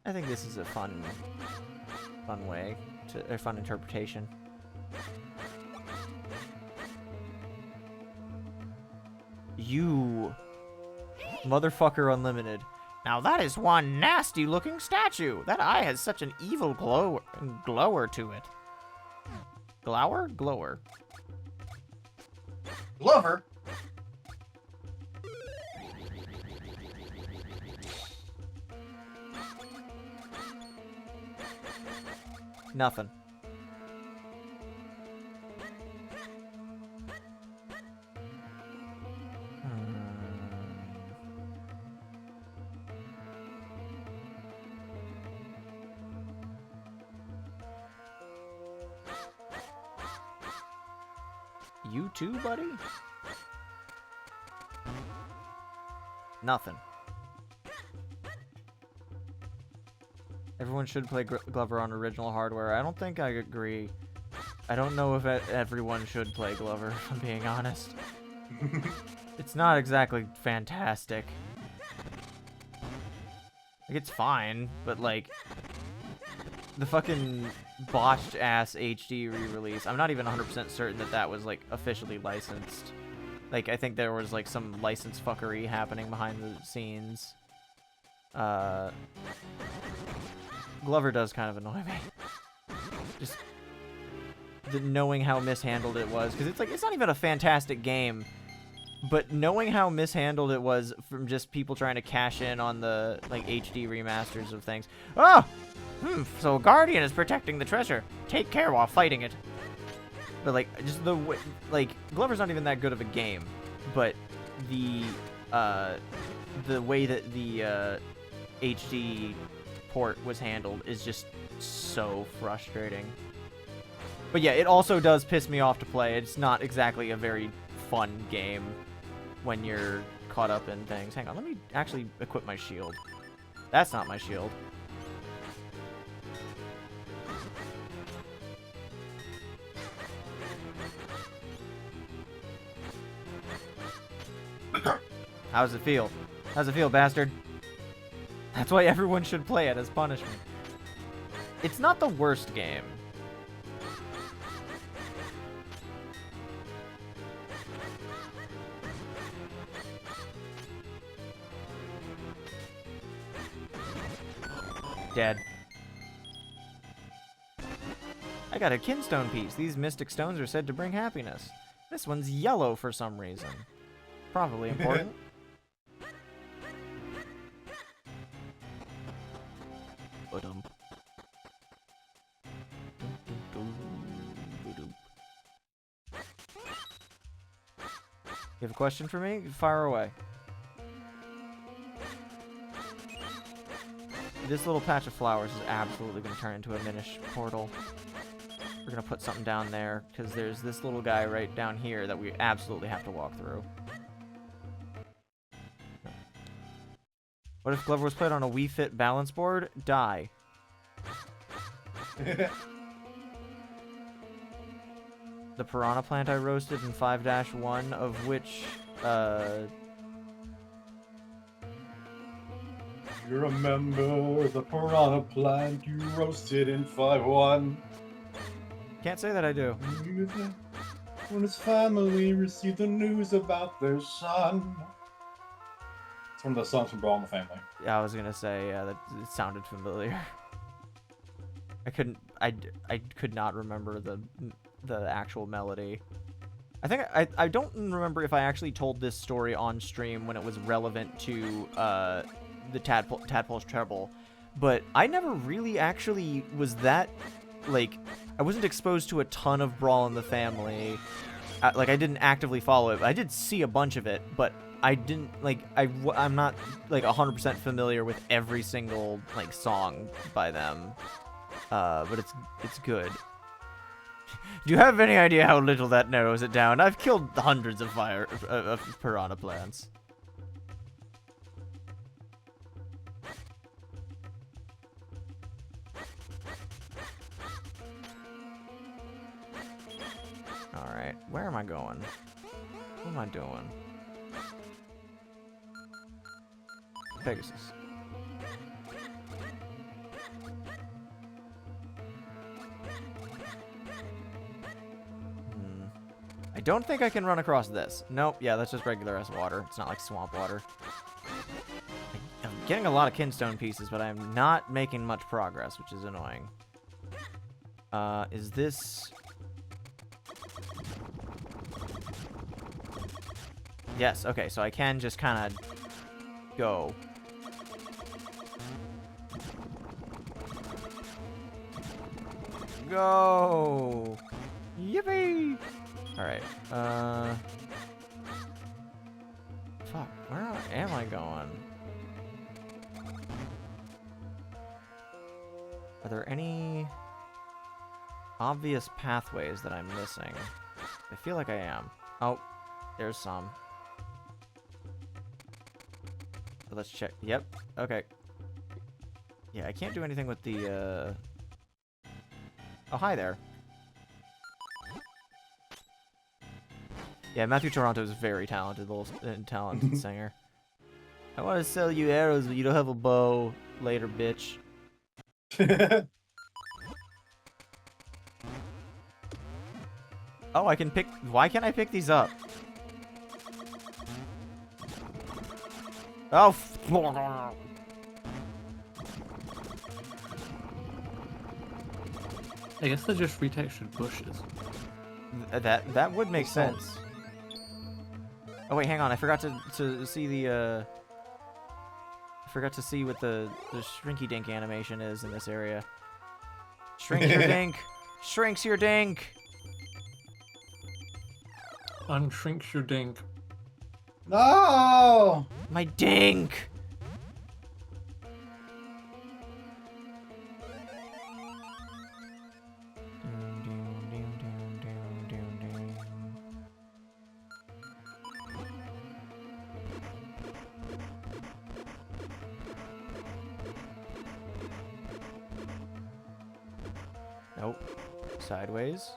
I think this is a fun way to, a fun interpretation. You motherfucker unlimited. Now that is one nasty looking statue. That eye has such an evil glower to it. Glower? Glower. Glover? Nothing. You too, buddy? Nothing. Everyone should play Glover on original hardware. I don't think I agree. I don't know if everyone should play Glover, if I'm being honest. It's not exactly fantastic. Like, it's fine, but, like, the fucking botched-ass HD re-release, I'm not even 100% certain that that was, like, officially licensed. Like, I think there was, like, some license fuckery happening behind the scenes. Glover does kind of annoy me. Just knowing how mishandled it was, because it's like, it's not even a fantastic game, but knowing how mishandled it was from just people trying to cash in on the, like, HD remasters of things. Oh! So a guardian is protecting the treasure. Take care while fighting it. But, like, just the way, like, Glover's not even that good of a game, but the way that the, HD port was handled is just so frustrating. But yeah, it also does piss me off to play. It's not exactly a very fun game when you're caught up in things. Hang on, let me actually equip my shield. That's not my shield. How does it feel? How's it feel, bastard? That's why everyone should play it as punishment. It's not the worst game. Dead. I got a kinstone piece. These mystic stones are said to bring happiness. This one's yellow for some reason. Probably important. You have a question for me? Fire away. This little patch of flowers is absolutely going to turn into a Minish portal. We're going to put something down there, because there's this little guy right down here that we absolutely have to walk through. What if Glover was played on a Wii Fit balance board? Die. The piranha plant I roasted in 5-1, of which, You remember the piranha plant you roasted in 5-1? Can't say that I do. When his family received the news about their son. It's one of the songs from Brawl in the Family. Yeah, I was gonna say, yeah, that it sounded familiar. I could not remember the actual melody. I don't remember if I actually told this story on stream when it was relevant to the Tadpole's Treble, but I never really actually was that, like, I wasn't exposed to a ton of Brawl in the Family. Like, I didn't actively follow it. I did see a bunch of it, but I didn't, like, I'm not, like, 100% familiar with every single, like, song by them. But it's good. Do you have any idea how little that narrows it down? I've killed hundreds of piranha plants. Alright, where am I going? What am I doing? Pegasus. I don't think I can run across this. Nope, yeah, that's just regular ass water. It's not like swamp water. I'm getting a lot of kinstone pieces, but I'm not making much progress, which is annoying. Is this... Yes, okay, so I can just kind of go. Go! Yippee! Alright, fuck, where am I going? Are there any obvious pathways that I'm missing? I feel like I am. Oh, there's some. But let's check. Yep. Okay. Yeah, I can't do anything with the, Oh, hi there. Yeah, Matthew Toronto is a very talented talented singer. I want to sell you arrows, but you don't have a bow. Later, bitch. Oh, I can pick... Why can't I pick these up? Oh, I guess they're just retextured bushes. that would make sense. Oh wait, hang on. I forgot to see the I forgot to see what the shrinky dink animation is in this area. Shrink your dink. Shrinks your dink. Unshrinks your dink. No! My dink. Nope. Sideways.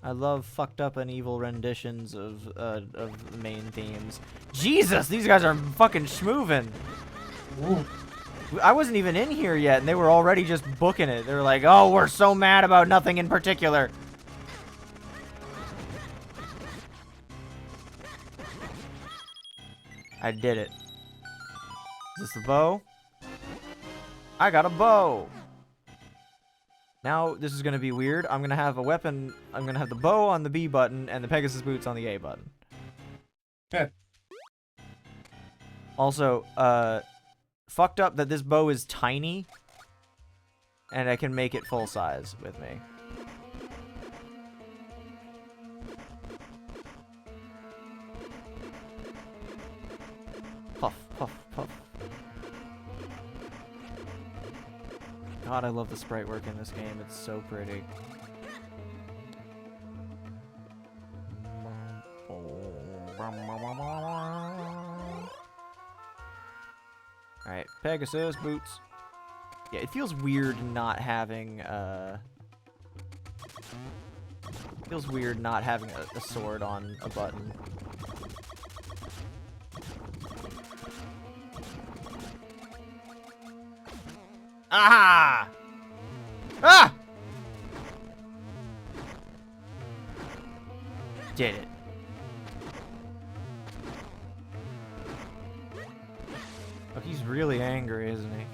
I love fucked up and evil renditions of the main themes. Jesus, these guys are fucking schmoovin'. I wasn't even in here yet, and they were already just booking it. They were like, "Oh, we're so mad about nothing in particular." I did it. Is this the bow? I got a bow. Now, this is going to be weird. I'm going to have a weapon. I'm going to have the bow on the B button and the Pegasus boots on the A button. Also, fucked up that this bow is tiny. And I can make it full size with me. Puff, puff, puff. God, I love the sprite work in this game. It's so pretty. Alright, Pegasus boots. Yeah, it feels weird not having, feels weird not having a sword on a button. Aha! Ah! Did it. Oh, he's really angry, isn't he?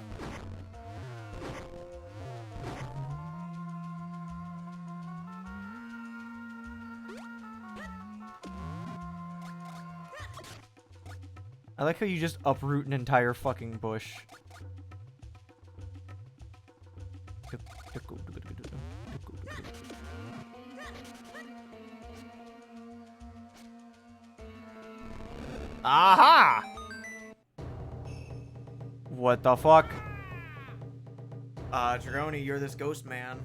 I like how you just uproot an entire fucking bush. Aha! What the fuck? Dragoni, you're this ghost man.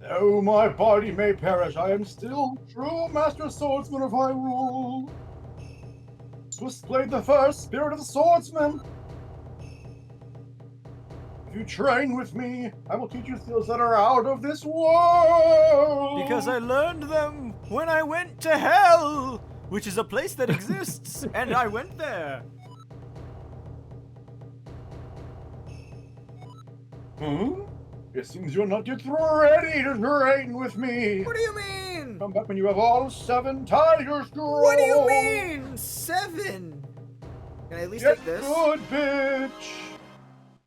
Though my body may perish, I am still true master swordsman of Hyrule. Swiss blade the first, spirit of the swordsman. If you train with me, I will teach you skills that are out of this world. Because I learned them when I went to hell, which is a place that exists, and I went there. Hmm? It seems you're not yet ready to train with me. What do you mean? Come back when you have all 7 tigers strong. What do you mean? 7? Can I at least Get take this? good, bitch.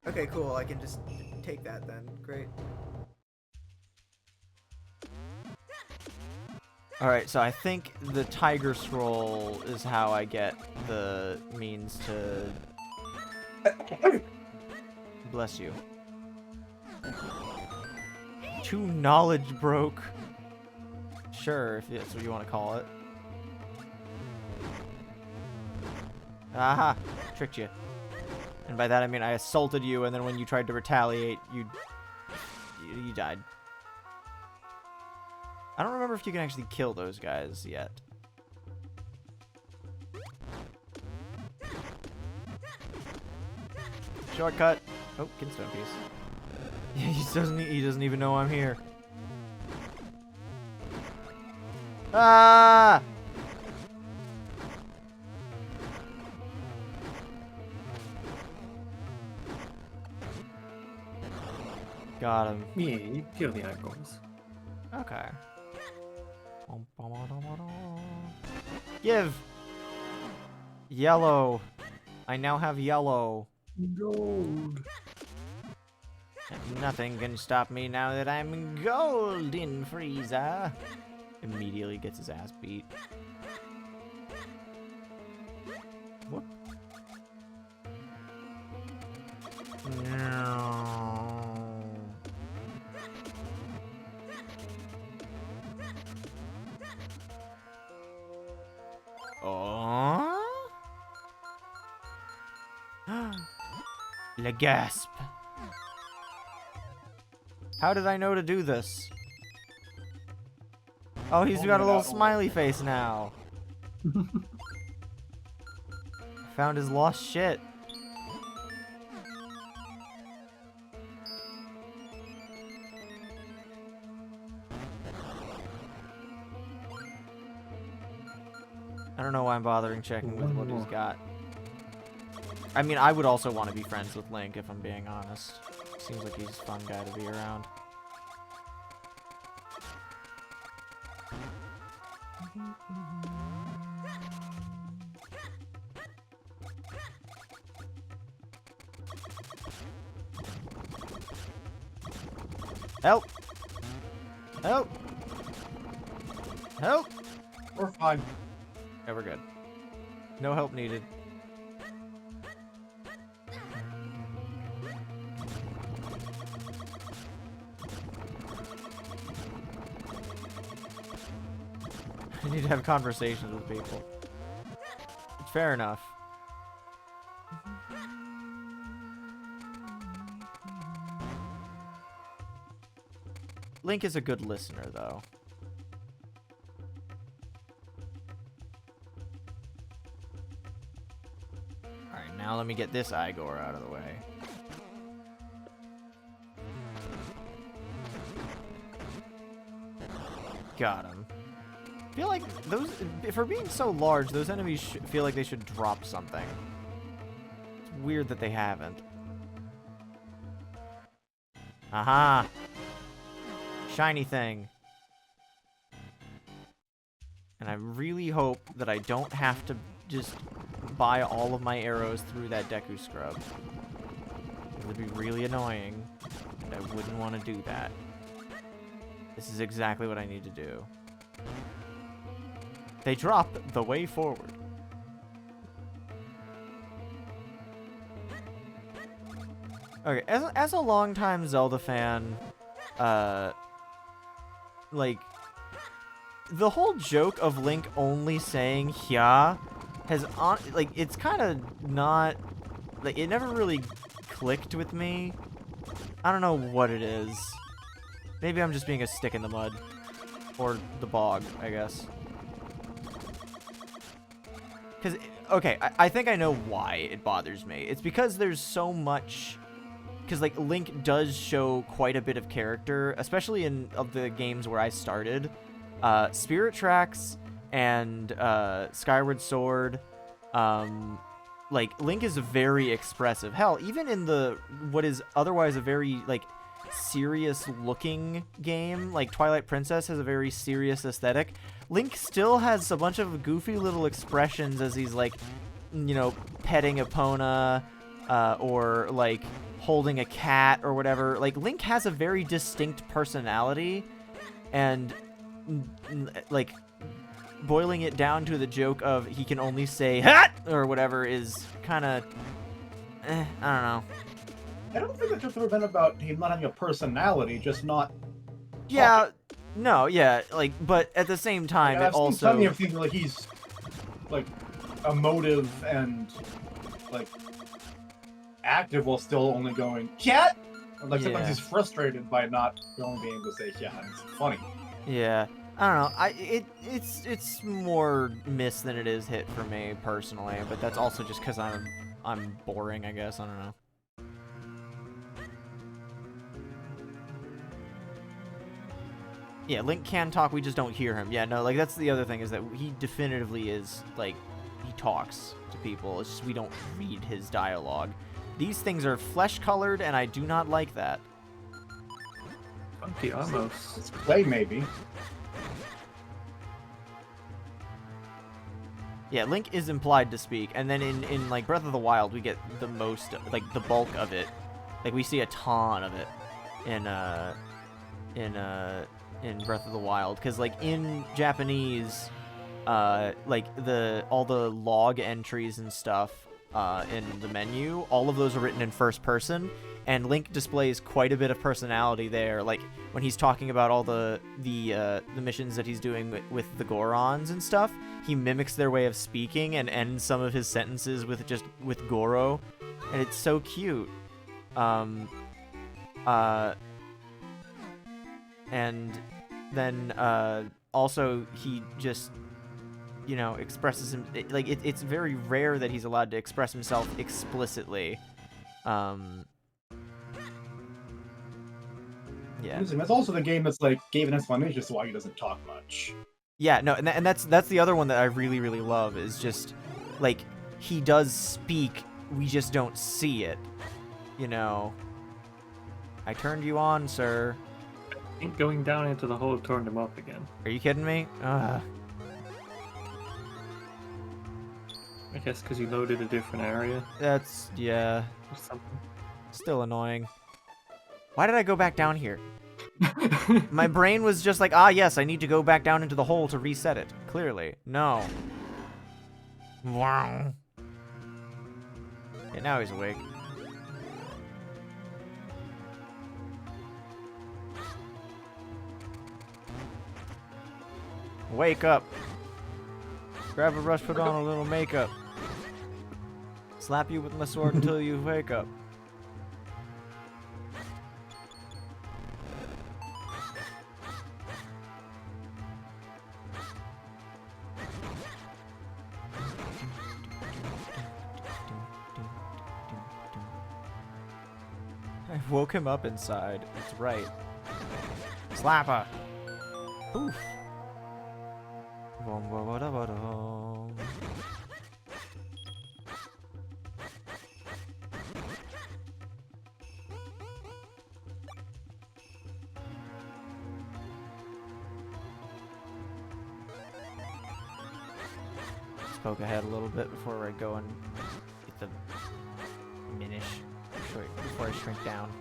Okay, cool. I can just take that then. Great. Alright, so I think the Tiger Scroll is how I get the means to... Bless you. 2 knowledge broke. Sure, if that's what you want to call it. Aha! Tricked you. And by that I mean I assaulted you, and then when you tried to retaliate, you died. I don't remember if you can actually kill those guys yet. Shortcut. Oh, Kinstone piece. He doesn't even know I'm here. Ah! Got him. Yeah, you kill the icons. Okay. Give! Yellow. I now have yellow. Gold. And nothing can stop me now that I'm golden, Frieza. Immediately gets his ass beat. Whoop. No. Oh. Le gasp. How did I know to do this? Oh, he's got a little smiley face now. Found his lost shit. I don't know why I'm bothering checking with what he's got. I mean, I would also want to be friends with Link, if I'm being honest. Seems like he's a fun guy to be around. Help! Help! Help! We're fine. Yeah, we're good. No help needed. I need to have conversations with people. Fair enough. Link is a good listener, though. Alright, now let me get this Igor out of the way. Got him. I feel like those, for being so large, those enemies feel like they should drop something. It's weird that they haven't. Aha! Shiny thing. And I really hope that I don't have to just buy all of my arrows through that Deku Scrub. It would be really annoying, and I wouldn't want to do that. This is exactly what I need to do. They drop the way forward. Okay, as a longtime Zelda fan, like, the whole joke of Link only saying "Hya" has like, it's kind of not, like, it never really clicked with me. I don't know what it is. Maybe I'm just being a stick in the mud. Or the bog, I guess. Because, okay, I think I know why it bothers me. It's because there's so much... Because, like, Link does show quite a bit of character, especially in of the games where I started. Spirit Tracks and Skyward Sword, like, Link is very expressive. Hell, even in the what is otherwise a very, like, serious-looking game, like Twilight Princess has a very serious aesthetic. Link still has a bunch of goofy little expressions as he's, like, you know, petting Epona, or, like, holding a cat or whatever. Like, Link has a very distinct personality, and, like, boiling it down to the joke of he can only say "hat" or whatever is kind of, I don't know. I don't think it's just ever been about him not having a personality, just not. Yeah, talking. no, yeah, like, but at the same time, Like, it I've seen also. plenty of things like he's like emotive and like active while still only going, "Cat!" Like, sometimes Yeah. he's frustrated by not only being able to say, "Yeah," and it's funny. Yeah. I don't know. It's more miss than it is hit for me personally, but that's also just because I'm boring, I guess. I don't know. Yeah, Link can talk, we just don't hear him. Yeah, no, like, that's the other thing, is that he definitively is, like, he talks to people. It's just we don't read his dialogue. These things are flesh-colored, and I do not like that. Funky almost. It's clay, maybe. Yeah, Link is implied to speak, and then in like, Breath of the Wild, we get the most, like, the bulk of it. Like, we see a ton of it in Breath of the Wild, because, like, in Japanese, like, all the log entries and stuff in the menu, all of those are written in first person, and Link displays quite a bit of personality there. Like, when he's talking about all the missions that he's doing with the Gorons and stuff, he mimics their way of speaking and ends some of his sentences with Goro, and it's so cute. And then also he just, you know, expresses him, like, it's very rare that he's allowed to express himself explicitly. Yeah. It's also the game that's like gave an explanation as to why he doesn't talk much. Yeah, no, and that's the other one that I really, really love, is just, like, he does speak, we just don't see it, you know. I turned you on, sir. I think going down into the hole turned him up again. Are you kidding me? I guess because you loaded a different area That's, yeah, or something. still annoying. Why did I go back down here? My brain was just like, ah, yes, I need to go back down into the hole to reset it. Clearly. No. Wow. Yeah, now he's awake. Wake up. Grab a brush, put on a little makeup. Slap you with my sword until you wake up. I woke him up inside. That's right. Slapper. Poof. Bum, ba, ba, da, ba, dum. Let's poke ahead a little bit before I go and get the Minish. Before I shrink down.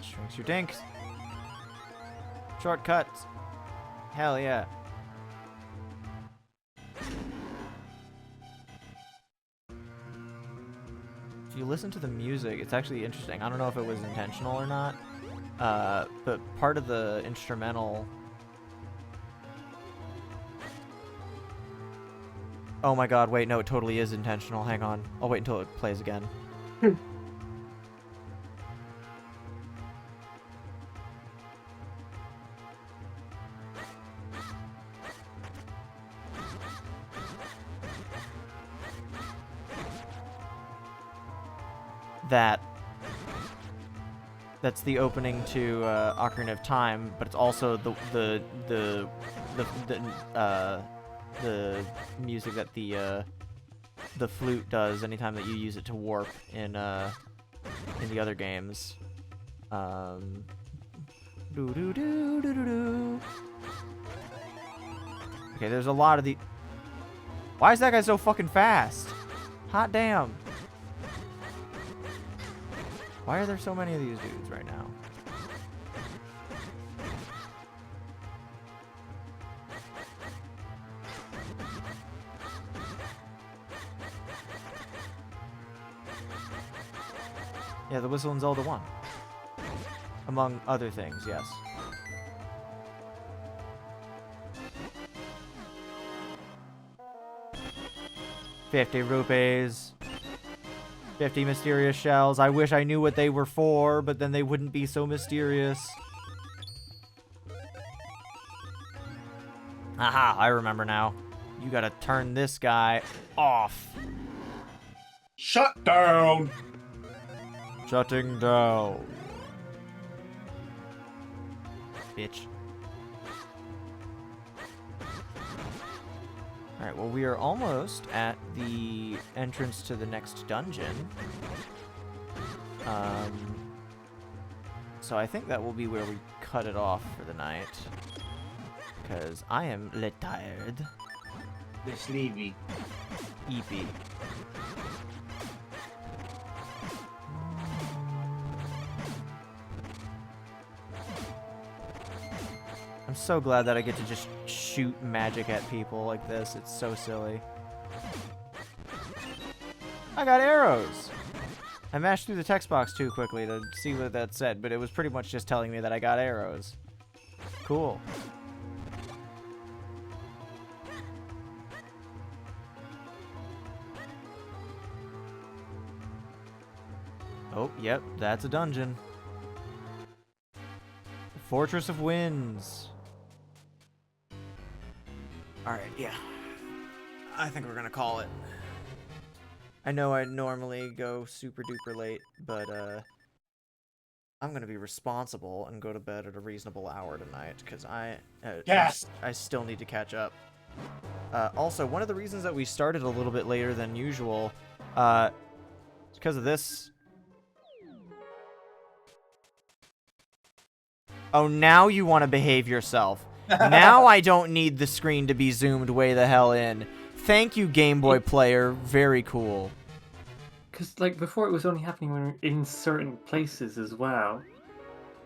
Shrinks your dinks. Shortcuts. Hell yeah. If you listen to the music, it's actually interesting. I don't know if it was intentional or not. But part of the instrumental... Oh my god, wait, no, it totally is intentional. Hang on. I'll wait until it plays again. That's the opening to Ocarina of Time, but it's also the music that the flute does anytime that you use it to warp in the other games. Okay, there's a lot of the. Why is that guy so fucking fast? Hot damn. Why are there so many of these dudes right now? Yeah, the Whistle in Zelda 1. Among other things, yes. 50 rupees. 50 mysterious shells. I wish I knew what they were for, but then they wouldn't be so mysterious. Aha, I remember now. You gotta turn this guy off. Shut down! Shutting down. Bitch. Alright, well, we are almost at the entrance to the next dungeon. So I think that will be where we cut it off for the night. Because I am tired. They're sleepy. Eepy. I'm so glad that I get to just shoot magic at people like this. It's so silly. I got arrows! I mashed through the text box too quickly to see what that said, but it was pretty much just telling me that I got arrows. Cool. Oh, yep, that's a dungeon. Fortress of Winds. Alright, yeah. I think we're gonna call it. I know I normally go super duper late, but I'm gonna be responsible and go to bed at a reasonable hour tonight, because Yes! I still need to catch up. Also, one of the reasons that we started a little bit later than usual, is because of this. Oh, now you want to behave yourself. Now I don't need the screen to be zoomed way the hell in. Thank you, Game Boy player. Very cool. Because, like, before it was only happening when we were in certain places as well.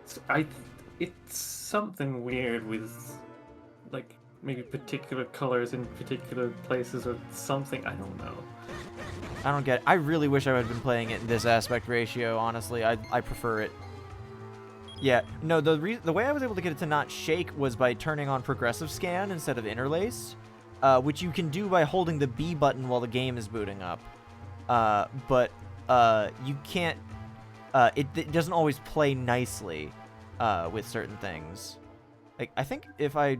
So it's something weird with, like, maybe particular colors in particular places or something. I don't know. I don't get it. I really wish I would have been playing it in this aspect ratio, honestly. I prefer it. Yeah, no, the way I was able to get it to not shake was by turning on progressive scan instead of interlace, which you can do by holding the B button while the game is booting up. But you can't, it doesn't always play nicely with certain things. Like, I think if I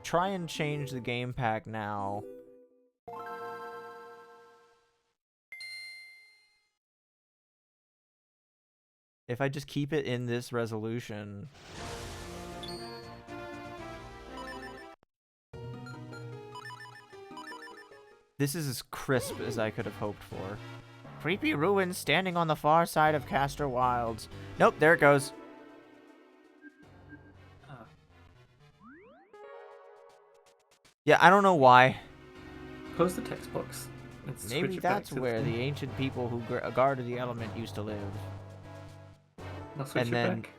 try and change the game pack now... If I just keep it in this resolution... This is as crisp as I could have hoped for. Creepy ruins standing on the far side of Castor Wilds. Nope, there it goes. Yeah, I don't know why. Close the text box. And switch Maybe it back that's to where thing. the ancient people who guarded the element used to live. Now switch and it then- back.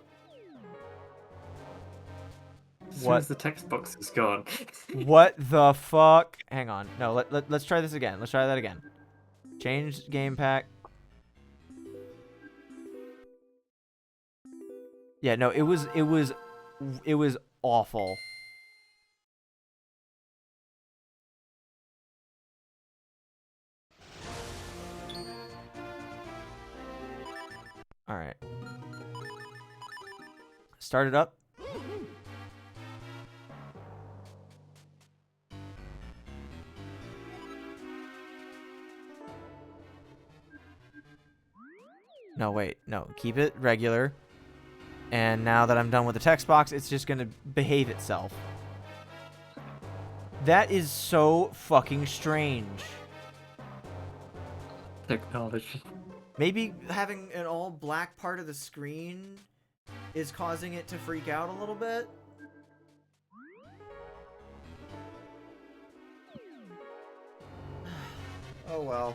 As soon What? as the text box is gone. What the fuck? Hang on. No, let's try this again. Let's try that again. Change game pack. Yeah, no, it was awful. All right. Start it up. No, wait. No, keep it regular. And now that I'm done with the text box, it's just going to behave itself. That is so fucking strange. Technology. Maybe having an all black part of the screen is causing it to freak out a little bit. Oh well.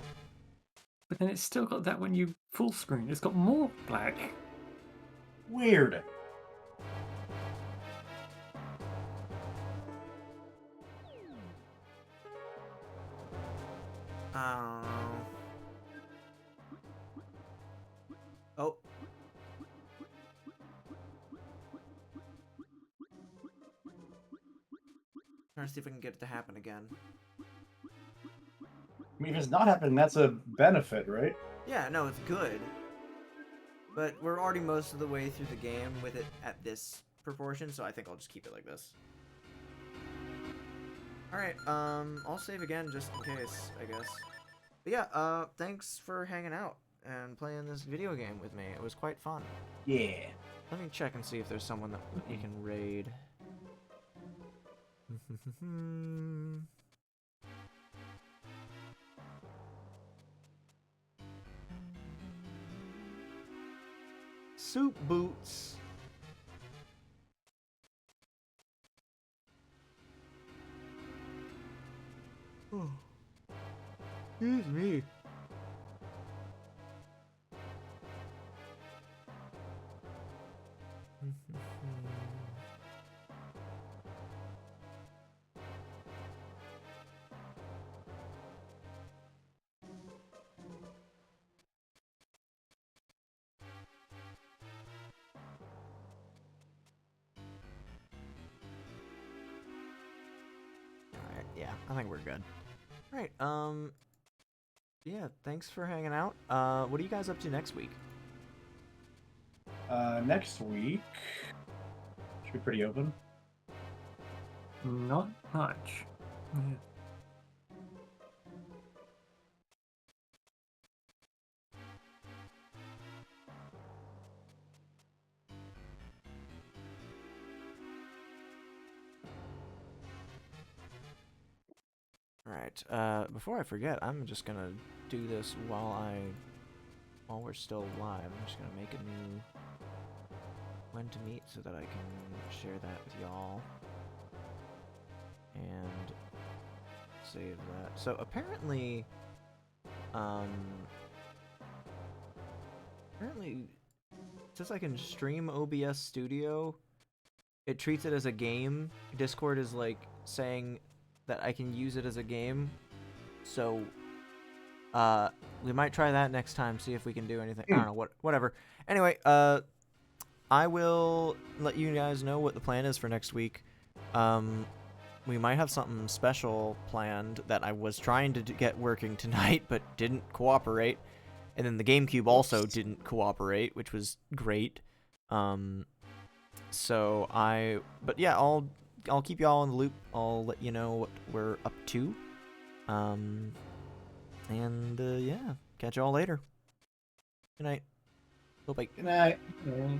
But then it's still got that when you full screen. It's got more black. Weird. Oh. Trying to see if I can get it to happen again. mean, if it's not happening, that's a benefit, right? Yeah, no, it's good. But we're already most of the way through the game with it at this proportion, so I think I'll just keep it like this. Alright, I'll save again just in case, I guess. But yeah, thanks for hanging out and playing this video game with me. It was quite fun. Yeah. Let me check and see if there's someone that you can raid. Soup Boots. Oh. Excuse me. Alright, yeah, I think we're good. Alright, yeah, thanks for hanging out. What are you guys up to next week? Next week should be pretty open. Not much. Yeah. Alright, before I forget, I'm just gonna do this while we're still live. I'm just gonna make a new when to meet so that I can share that with y'all. And save that. So apparently, since I can stream OBS Studio, it treats it as a game. Discord is like saying that I can use it as a game. So, we might try that next time, see if we can do anything. I don't know, whatever. Anyway, I will let you guys know what the plan is for next week. We might have something special planned that I was trying to get working tonight, but didn't cooperate. And then the GameCube also didn't cooperate, which was great. But yeah, I'll keep y'all in the loop. I'll let you know what we're up to. Yeah, catch y'all later. Good night. Bye. Good night. Yeah.